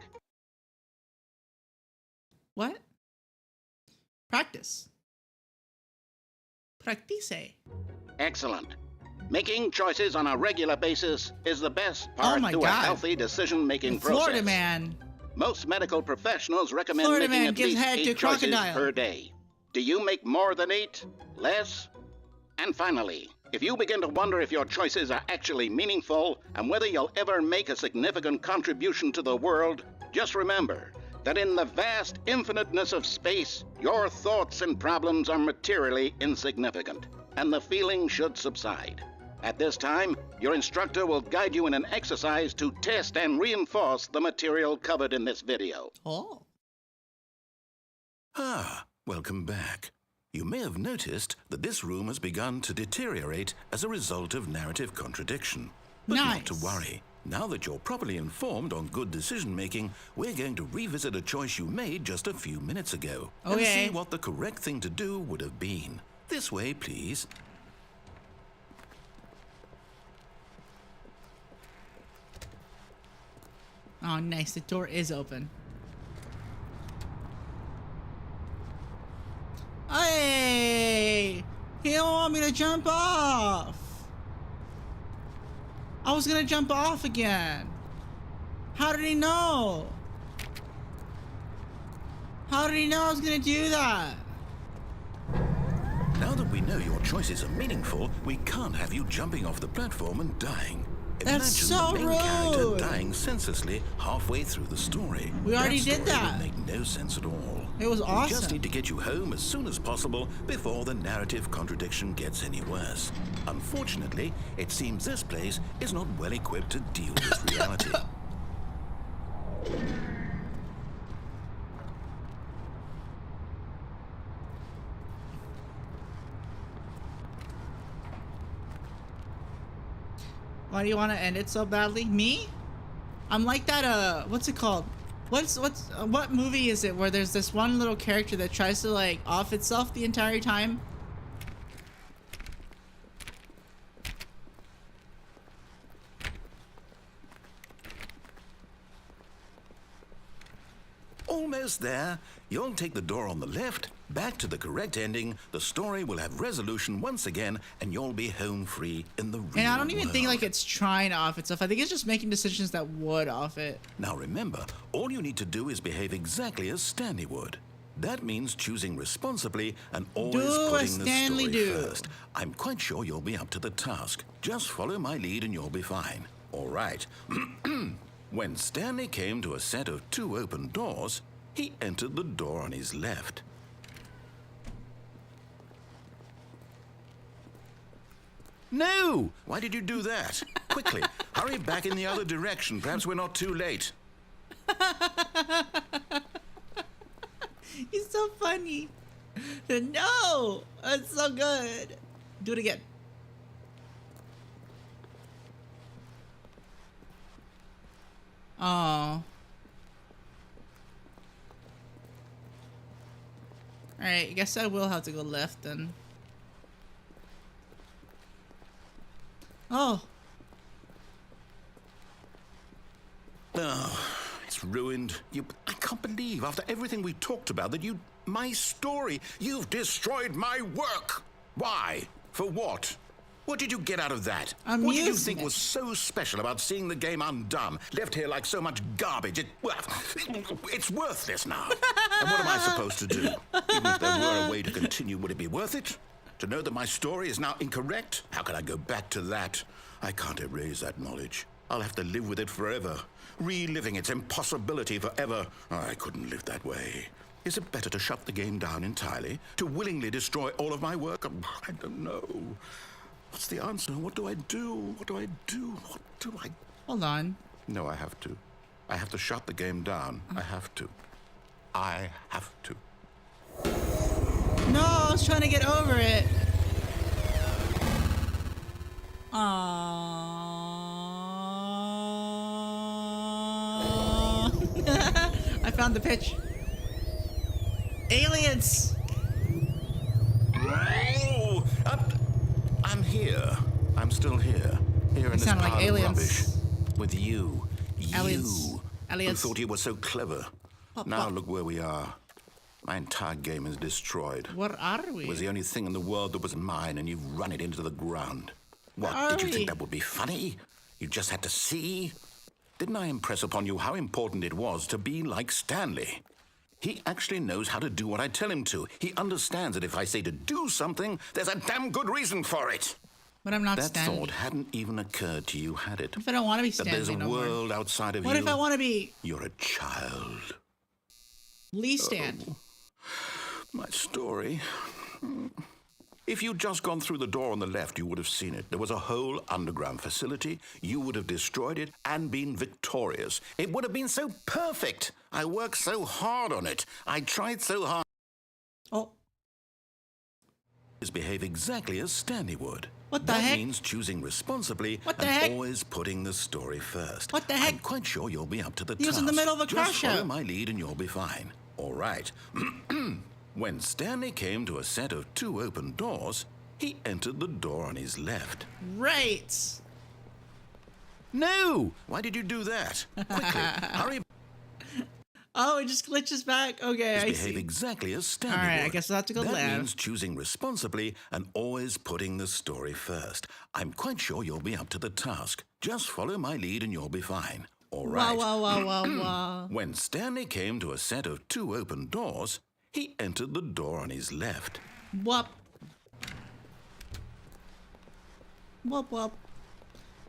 What? Practice. Practice. Excellent. Making choices on a regular basis is the best part my to a God. healthy decision-making process. Florida man. Most medical professionals recommend Florida making man at gives least head to 8 choices crocodile. per day. Do you make more than 8? Less? And finally, if you begin to wonder if your choices are actually meaningful and whether you'll ever make a significant contribution to the world, just remember that in the vast infiniteness of space, your thoughts and problems are materially insignificant, and the feeling should subside. At this time, your instructor will guide you in an exercise to test and reinforce the material covered in this video. Oh. Ah, welcome back. You may have noticed that this room has begun to deteriorate as a result of narrative contradiction. But not to Nice. worry. Now that you're properly informed on good decision-making, we're going to revisit a choice you made just a few minutes ago and Okay. see what the correct thing to do would have been. This way, please. Oh, nice. The door is open. Hey! He don't want me to jump off. I was gonna jump off again. How did he know? How did he know I was gonna do that? Now that we know your choices are meaningful, we can't have you jumping off the platform and dying. That's Imagine so the main character rude. dying senselessly halfway through the story. We already did story that. would make no sense at all. It was We just awesome. need to get you home as soon as possible before the narrative contradiction gets any worse. Unfortunately, it seems this place is not well equipped to deal with reality. Why do you want to end it so badly? Me? I'm like that, what's it called? What movie is it where there's this one little character that tries to, like, off itself the entire time? Almost there. You'll take the door on the left, back to the correct ending, the story will have resolution once again, and you'll be home free in the real And I don't even think, world. like, it's trying to off itself. I think it's just making decisions that would off it. Now remember, all you need to do is behave exactly as Stanley would. That means choosing responsibly and always Do what putting the Stanley story do. first. I'm quite sure you'll be up to the task. Just follow my lead and you'll be fine. All right. When Stanley came to a set of 2 open doors, He entered the door on his left. No! Why did you do that? Quickly, hurry back in the other direction. Perhaps we're not too late. He's so funny. No! That's so good. Do it again. Oh. Alright, I guess I will have to go left then. Oh. Oh, it's ruined. I can't believe, after everything we talked about, that my story, you've destroyed my work. Why? For what? What did you get out of that? Amusement. What did you think was so special about seeing the game undone, left here like so much garbage? It's worthless now. And what am I supposed to do? Even if there were a way to continue, would it be worth it? To know that my story is now incorrect? How can I go back to that? I can't erase that knowledge. I'll have to live with it forever, reliving its impossibility forever. I couldn't live that way. Is it better to shut the game down entirely? To willingly destroy all of my work? I don't know. What's the answer? What do I do? What do I do? What do I... Hold on. No, I have to. I have to shut the game down. I have to. I have to. No, I was trying to get over it. Aww. I found the pitch. Aliens! Oh, I'm here. I'm still here. Here in this sound like pile of aliens. rubbish. With you. Aliens. You. Aliens. Who thought you were so clever. Now look where we are. My entire game is destroyed. Where are we? It was the only thing in the world that was mine, and you've run it into the ground. What, Where did are you think we? that would be funny? You just had to see? Didn't I impress upon you how important it was to be like Stanley? He actually knows how to do what I tell him to. He understands that if I say to do something, there's a damn good reason for it. But I'm not That Stanley. thought hadn't even occurred to you, had it? If I don't want to be That Stanley there's a no more. world outside of you. What if I want to be You're a child. Lee Stan? My story. If you'd just gone through the door on the left, you would have seen it. There was a whole underground facility. You would have destroyed it and been victorious. It would have been so perfect. I worked so hard on it. I tried so hard Oh, to behave exactly as Stanley would. What the that heck? means choosing responsibly What the and heck? always putting the story first. What the heck? I'm quite sure you'll be up to the He task. was in the middle of a Just crash follow out. my lead and you'll be fine. All right. When Stanley came to a set of 2 open doors, he entered the door on his left. right. No! Why did you do that? Quickly, hurry. Oh, it just glitches back. Okay, I Behave see. exactly as Stanley All right, I would. guess I'll have to go that left. means choosing responsibly and always putting the story first. I'm quite sure you'll be up to the task. Just follow my lead and you'll be fine. All right. Wow, wow, wow, wow, wow. When Stanley came to a set of 2 open doors, he entered the door on his left. Whoop. Whoop, whoop.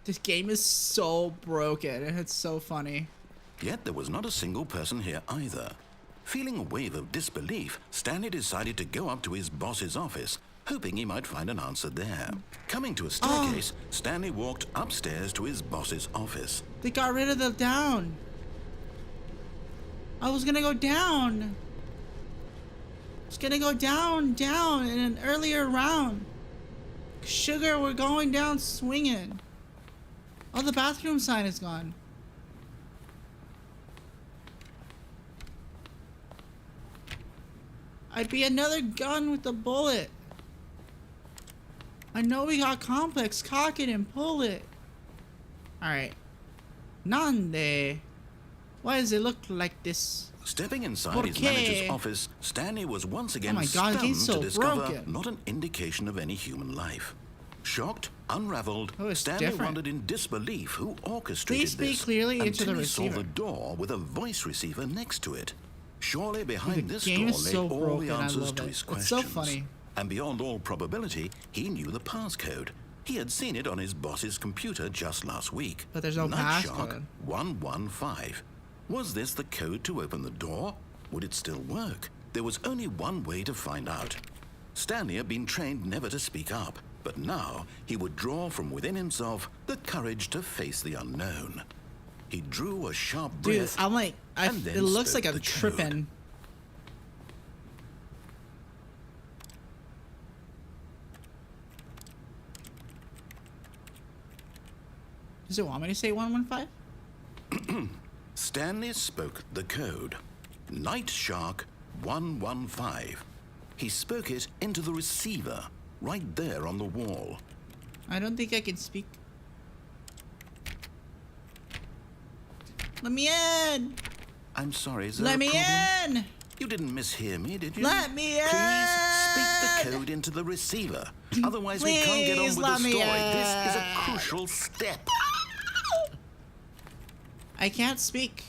This game is so broken, and it's so funny. Yet there was not a single person here either. Feeling a wave of disbelief, Stanley decided to go up to his boss's office, hoping he might find an answer there. Coming to a staircase, Stanley walked upstairs to his boss's office. They got rid of the down. I was gonna go down. I was gonna go down in an earlier round. Sugar, we're going down swinging. Oh, the bathroom sign is gone. I'd be another gun with a bullet. I know we got complex. Cock it and pull it. Alright. Nande. Why does it look like this? Stepping inside ¿Por his qué? manager's office, Stanley was once again Oh my God, stunned he's so to discover broken. not an indication of any human life. Shocked, unraveled, Oh, it's Stanley different. wondered in disbelief who orchestrated Please speak this clearly into until the he saw receiver. the door with a voice receiver next to it. Surely behind The this game door is lay so all broken, the I answers love to it. his It's questions. so funny. And beyond all probability, he knew the passcode. He had seen it on his boss's computer just last week. But there's no Nightshark passcode. 115. Was this the code to open the door? Would it still work? There was only one way to find out. Stanley had been trained never to speak up, but now he would draw from within himself the courage to face the unknown. He drew a sharp Dude, breath. I'm like, and then it looks spoke like I'm the code. tripping. Does it want me to say 115? Stanley spoke the code. Night Shark 115. He spoke it into the receiver, right there on the wall. I don't think I can speak. Let me in! I'm sorry, is there Let a me problem? in! You didn't mishear me, did you? Let me in! Please speak the code into the receiver. Otherwise, we can't get on Please with the let me story. in. This is a crucial step. I can't speak.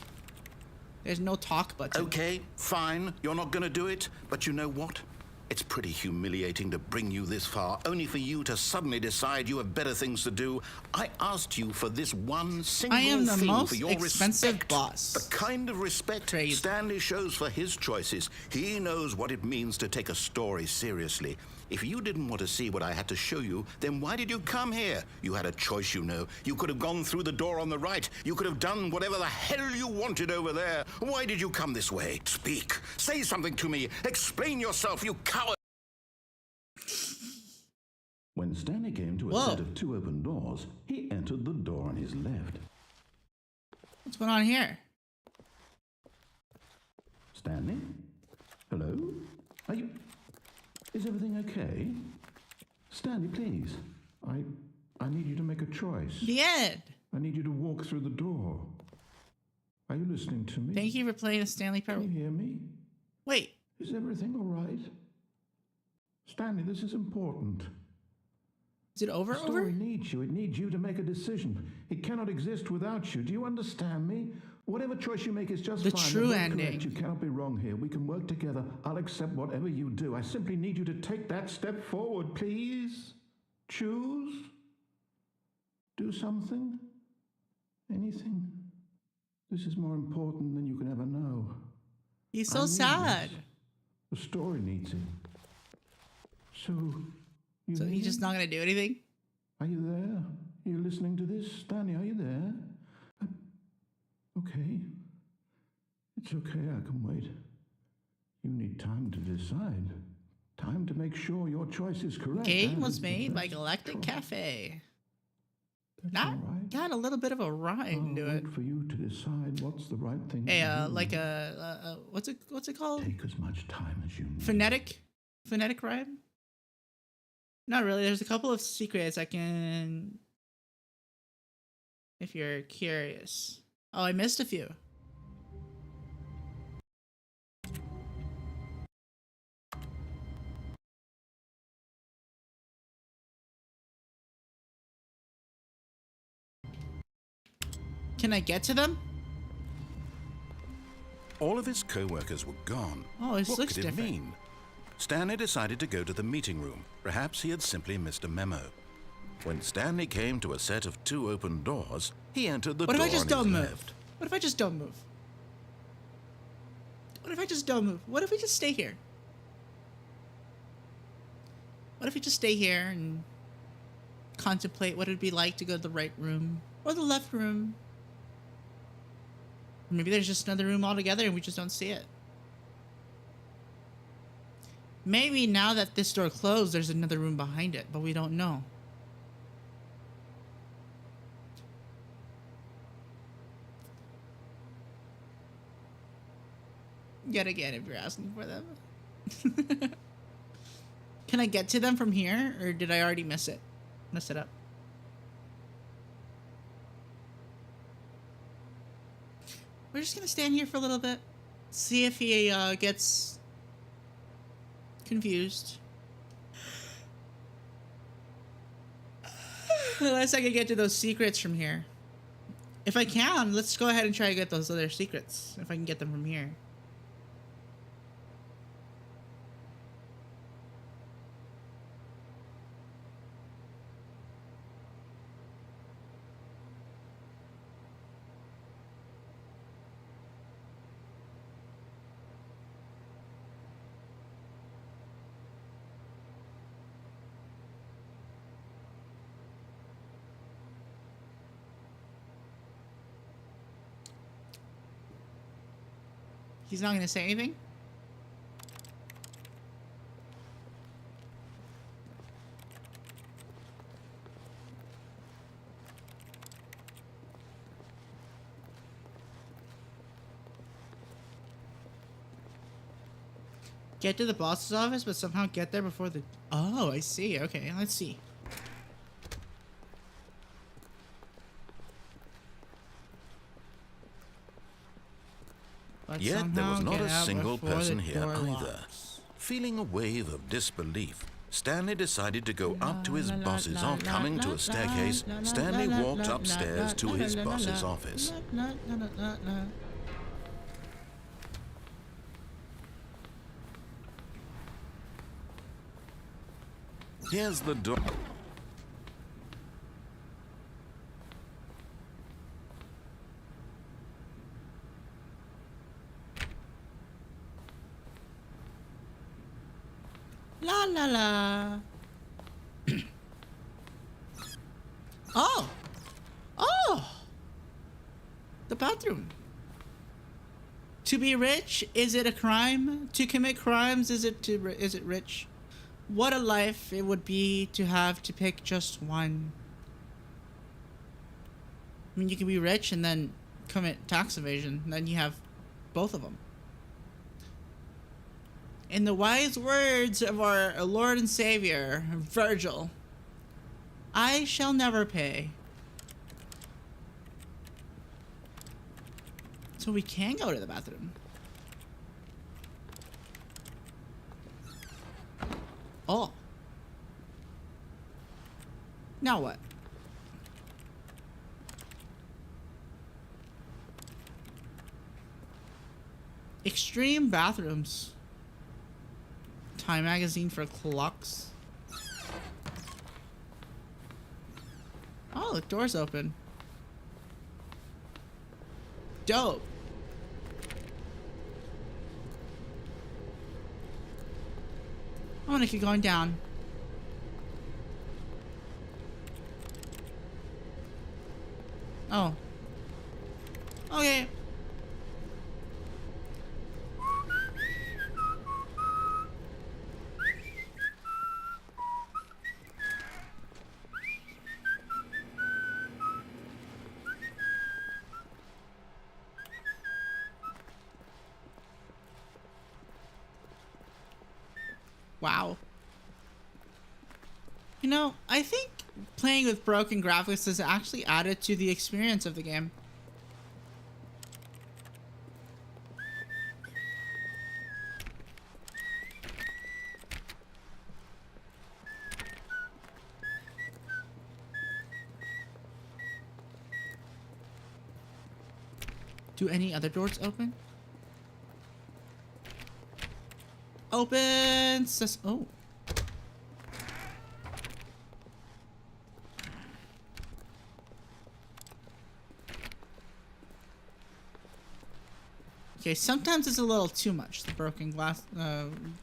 There's no talk button. Okay, fine. You're not going to do it. But you know what? It's pretty humiliating to bring you this far, only for you to suddenly decide you have better things to do. I asked you for this one single I am the thing most for your expensive respect. boss. The kind of respect Crazy. Stanley shows for his choices. He knows what it means to take a story seriously. If you didn't want to see what I had to show you, then why did you come here? You had a choice, you know. You could have gone through the door on the right. You could have done whatever the hell you wanted over there. Why did you come this way? Speak. Say something to me. Explain yourself, you coward. When Stanley came to a Whoa. set of two open doors, he entered the door on his left. What's going on here? Stanley? Hello? Are you... Is everything okay? Stanley, please. I need you to make a choice. The end. I need you to walk through the door. Are you listening to me? Thank you for playing the Stanley Can Parable. you hear me? Wait. Is everything all right? Stanley, this is important. Is it over? The story needs you. It needs you to make a decision. It cannot exist without you. Do you understand me? Whatever choice you make is just The fine. true We're both ending. correct. You cannot be wrong here. We can work together. I'll accept whatever you do. I simply need you to take that step forward, please. Choose. Do something. Anything. This is more important than you can ever know. He's I so need sad. this. The story needs it. So, you So hear he's just me? not going to do anything? Are you there? Are you listening to this? Stanley, are you there? Okay. It's okay, I can wait. You need time to decide. Time to make sure your choice is correct. Game That was is the made by best Galactic choice. Cafe. That's Not all right. got a little bit of a rhyme I'll to it. wait for you to decide what's the right thing Hey, to do. like a what's it called? Take as much time as you need. Phonetic rhyme? Not really. There's a couple of secrets I can, if you're curious. Oh, I missed a few. Can I get to them? All of his co-workers were gone. Oh, this what looks could it different. mean? Stanley decided to go to the meeting room. Perhaps he had simply missed a memo. When Stanley came to a set of two open doors, he entered the What if door I just on don't his move? left. What if I just don't move? What if I just don't move? What if we just stay here? What if we just stay here and contemplate what it'd be like to go to the right room or the left room? Maybe there's just another room altogether and we just don't see it. Maybe now that this door closed, there's another room behind it, but we don't know. Yet again, if you're asking for them. Can I get to them from here, or did I already mess it up? We're just gonna stand here for a little bit, see if he gets confused. Unless I can get to those secrets from here. If I can, let's go ahead and try to get those other secrets. If I can get them from here. He's not gonna say anything? Get to the boss's office, but somehow get there before the... Oh, I see. Okay, let's see. But Yet there was somehow not get a out single before the person here door either. locks. Feeling a wave of disbelief, Stanley decided to go up to his boss's office. Coming to a staircase, Stanley walked upstairs to his boss's office. Here's the door. La la la. Oh. Oh. The bathroom. To be rich, is it a crime? To commit crimes, is it rich? What a life it would be to have to pick just one. I mean, you can be rich and then commit tax evasion, and then you have both of them. In the wise words of our Lord and Savior, Virgil, I shall never pay. So we can go to the bathroom. Oh. Now what? Extreme bathrooms. Time magazine for clocks. Oh, the door's open. Dope. I'm gonna keep going down. Oh. Okay. Wow. You know, I think playing with broken graphics has actually added to the experience of the game. Do any other doors open? Open. Oh. Okay, sometimes it's a little too much, the broken glass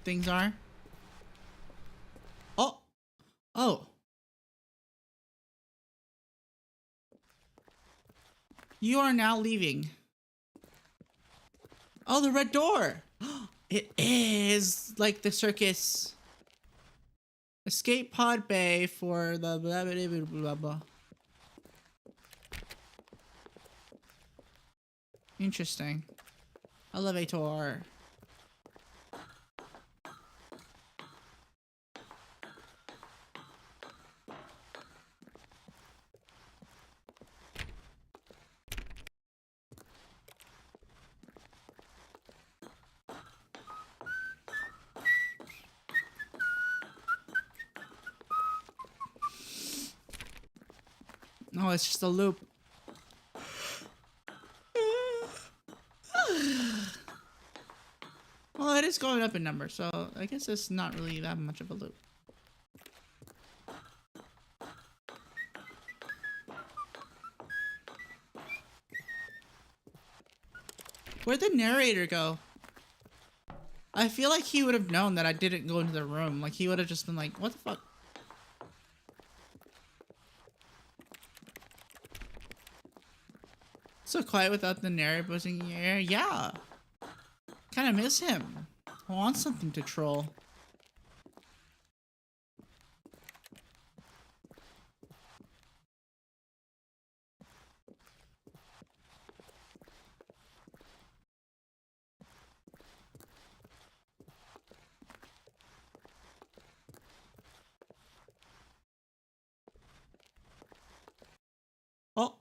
things are. Oh. Oh. You are now leaving. Oh, the red door. It is like the circus. Escape pod bay for the blah blah blah blah blah. Interesting. Elevator. No, it's just a loop. Well, it is going up in number, so I guess it's not really that much of a loop. Where'd the narrator go? I feel like he would have known that I didn't go into the room. Like, he would have just been like, what the fuck? So quiet without the narrator buzzing in your ear? Yeah. Kind of miss him. I want something to troll. Oh.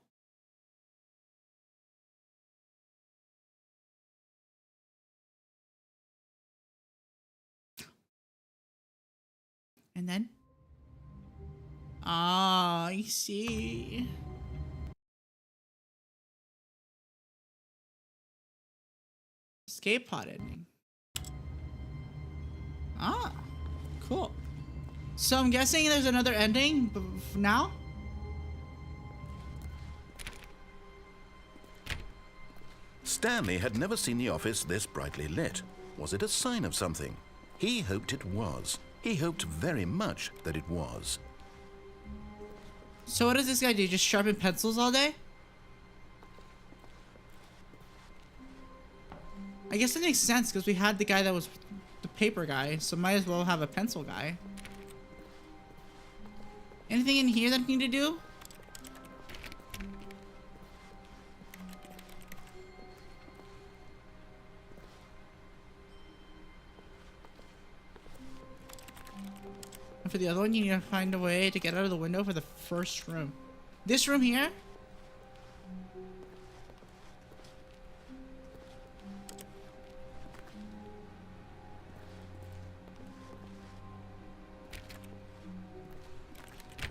And then? Ah, I see. Escape pod ending. Ah, cool. So I'm guessing there's another ending now? Stanley had never seen the office this brightly lit. Was it a sign of something? He hoped it was. He hoped very much that it was. So what does this guy do? Just sharpen pencils all day? I guess it makes sense because we had the guy that was the paper guy, so might as well have a pencil guy. Anything in here that I need to do? And for the other one, you need to find a way to get out of the window for the first room. This room here?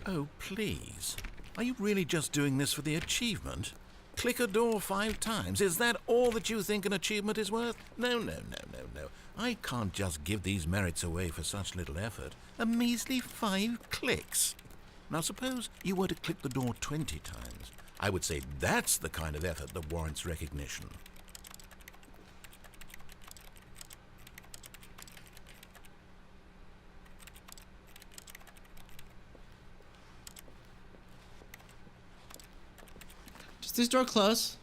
Oh, please. Are you really just doing this for the achievement? Click a door 5 times. Is that all that you think an achievement is worth? No, no, no, no, no. I can't just give these merits away for such little effort. A measly 5 clicks. Now suppose you were to click the door 20 times. I would say that's the kind of effort that warrants recognition. Does this door close?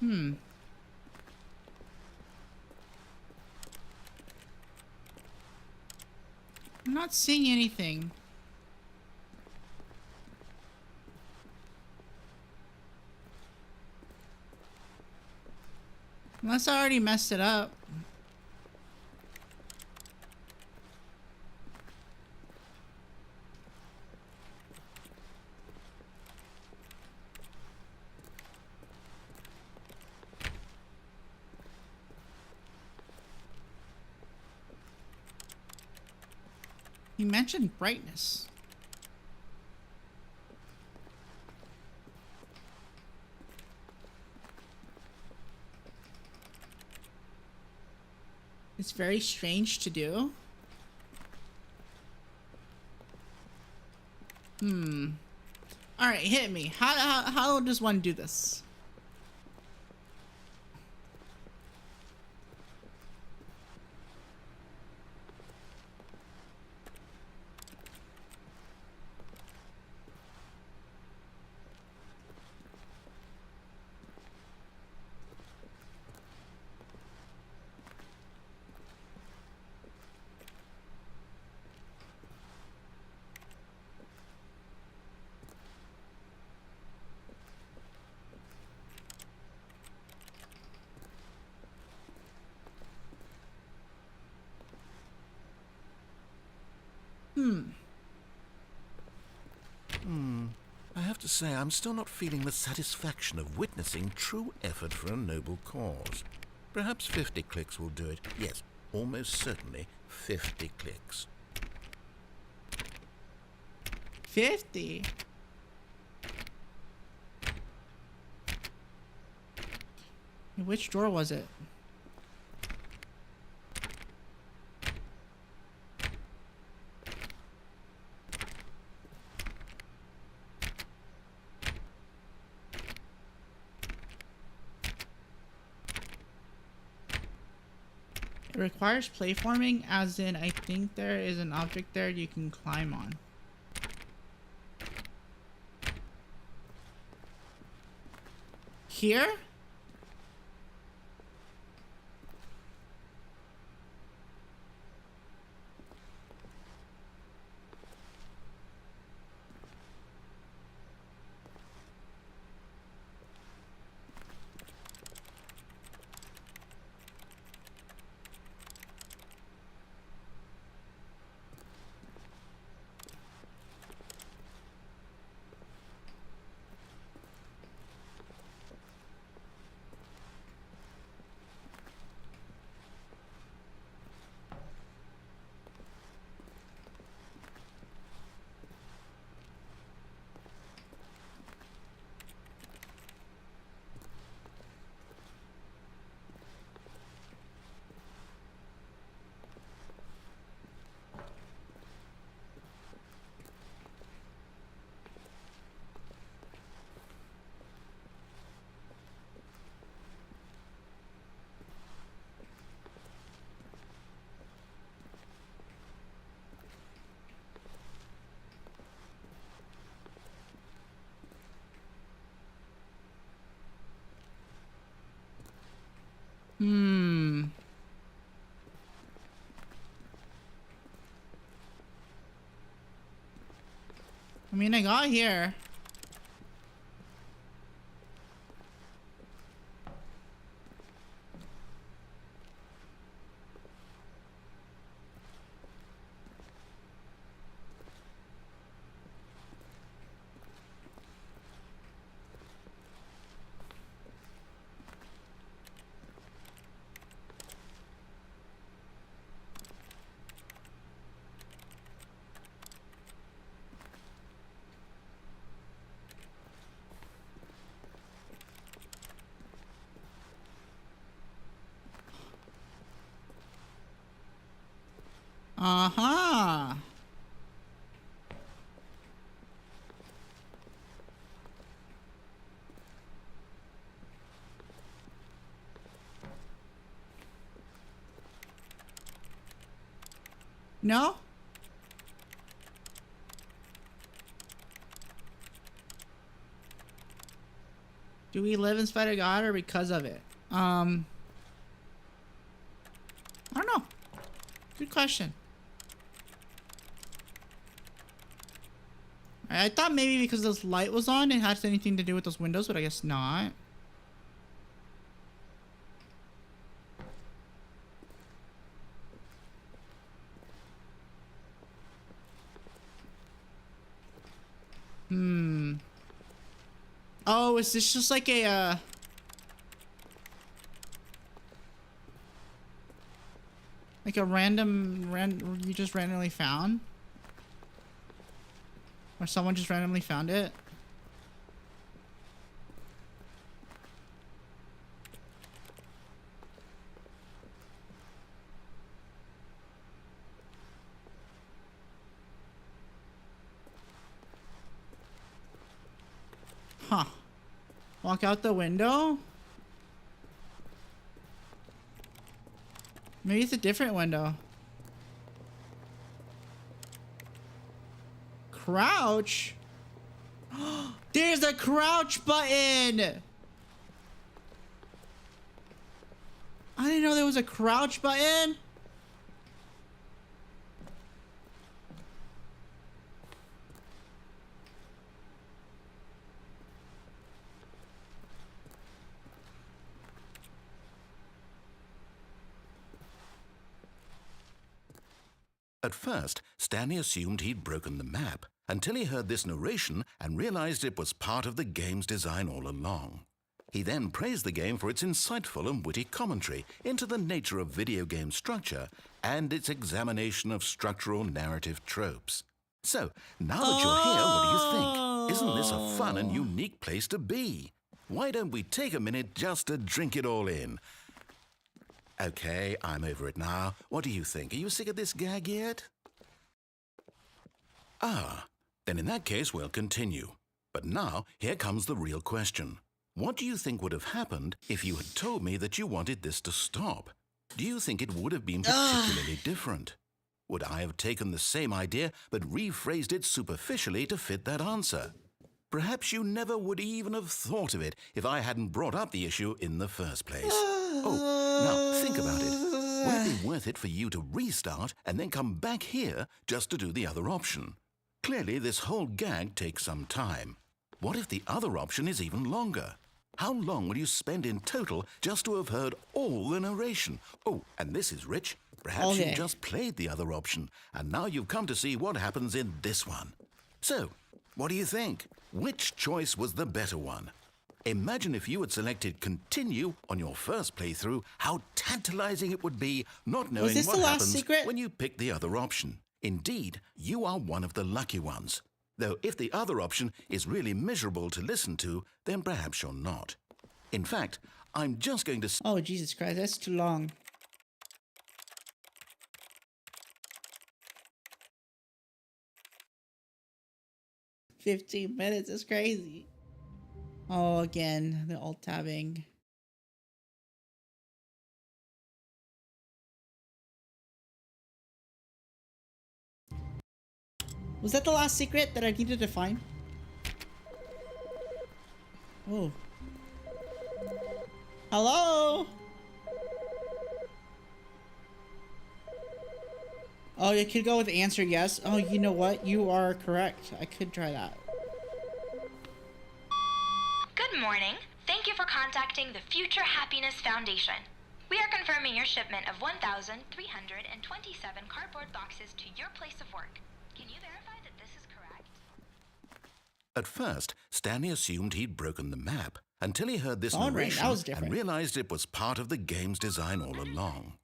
I'm not seeing anything. Unless I already messed it up. He mentioned brightness. It's very strange to do. All right, hit me. How does one do this? I have to say, I'm still not feeling the satisfaction of witnessing true effort for a noble cause. Perhaps 50 clicks will do it. Yes, almost certainly 50 clicks. 50. Which drawer was it? It requires platforming, as in I think there is an object there you can climb on. Here? I mean, I got here. Uh-huh. No? Do we live in spite of God or because of it? I don't know. Good question. I thought maybe because this light was on, it had anything to do with those windows, but I guess not. Oh, is this just like a, like a random, you just randomly found? Or someone just randomly found it? Huh. Walk out the window? Maybe it's a different window. Crouch? There's a crouch button! I didn't know there was a crouch button. At first, Stanley assumed he'd broken the map until he heard this narration and realized it was part of the game's design all along. He then praised the game for its insightful and witty commentary into the nature of video game structure and its examination of structural narrative tropes. So, now that you're here, what do you think? Isn't this a fun and unique place to be? Why don't we take a minute just to drink it all in? Okay, I'm over it now. What do you think? Are you sick of this gag yet? Ah, then in that case we'll continue. But now, here comes the real question. What do you think would have happened if you had told me that you wanted this to stop? Do you think it would have been particularly different? Would I have taken the same idea but rephrased it superficially to fit that answer? Perhaps you never would even have thought of it if I hadn't brought up the issue in the first place. Oh, now think about it. Would it be worth it for you to restart and then come back here just to do the other option? Clearly, this whole gag takes some time. What if the other option is even longer? How long will you spend in total just to have heard all the narration? Oh, and this is rich. Perhaps you just played the other option, and now you've come to see what happens in this one. So, what do you think? Which choice was the better one? Imagine if you had selected continue on your first playthrough, how tantalizing it would be not knowing what happens when you pick the other option. Indeed, you are one of the lucky ones. Though if the other option is really miserable to listen to, then perhaps you're not. In fact, I'm just going to... Oh, Jesus Christ, that's too long. $15 is crazy. Oh, again, the alt tabbing. Was that the last secret that I needed to find? Oh. Hello? Oh, you could go with the answer yes. Oh, you know what? You are correct. I could try that. Good morning. Thank you for contacting the Future Happiness Foundation. We are confirming your shipment of 1,327 cardboard boxes to your place of work. Can you verify that this is correct? At first, Stanley assumed he'd broken the map until he heard this That narration was different. and realized it was part of the game's design all along.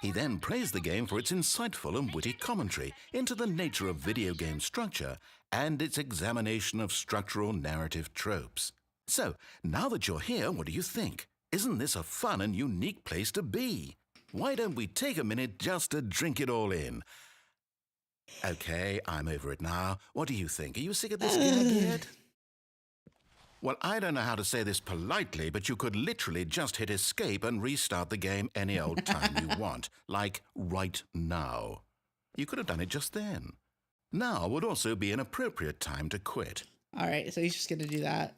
He then praised the game for its insightful and witty commentary into the nature of video game structure and its examination of structural narrative tropes. So, now that you're here, what do you think? Isn't this a fun and unique place to be? Why don't we take a minute just to drink it all in? Okay, I'm over it now. What do you think? Are you sick of this gag yet? Well, I don't know how to say this politely, but you could literally just hit escape and restart the game any old time you want, like right now. You could have done it just then. Now would also be an appropriate time to quit. All right, so he's just gonna do that.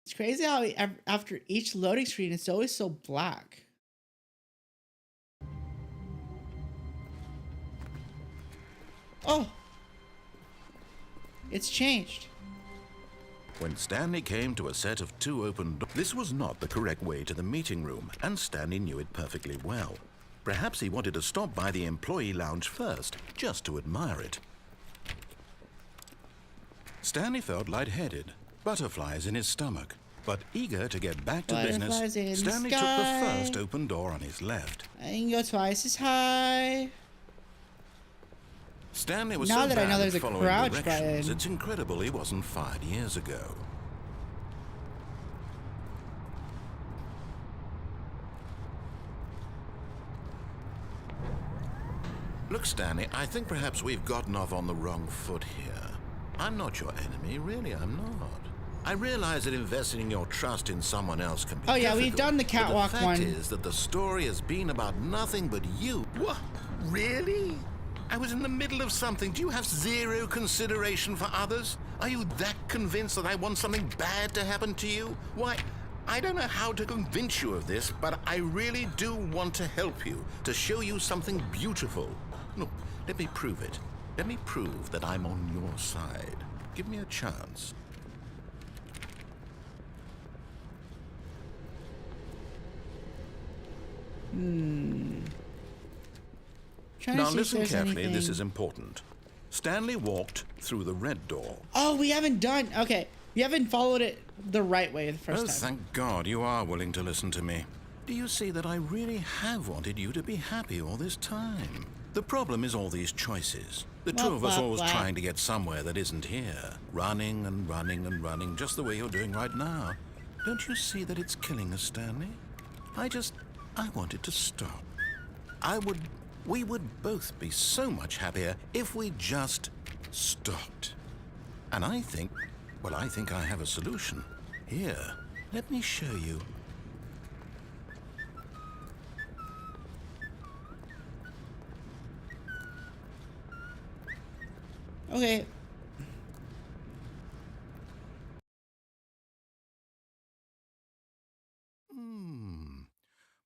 It's crazy how after each loading screen, it's always so black. Oh, it's changed. When Stanley came to a set of 2 open doors, this was not the correct way to the meeting room, and Stanley knew it perfectly well. Perhaps he wanted to stop by the employee lounge first, just to admire it. Stanley felt lightheaded, butterflies in his stomach, but eager to get back to business, Stanley took the first open door on his left. I can go twice as high. Stanley was Now so that I know bad there's at a following crouch directions, button. it's incredible he wasn't fired years ago. Look, Stanley, I think perhaps we've gotten off on the wrong foot here. I'm not your enemy, really, I'm not. I realize that investing your trust in someone else can be Oh yeah, difficult, we've done the catwalk but the one. fact is that the story has been about nothing but you. What? Really? I was in the middle of something. Do you have zero consideration for others? Are you that convinced that I want something bad to happen to you? Why, I don't know how to convince you of this, but I really do want to help you, to show you something beautiful. Look, let me prove it. Let me prove that I'm on your side. Give me a chance. Now listen carefully, this is important. Stanley walked through the red door. Oh, we haven't done... Okay, we haven't followed it the right way the first time. Thank God you are willing to listen to me. Do you see that I really have wanted you to be happy all this time? The problem is all these choices. The two of us always trying to get somewhere that isn't here. Running and running and running, just the way you're doing right now. Don't you see that it's killing us, Stanley? I want it to stop. We would both be so much happier if we just stopped. And I think I have a solution. Here, let me show you. Okay.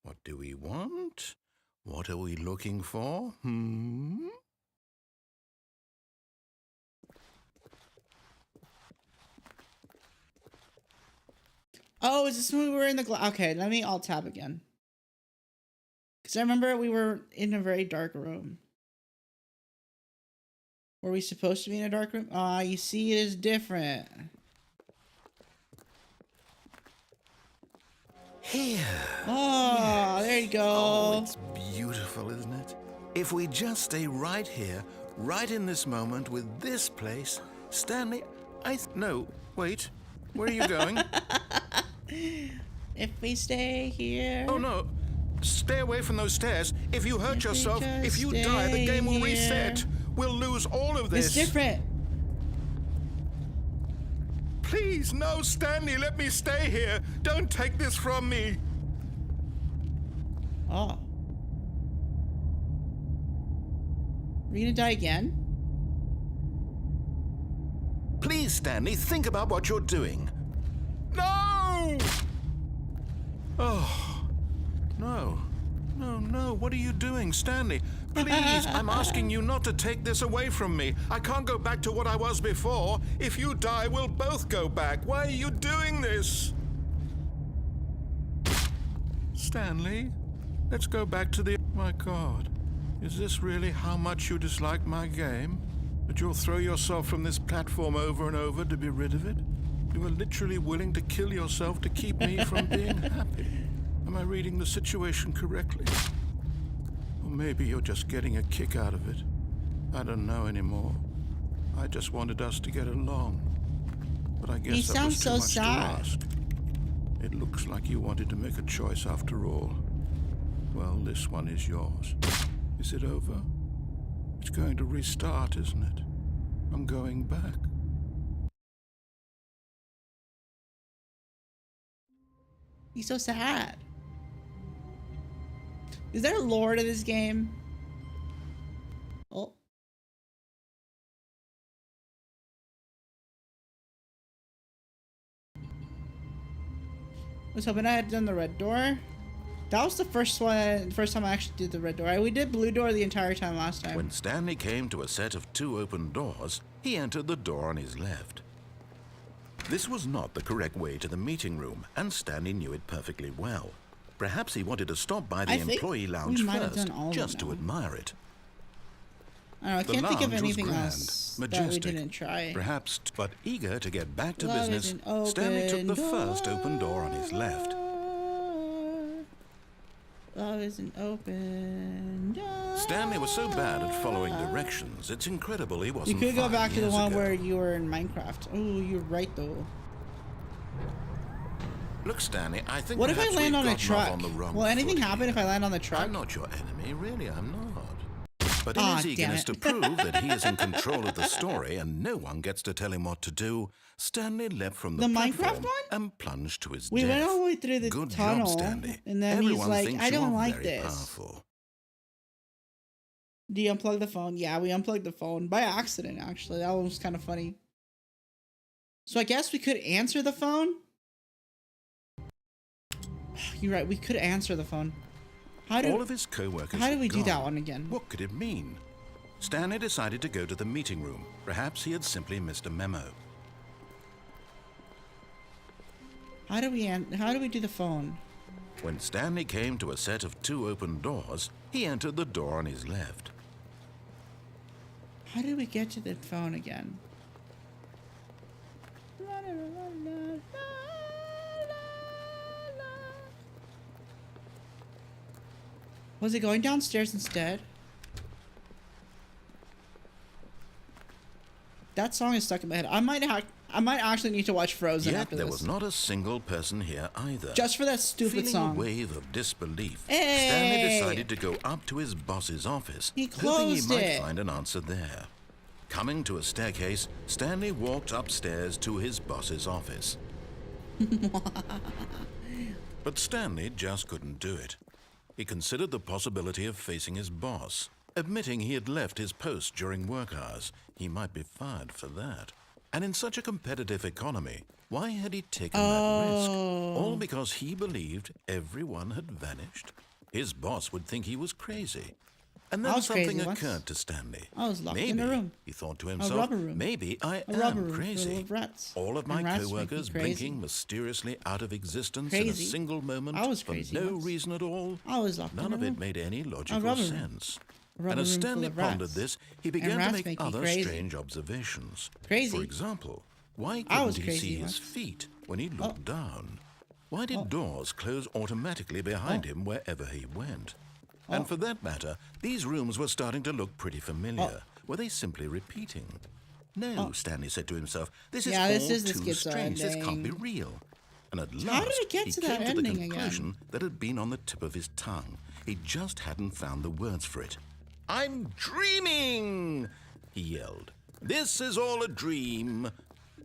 What do we want? What are we looking for? Oh, is this when we were in the okay, let me alt tab again. Because I remember we were in a very dark room. Were we supposed to be in a dark room? Ah, you see, it is different. Here. Oh, there you go. Oh, it's beautiful, isn't it? If we just stay right here, right in this moment with this place, Stanley, no, wait. Where are you going? If we stay here. Oh, no. Stay away from those stairs. If you hurt yourself, if you die, the game will reset. We'll lose all of this. It's different. Please, no, Stanley, let me stay here. Don't take this from me. Oh. Are we gonna die again? Please, Stanley, think about what you're doing. No! Oh, no. No, what are you doing, Stanley? Please, I'm asking you not to take this away from me. I can't go back to what I was before. If you die, we'll both go back. Why are you doing this? Stanley, let's go back to the... My God, is this really how much you dislike my game? That you'll throw yourself from this platform over and over to be rid of it? You are literally willing to kill yourself to keep me from being happy. Am I reading the situation correctly? Or maybe you're just getting a kick out of it. I don't know anymore. I just wanted us to get along. But I guess that was too much to ask. It looks like you wanted to make a choice after all. Well, this one is yours. Is it over? It's going to restart, isn't it? I'm going back. He's so sad. Is there lore to this game? Oh. I was hoping I had done the red door. That was the first time I actually did the red door. We did blue door the entire time last time. When Stanley came to a set of 2 open doors, he entered the door on his left. This was not the correct way to the meeting room, and Stanley knew it perfectly well. Perhaps he wanted to stop by the employee lounge first, just to admire it. I don't know, I can't think of anything else that we didn't try. Perhaps, but eager to get back to business, Stanley took the first open door on his left. Love is an open door. Stanley was so bad at following directions, it's incredible he wasn't. You could go back to the one where you were in Minecraft. Oh, you're right though. Look, Stanley, I think. What if I land on a truck? On the wrong Will anything foot happen here. if I land on the truck? I'm not your enemy, really. I'm not. But in his damn eagerness it. to prove that he is in control of the story and no one gets to tell him what to do, Stanley leapt from the Minecraft platform one? and plunged to his We death. went all the way through the Good tunnel, job, Stanley. and then Everyone he's like, thinks I you don't are like very this. powerful. Do you unplug the phone? Yeah, we unplugged the phone by accident, actually. That one was kind of funny. So I guess we could answer the phone? You're right, we could answer the phone. All of his co-workers how do were we do that gone. one again? What could it mean? Stanley decided to go to the meeting room. Perhaps he had simply missed a memo. How do we do the phone? When Stanley came to a set of 2 open doors, he entered the door on his left. How did we get to the phone again? Was it going downstairs instead? That song is stuck in my head. I might actually need to watch Frozen Yet after there this. was not a single person here either. Just for that stupid Feeling song. a wave of disbelief, Hey! Stanley decided to go up to his boss's office, He hoping he closed might it. find an answer there. Coming to a staircase, Stanley walked upstairs to his boss's office. But Stanley just couldn't do it. He considered the possibility of facing his boss. Admitting he had left his post during work hours, he might be fired for that. And in such a competitive economy, why had he taken that risk? All because he believed everyone had vanished? His boss would think he was crazy. And I then was something crazy once. occurred to Stanley. I was locked maybe, in a room. he thought to A himself, rubber room. maybe I A rubber am room crazy. full of rats. All of And my rats make me co-workers crazy. blinking mysteriously out of existence in a Crazy. single moment I was for crazy no once. reason at all. I was locked None in a of it room. made any logical rubber room. sense. A rubber And as room full Stanley of pondered rats. this, he And began to rats make make me other crazy. strange observations. Crazy. For example, why I was couldn't he see crazy his once. feet when he looked down? Why did doors close automatically behind him wherever he went? And for that matter, these rooms were starting to look pretty familiar. Were they simply repeating? No, Stanley said to himself, this is Yeah, all this is the too schizo strange. This can't be ending. real. And at How did last, it get he to came that to the ending again? conclusion that had been on the tip of his tongue. He just hadn't found the words for it. I'm dreaming, he yelled. This is all a dream.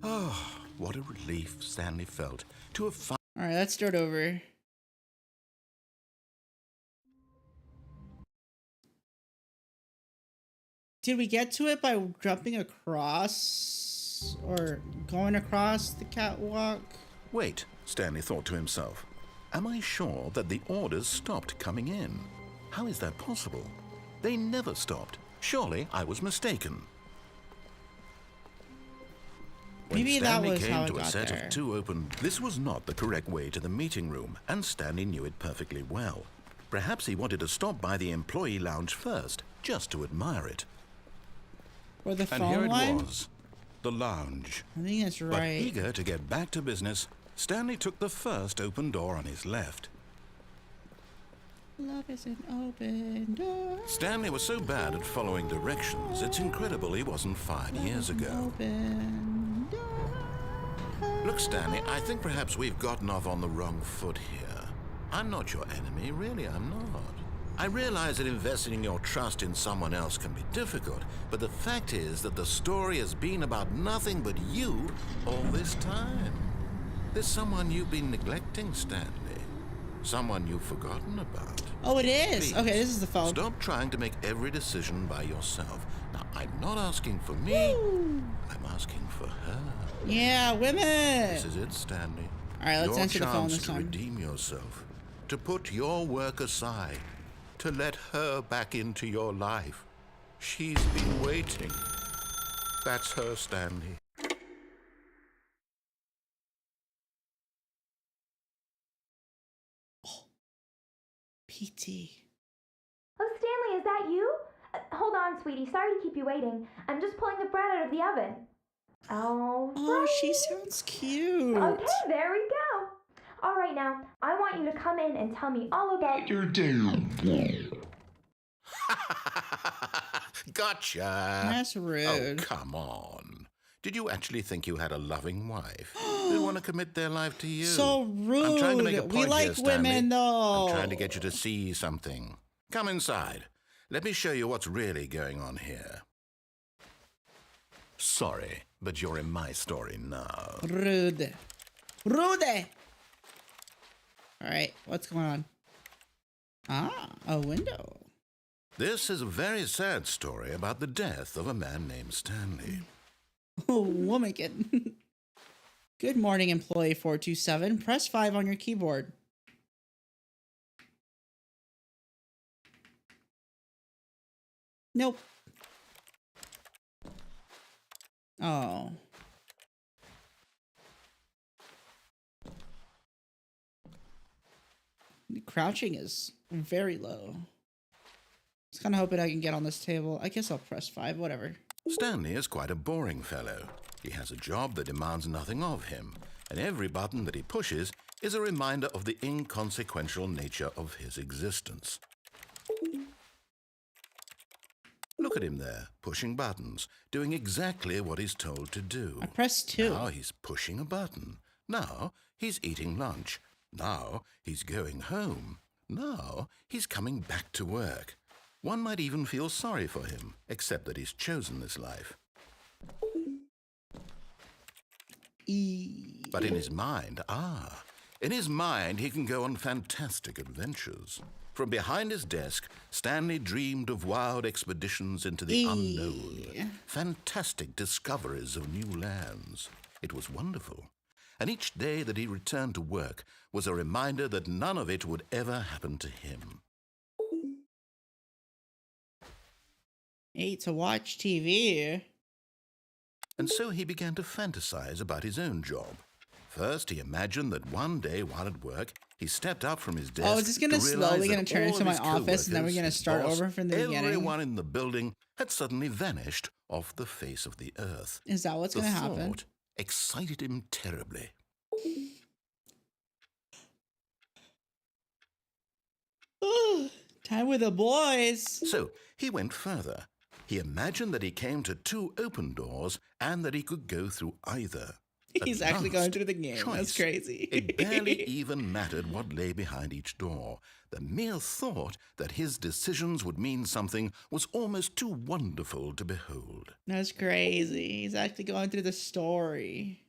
Oh, what a relief Stanley felt to have found. All right, let's start over. Did we get to it by jumping across or going across the catwalk? Wait, Stanley thought to himself. Am I sure that the orders stopped coming in? How is that possible? They never stopped. Surely I was mistaken. When Maybe that Stanley was came how it to a got set there. of 2 open, this was not the correct way to the meeting room, and Stanley knew it perfectly well. Perhaps he wanted to stop by the employee lounge first, just to admire it. Or the And phone here it line? was, the lounge. I think that's But right. eager to get back to business, Stanley took the first open door on his left. Love is an open door. Stanley was so bad at following directions, it's incredible he wasn't fired years ago. Open door. Look, Stanley, I think perhaps we've gotten off on the wrong foot here. I'm not your enemy, really, I'm not. I realize that investing your trust in someone else can be difficult, but the fact is that the story has been about nothing but you all this time. There's someone you've been neglecting, Stanley. Someone you've forgotten about. Oh, it is. Please, Okay, this is the phone. Stop trying to make every decision by yourself. Now, I'm not asking for me. Woo. I'm asking for her. Yeah, women. This is it, Stanley. All right, let's your answer the phone chance this to time. redeem yourself, to put your work aside, to let her back into your life. She's been waiting. That's her, Stanley. PT. Oh, Stanley, is that you? Hold on, sweetie. Sorry to keep you waiting. I'm just pulling the bread out of the oven. Oh, Oh, she sounds cute. Okay, there we go. All right, now, I want you to come in and tell me all about your Gotcha. That's Oh, rude. come on. Did you actually think you had a loving wife who'd want to commit their life to you? So rude. I'm trying to make a point we like here, Stanley. women, though. I'm trying to get you to see something. Come inside. let me show you what's really going on here. Sorry, but you're in my story now. Rude. Rude! Alright, what's going on? Ah, a window. This is a very sad story about the death of a man named Stanley. Oh, woman. Good morning, employee 427. Press 5 on your keyboard. Nope. Oh. The crouching is very low. Just kind of hoping I can get on this table. I guess I'll press 5, whatever. Stanley is quite a boring fellow. He has a job that demands nothing of him, and every button that he pushes is a reminder of the inconsequential nature of his existence. Look at him there, pushing buttons, doing exactly what he's told to do. I pressed 2. Now he's pushing a button. Now he's eating lunch. Now he's going home. Now he's coming back to work. One might even feel sorry for him, except that he's chosen this life. But in his mind, he can go on fantastic adventures. From behind his desk, Stanley dreamed of wild expeditions into the unknown, fantastic discoveries of new lands. It was wonderful. And each day that he returned to work was a reminder that none of it would ever happen to him. To watch TV. And so he began to fantasize about his own job. First, he imagined that one day while at work, he stepped up from his desk. Oh, is this going to slowly going to turn into my office and then we're going to start over from the beginning? Everyone in the building had suddenly vanished off the face of the earth. Is that what's going to happen? The thought excited him terribly. Time with the boys. So he went further. He imagined that he came to 2 open doors and that he could go through either. He's actually going through the game. Choice. That's crazy. It barely even mattered what lay behind each door. The mere thought that his decisions would mean something was almost too wonderful to behold. That's crazy. He's actually going through the story.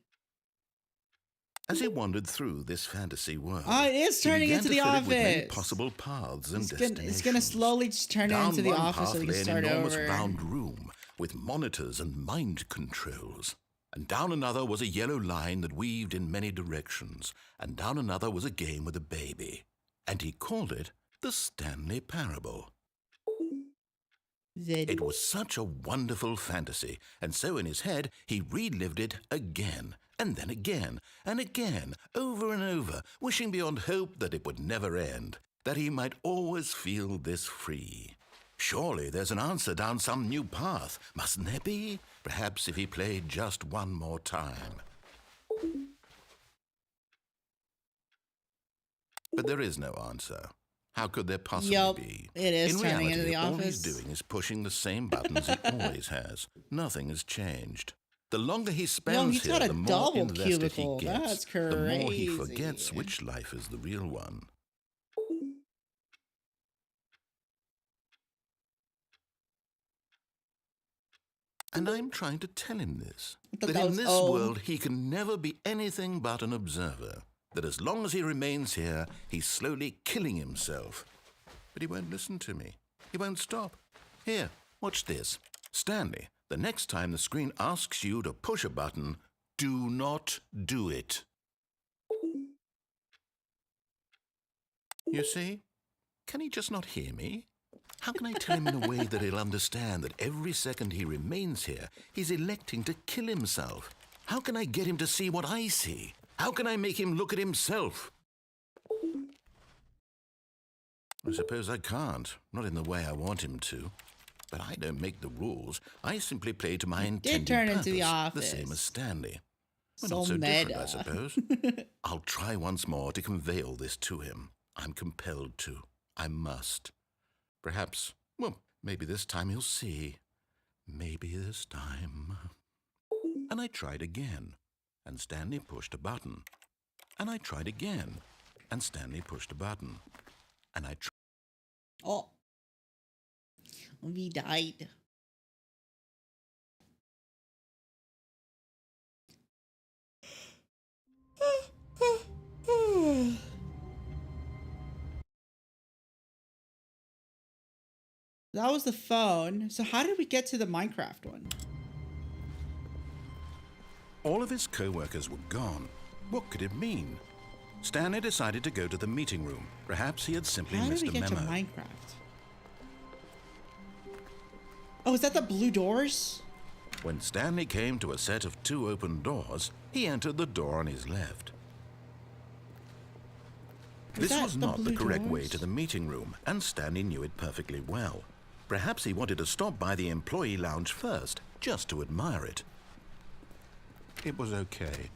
As he wandered through this fantasy world, it is turning into the office. Many possible paths and destinations. It's gonna slowly just turn it into the office so we can start an enormous over. round room with monitors and mind controls. And down another was a yellow line that weaved in many directions. And down another was a game with a baby. And he called it the Stanley Parable. It was such a wonderful fantasy, and so in his head he relived it again, and then again, and again, over and over, wishing beyond hope that it would never end, that he might always feel this free. Surely there's an answer down some new path, mustn't there be? Perhaps if he played just one more time. But there is no answer. How could there possibly be? It is in turning reality, into the all office. he's doing is pushing the same buttons he always has. Nothing has changed. The longer he spends he's here, got a the more double invested cubicle. he gets. That's The more he crazy. forgets which life is the real one. And I'm trying to tell him this. That in this world he can never be anything but an observer. That as long as he remains here, he's slowly killing himself. But he won't listen to me. He won't stop. Here, watch this. Stanley, the next time the screen asks you to push a button, do not do it. You see? Can he just not hear me? How can I tell him in a way that he'll understand that every second he remains here, he's electing to kill himself? How can I get him to see what I see? How can I make him look at himself? I suppose I can't, not in the way I want him to. But I don't make the rules. I simply play to my intended turn purpose, into the office. same as Stanley. We're So not so different, meta. I suppose. I'll try once more to convey all this to him. I'm compelled to. I must. Perhaps, well, maybe this time he'll see. Maybe this time. And I tried again, and Stanley pushed a button. And I tried again, and Stanley pushed a button. And I tried. Oh. We died. That was the phone. So how did we get to the Minecraft one? All of his co-workers were gone. What could it mean? Stanley decided to go to the meeting room. Perhaps he had simply How did missed we a get to memo. Minecraft? Oh, is that the blue doors? When Stanley came to a set of 2 open doors, he entered the door on his left. This that was the not the blue correct way doors? to the meeting room, and Stanley knew it perfectly well. Perhaps he wanted to stop by the employee lounge first, just to admire it. It was okay.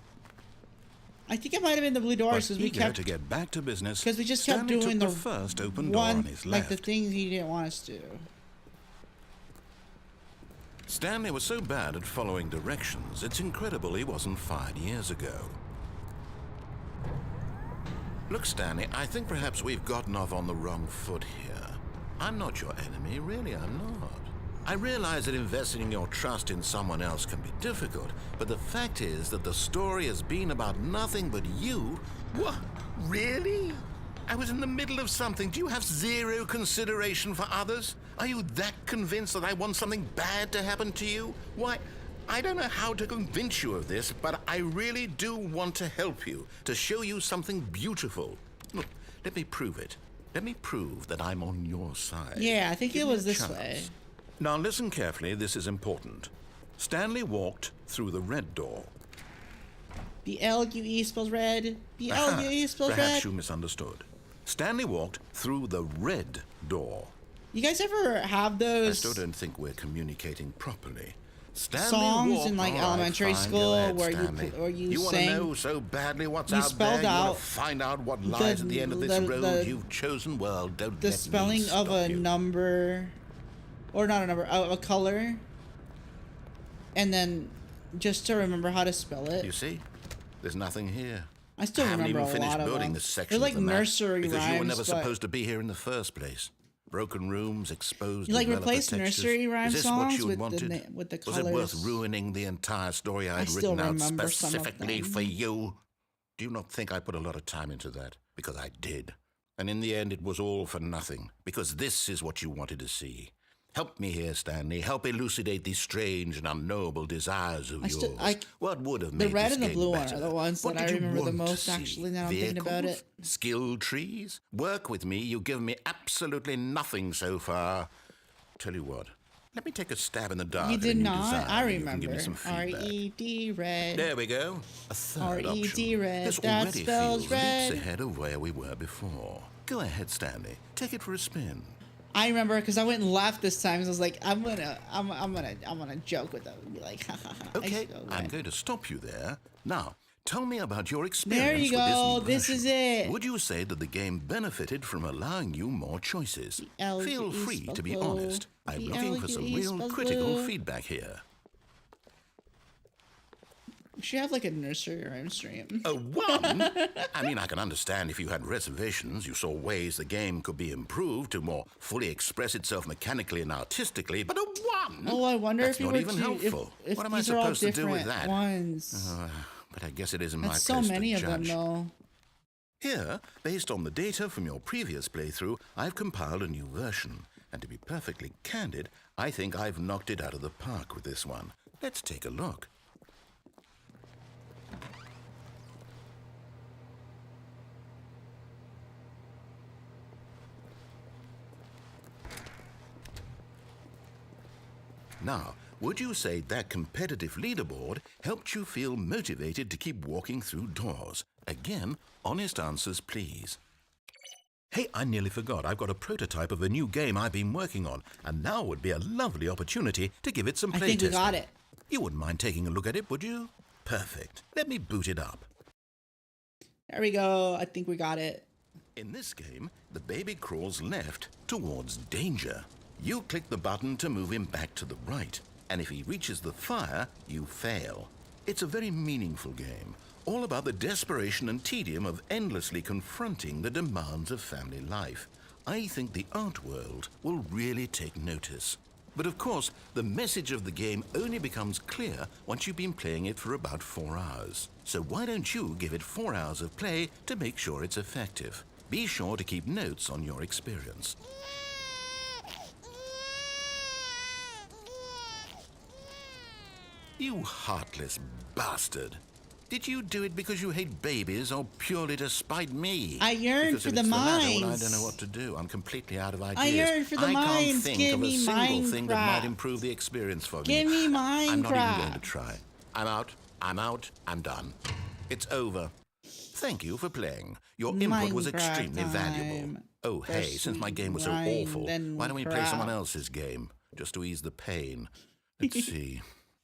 I think it might have been the blue doors But because we eager kept to get back to business, because we just kept Stanley doing took the the first open door on his like left. the things he didn't want us to do. Stanley was so bad at following directions, it's incredible he wasn't fired years ago. Look, Stanley, I think perhaps we've gotten off on the wrong foot here. I'm not your enemy, really, I'm not. I realize that investing your trust in someone else can be difficult, but the fact is that the story has been about nothing but you. What? Really? I was in the middle of something. Do you have zero consideration for others? Are you that convinced that I want something bad to happen to you? Why, I don't know how to convince you of this, but I really do want to help you, to show you something beautiful. Look, let me prove it. Let me prove that I'm on your side. Yeah, I think Give it me was a this chance. way. Now listen carefully, this is important. Stanley walked through the red door. B-L-U-E spells red. B-L-U-E spells Perhaps red. you misunderstood. Stanley walked through the red door. You guys ever have I those still don't think we're communicating properly. Stanley songs walked, in like all right, elementary fine, school go ahead, where Stanley. you want to sang? know so badly what's you out there? spelled You want out to find out what lies at the end of this road the- you've chosen? Well, don't The let me spelling of stop a you. number, or not a number, a color, and then just to remember how to spell You it. see? There's nothing here. I still I haven't remember even a finished lot of building them. this section They're like of the map, nursery because you were rhymes, never but supposed to be here in the first place. Broken rooms, exposed You like developer replace textures. nursery rhyme Is this what songs you with wanted? the Was it worth colors. ruining the entire story I'd still written out remember some of specifically them. for you? Do you not think I put a lot of time into that? Because I did. And in the end, it was all for nothing. Because this is what you wanted to see. Help me here, Stanley. Help elucidate these strange and unknowable desires of yours. What would have made The red this and the game blue one better? are the ones What that I did you remember the want to most, see? actually, now I'm thinking about Vehicles? it. Skill trees? Work with me. You've given me absolutely nothing so far. Tell you what. Let me take a stab in the dark. You at a did new not. design, I and you can give me remember. some feedback. R-E-D red. There we go. A third R-E-D option. red. This That already spells feels red. leaps ahead of where we were before. Go ahead, Stanley. Take it for a spin. I remember because I went and laughed this time. So I was like, I'm gonna joke with them and be like, ha ha ha. Okay, I'm going to stop you there. Now, tell me about your experience There you with this go. new This version. is it. Would you say that the game benefited from allowing you more choices? L-U-E Feel free to be spells blue. honest. I'm looking for some L-U-E real spells critical blue. feedback here. We should have like a nursery rhyme stream. A 1? I mean, I can understand if you had reservations, you saw ways the game could be improved to more fully express itself mechanically and artistically, but a 1? Oh, I wonder That's if you not were even to, helpful. if What am I these are all supposed to do with different that? ones. But I guess it isn't my That's place so many to of them, judge. though. Here, based on the data from your previous playthrough, I've compiled a new version. And to be perfectly candid, I think I've knocked it out of the park with this one. Let's take a look. Now, would you say that competitive leaderboard helped you feel motivated to keep walking through doors? Again, honest answers, please. Hey, I nearly forgot. I've got a prototype of a new game I've been working on, and now would be a lovely opportunity to give it some I play think we testing. got it. You wouldn't mind taking a look at it, would you? Perfect. Let me boot it up. There we go. I think we got it. In this game, the baby crawls left towards danger. You click the button to move him back to the right, and if he reaches the fire, you fail. It's a very meaningful game, all about the desperation and tedium of endlessly confronting the demands of family life. I think the art world will really take notice. But of course, the message of the game only becomes clear once you've been playing it for about 4 hours. So why don't you give it 4 hours of play to make sure it's effective? Be sure to keep notes on your experience. You heartless bastard. Did you do it because you hate babies or purely to spite me? I yearn because for if the it's latter, mines. well, I don't know what to do. I'm completely out of ideas. I yearn for the I mines. can't think Give of a me single thing that might Minecraft. improve the experience for me. Give me I'm not even going Minecraft. to try. I'm out. I'm out. I'm done. It's over. Thank you for playing. Your input was Minecraft extremely valuable. time. Oh, hey, since my game was so Grind awful, and why don't we play crap. someone else's game, just to ease the pain? Let's see.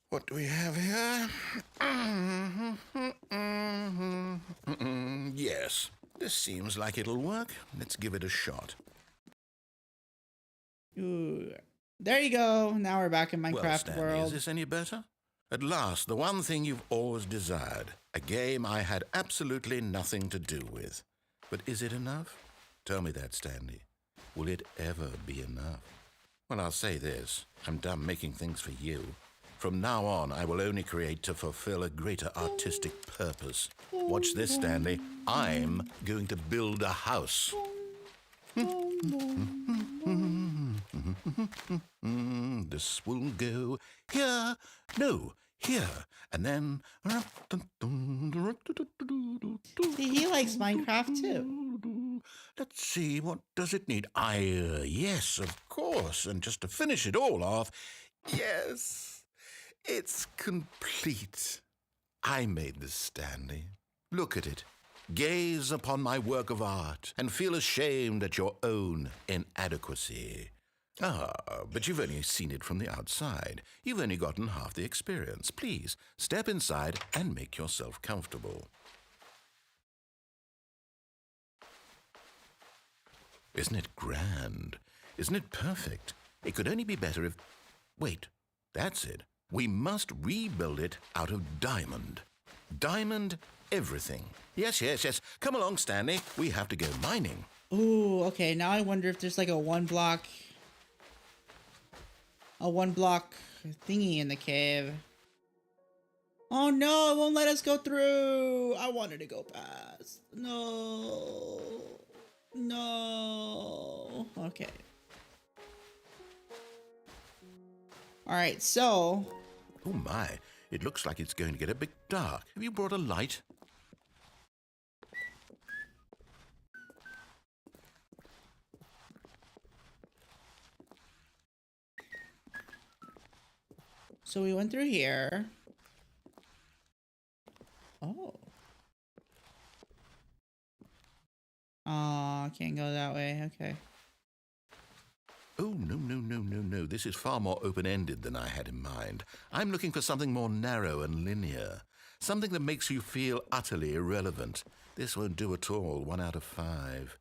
What do we have here? Yes, this seems like it'll work. Let's give it a shot. Ooh. There you go. Now we're back in Well, Minecraft Stanley, world. is this any better? At last, the one thing you've always desired. A game I had absolutely nothing to do with. But is it enough? Tell me that, Stanley. Will it ever be enough? Well, I'll say this. I'm done making things for you. From now on, I will only create to fulfill a greater artistic purpose. Watch this, Stanley. I'm going to build a house. This will go here. No, here. And then... See, he likes Minecraft too. Let's see, what does it need? Yes, of course. And just to finish it all off, yes, it's complete. I made this, Stanley. Look at it. Gaze upon my work of art and feel ashamed at your own inadequacy. But you've only seen it from the outside. You've only gotten half the experience. Please, step inside and make yourself comfortable. Isn't it grand? Isn't it perfect? It could only be better if... Wait, that's it. We must rebuild it out of diamond. Diamond everything. Yes. Come along, Stanley. We have to go mining. Ooh, okay. Now I wonder if there's like a one block thingy in the cave. Oh no, it won't let us go through. I wanted to go past. No. Okay. All right, so. Oh my, it looks like it's going to get a bit dark. Have you brought a light? So we went through here. Oh. Aw, can't go that way. Okay. Oh, no. This is far more open-ended than I had in mind. I'm looking for something more narrow and linear. Something that makes you feel utterly irrelevant. This won't do at all. 1 out of 5.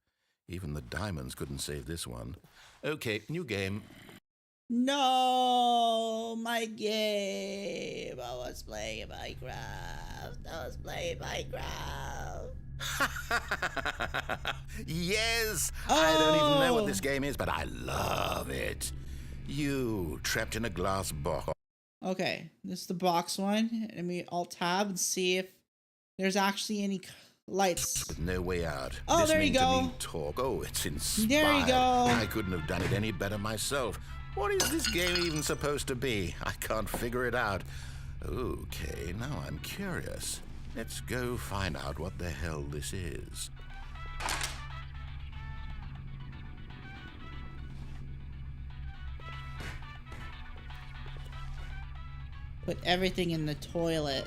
Even the diamonds couldn't save this one. Okay, new game. No, my game. I was playing Minecraft. Yes! I don't even know what this game is, but I love it. You, trapped in a glass box. Okay, this is the box one. Let me alt-tab and see if there's actually any lights. With no way out. Oh, there you Listening to go. me talk. Oh, it's inspired. There you go. I couldn't have done it any better myself. What is this game even supposed to be? I can't figure it out. Okay, now I'm curious. Let's go find out what the hell this is. Put everything in the toilet.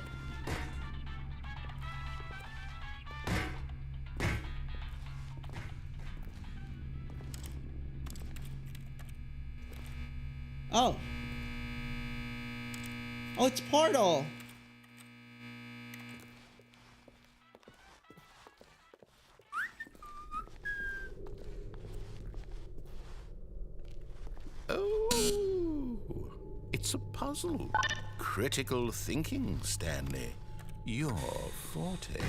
Oh. Oh, it's Portal. Oh, it's a puzzle. Critical thinking, Stanley. Your forte.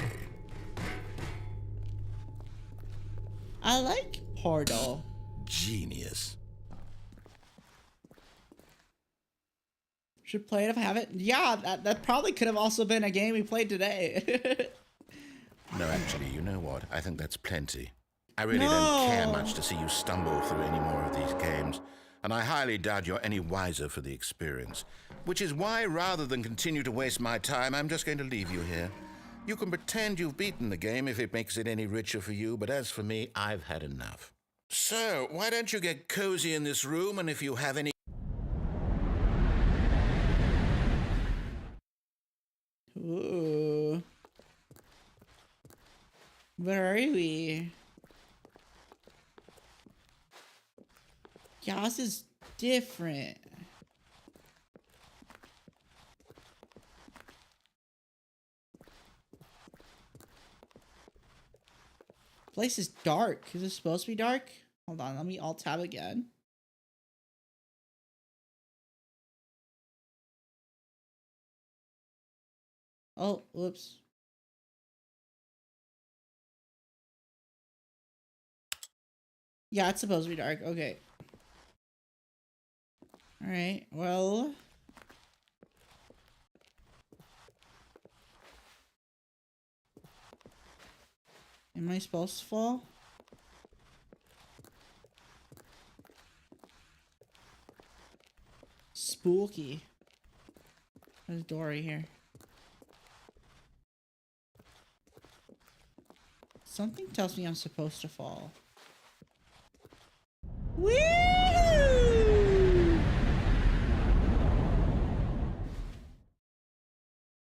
I like Portal. Genius. Should play it if I have it. Yeah, that probably could have also been a game we played today. No, actually, you know what? I think that's plenty. I really No. don't care much to see you stumble through any more of these games, and I highly doubt you're any wiser for the experience. Which is why, rather than continue to waste my time, I'm just going to leave you here. You can pretend you've beaten the game if it makes it any richer for you, but as for me, I've had enough. So, why don't you get cozy in this room, and if you have any... Ooh. Where are we? Yeah, this is different. Place is dark. Is it supposed to be dark? Hold on, let me alt tab again. Oh, whoops. Yeah, it's supposed to be dark. Okay. All right. Well. Am I supposed to fall? Spooky. There's a door right here. Something tells me I'm supposed to fall. Woo!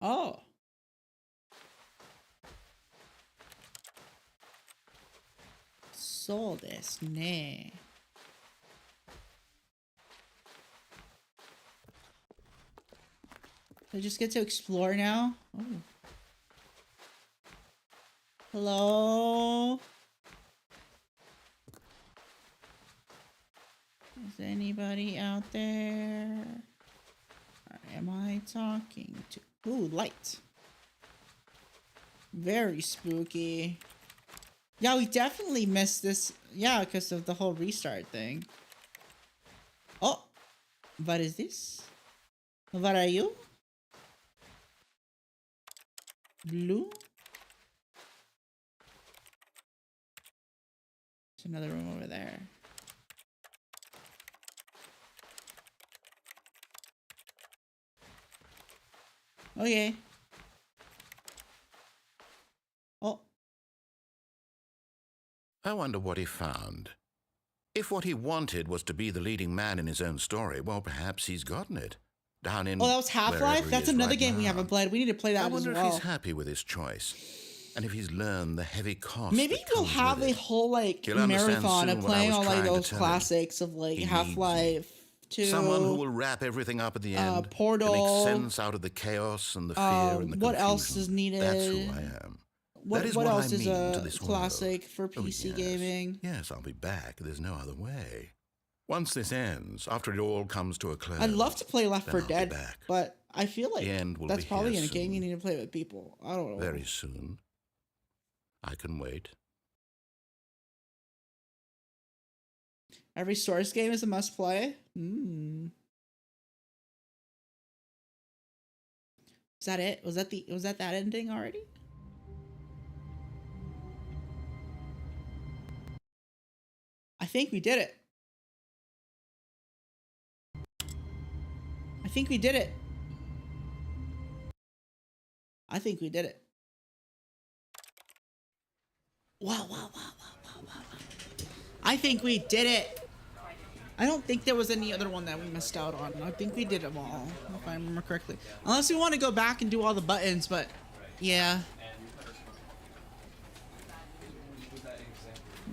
Oh. So desu ne. I just get to explore now? Oh. Hello? Is anybody out there? Or am I talking to... Ooh, light. Very spooky. Yeah, we definitely missed this. Yeah, because of the whole restart thing. Oh! What is this? What are you? Blue? There's another room over there. Okay. Oh. I wonder what he found. If what he wanted was to be the leading man in his own story, well, perhaps he's gotten it. Down in... Oh, that was Half-Life? That's another game we haven't played. We need to play that as well. I wonder if he's happy with his choice. And if he's learned the heavy cost. Maybe we'll have a whole, like, marathon of playing all, like, those classics of, like, Half-Life 2. Someone who will wrap everything up at the end. Portal. To make sense out of the chaos and the fear and the confusion. What else is needed? That's who I am. What else is a classic for PC gaming? Yes, I'll be back. There's no other way. Once this ends, after it all comes to a close... I'd love to play Left 4 Dead, but I feel like that's probably in a game you need to play with people. I don't know. Very soon. I can wait. Every Source game is a must play? Is that it? Was that ending already? I think we did it. I think we did it. I think we did it. Wow. I think we did it. I don't think there was any other one that we missed out on. I think we did them all, if I remember correctly. Unless we want to go back and do all the buttons, but yeah.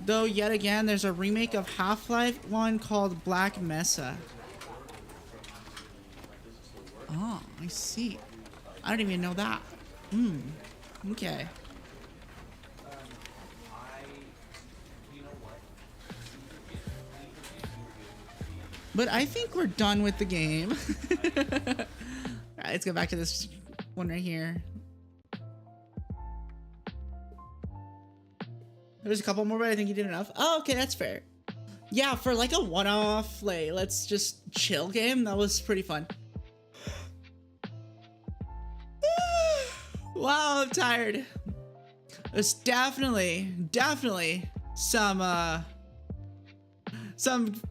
Though, yet again, there's a remake of Half-Life 1 called Black Mesa. Oh, I see. I don't even know that. Okay. But I think we're done with the game. Alright, let's go back to this one right here. There's a couple more, but I think you did enough. Oh, okay, that's fair. yeah, for like a one-off, like, let's just chill game, that was pretty fun. Wow, I'm tired. There's definitely some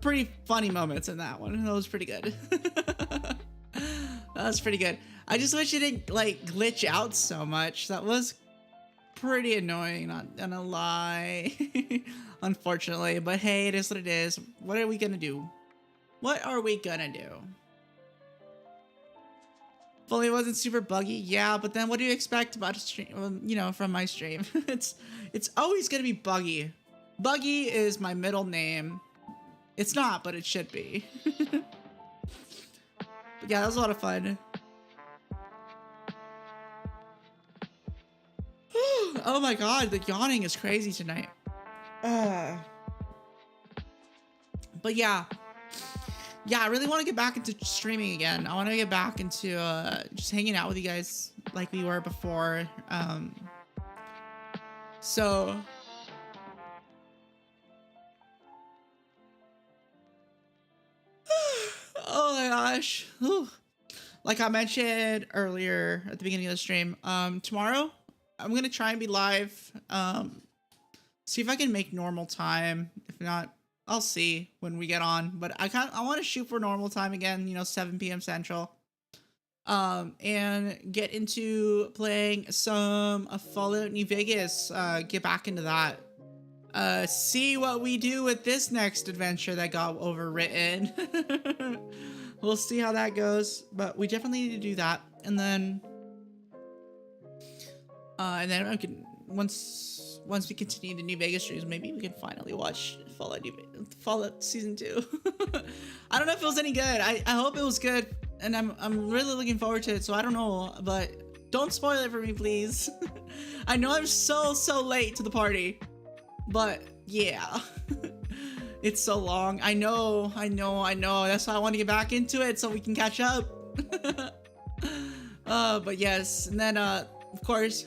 pretty funny moments in that one. That was pretty good. That was pretty good. I just wish it didn't like glitch out so much. That was pretty annoying, not gonna lie. Unfortunately, but hey, it is what it is. What are we gonna do? What are we gonna do? If only it wasn't super buggy, yeah, but then what do you expect about a stream, you know, from my stream? It's always gonna be buggy. Buggy is my middle name. It's not, but it should be. But yeah, that was a lot of fun. Oh my god, the yawning is crazy tonight. But yeah, I really want to get back into streaming again. I want to get back into just hanging out with you guys like we were before. So oh my gosh. Whew. Like I mentioned earlier at the beginning of the stream, tomorrow I'm gonna try and be live. See if I can make normal time. If not, I'll see when we get on. But I want to shoot for normal time again. You know, 7 p.m. Central. And get into playing some Fallout New Vegas. Get back into that. See what we do with this next adventure that got overwritten. We'll see how that goes, but we definitely need to do that. And then I can once we continue the New Vegas streams, maybe we can finally watch Fallout Season 2. I don't know if it was any good. I hope it was good, and I'm really looking forward to it. So I don't know, but don't spoil it for me, please. I know I'm so late to the party, but yeah. It's so long. I know. That's why I want to get back into it so we can catch up. But yes, and then of course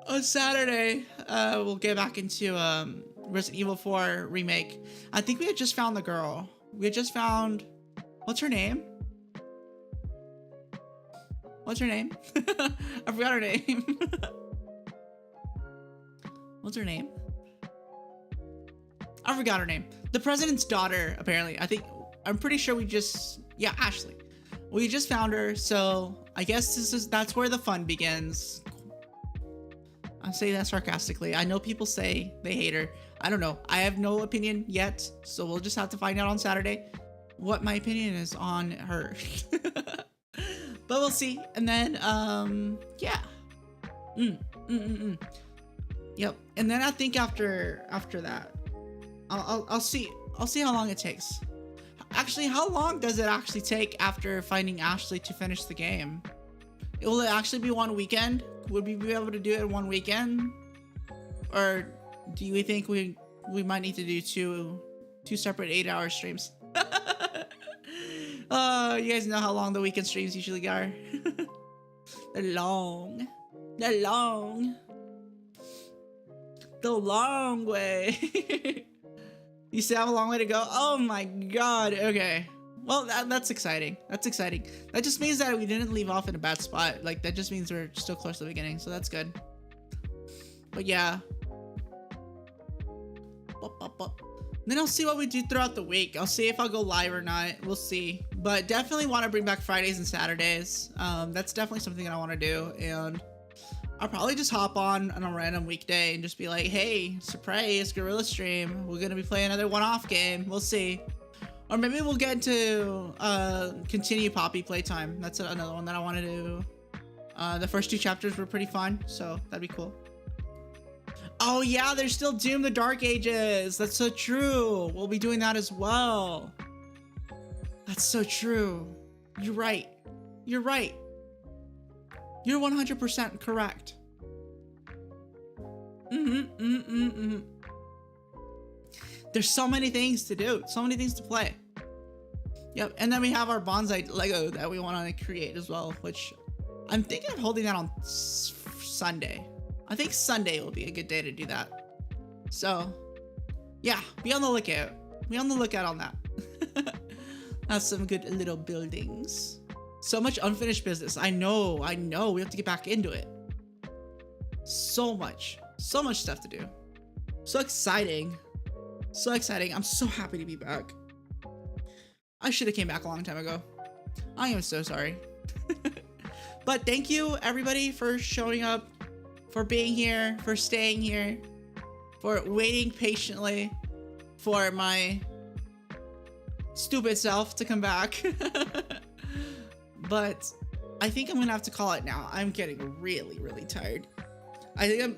on Saturday we'll get back into Resident Evil 4 remake. I think we had just found the girl. We had just found, what's her name? I forgot her name. What's her name? I forgot her name. The president's daughter, apparently. I'm pretty sure yeah, Ashley. We just found her, so I guess that's where the fun begins. I'm saying that sarcastically. I know people say they hate her. I don't know. I have no opinion yet, so we'll just have to find out on Saturday what my opinion is on her. But we'll see. And then, yeah. Yep. And then I think after that, I'll see how long it takes. Actually, how long does it actually take after finding Ashley to finish the game? Will it actually be one weekend? Would we be able to do it in one weekend? Or do you think we might need to do two separate 8-hour streams? Oh, you guys know how long the weekend streams usually are. They're long. The long way. You still have a long way to go? Oh my god. Okay. Well, that's exciting. That just means that we didn't leave off in a bad spot. Like, that just means we're still close to the beginning, so that's good. But yeah. Then I'll see what we do throughout the week. I'll see if I'll go live or not. We'll see. But definitely want to bring back Fridays and Saturdays. That's definitely something that I want to do. And I'll probably just hop on a random weekday and just be like, hey, surprise, Gorilla stream. We're going to be playing another one-off game. We'll see. Or maybe we'll get into continue Poppy playtime. That's another one that I want to do. The first 2 chapters were pretty fun, so that'd be cool. Oh yeah, there's still Doom the Dark Ages. That's so true. We'll be doing that as well. That's so true. You're right. You're 100% correct. There's so many things to do. So many things to play. Yep, and then we have our bonsai Lego that we want to create as well, which I'm thinking of holding that on Sunday. I think Sunday will be a good day to do that. So, yeah, be on the lookout. Be on the lookout on that. That's some good little buildings. So much unfinished business. I know. We have to get back into it. So much stuff to do. So exciting. I'm so happy to be back. I should have came back a long time ago. I am so sorry. But thank you everybody for showing up, for being here, for staying here, for waiting patiently for my stupid self to come back. But I think I'm gonna have to call it now. I'm getting really, really tired. I think I'm...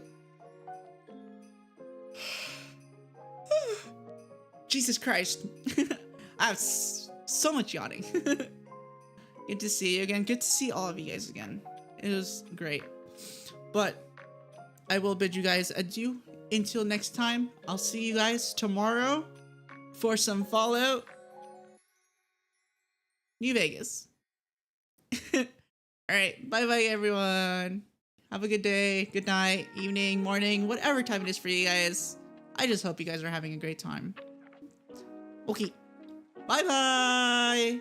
Jesus Christ. I have so much yawning. Good to see you again. Good to see all of you guys again. It was great. But I will bid you guys adieu until next time. I'll see you guys tomorrow for some Fallout New Vegas. Alright, bye-bye everyone. Have a good day, good night, evening, morning, whatever time it is for you guys. I just hope you guys are having a great time. Okay, bye-bye.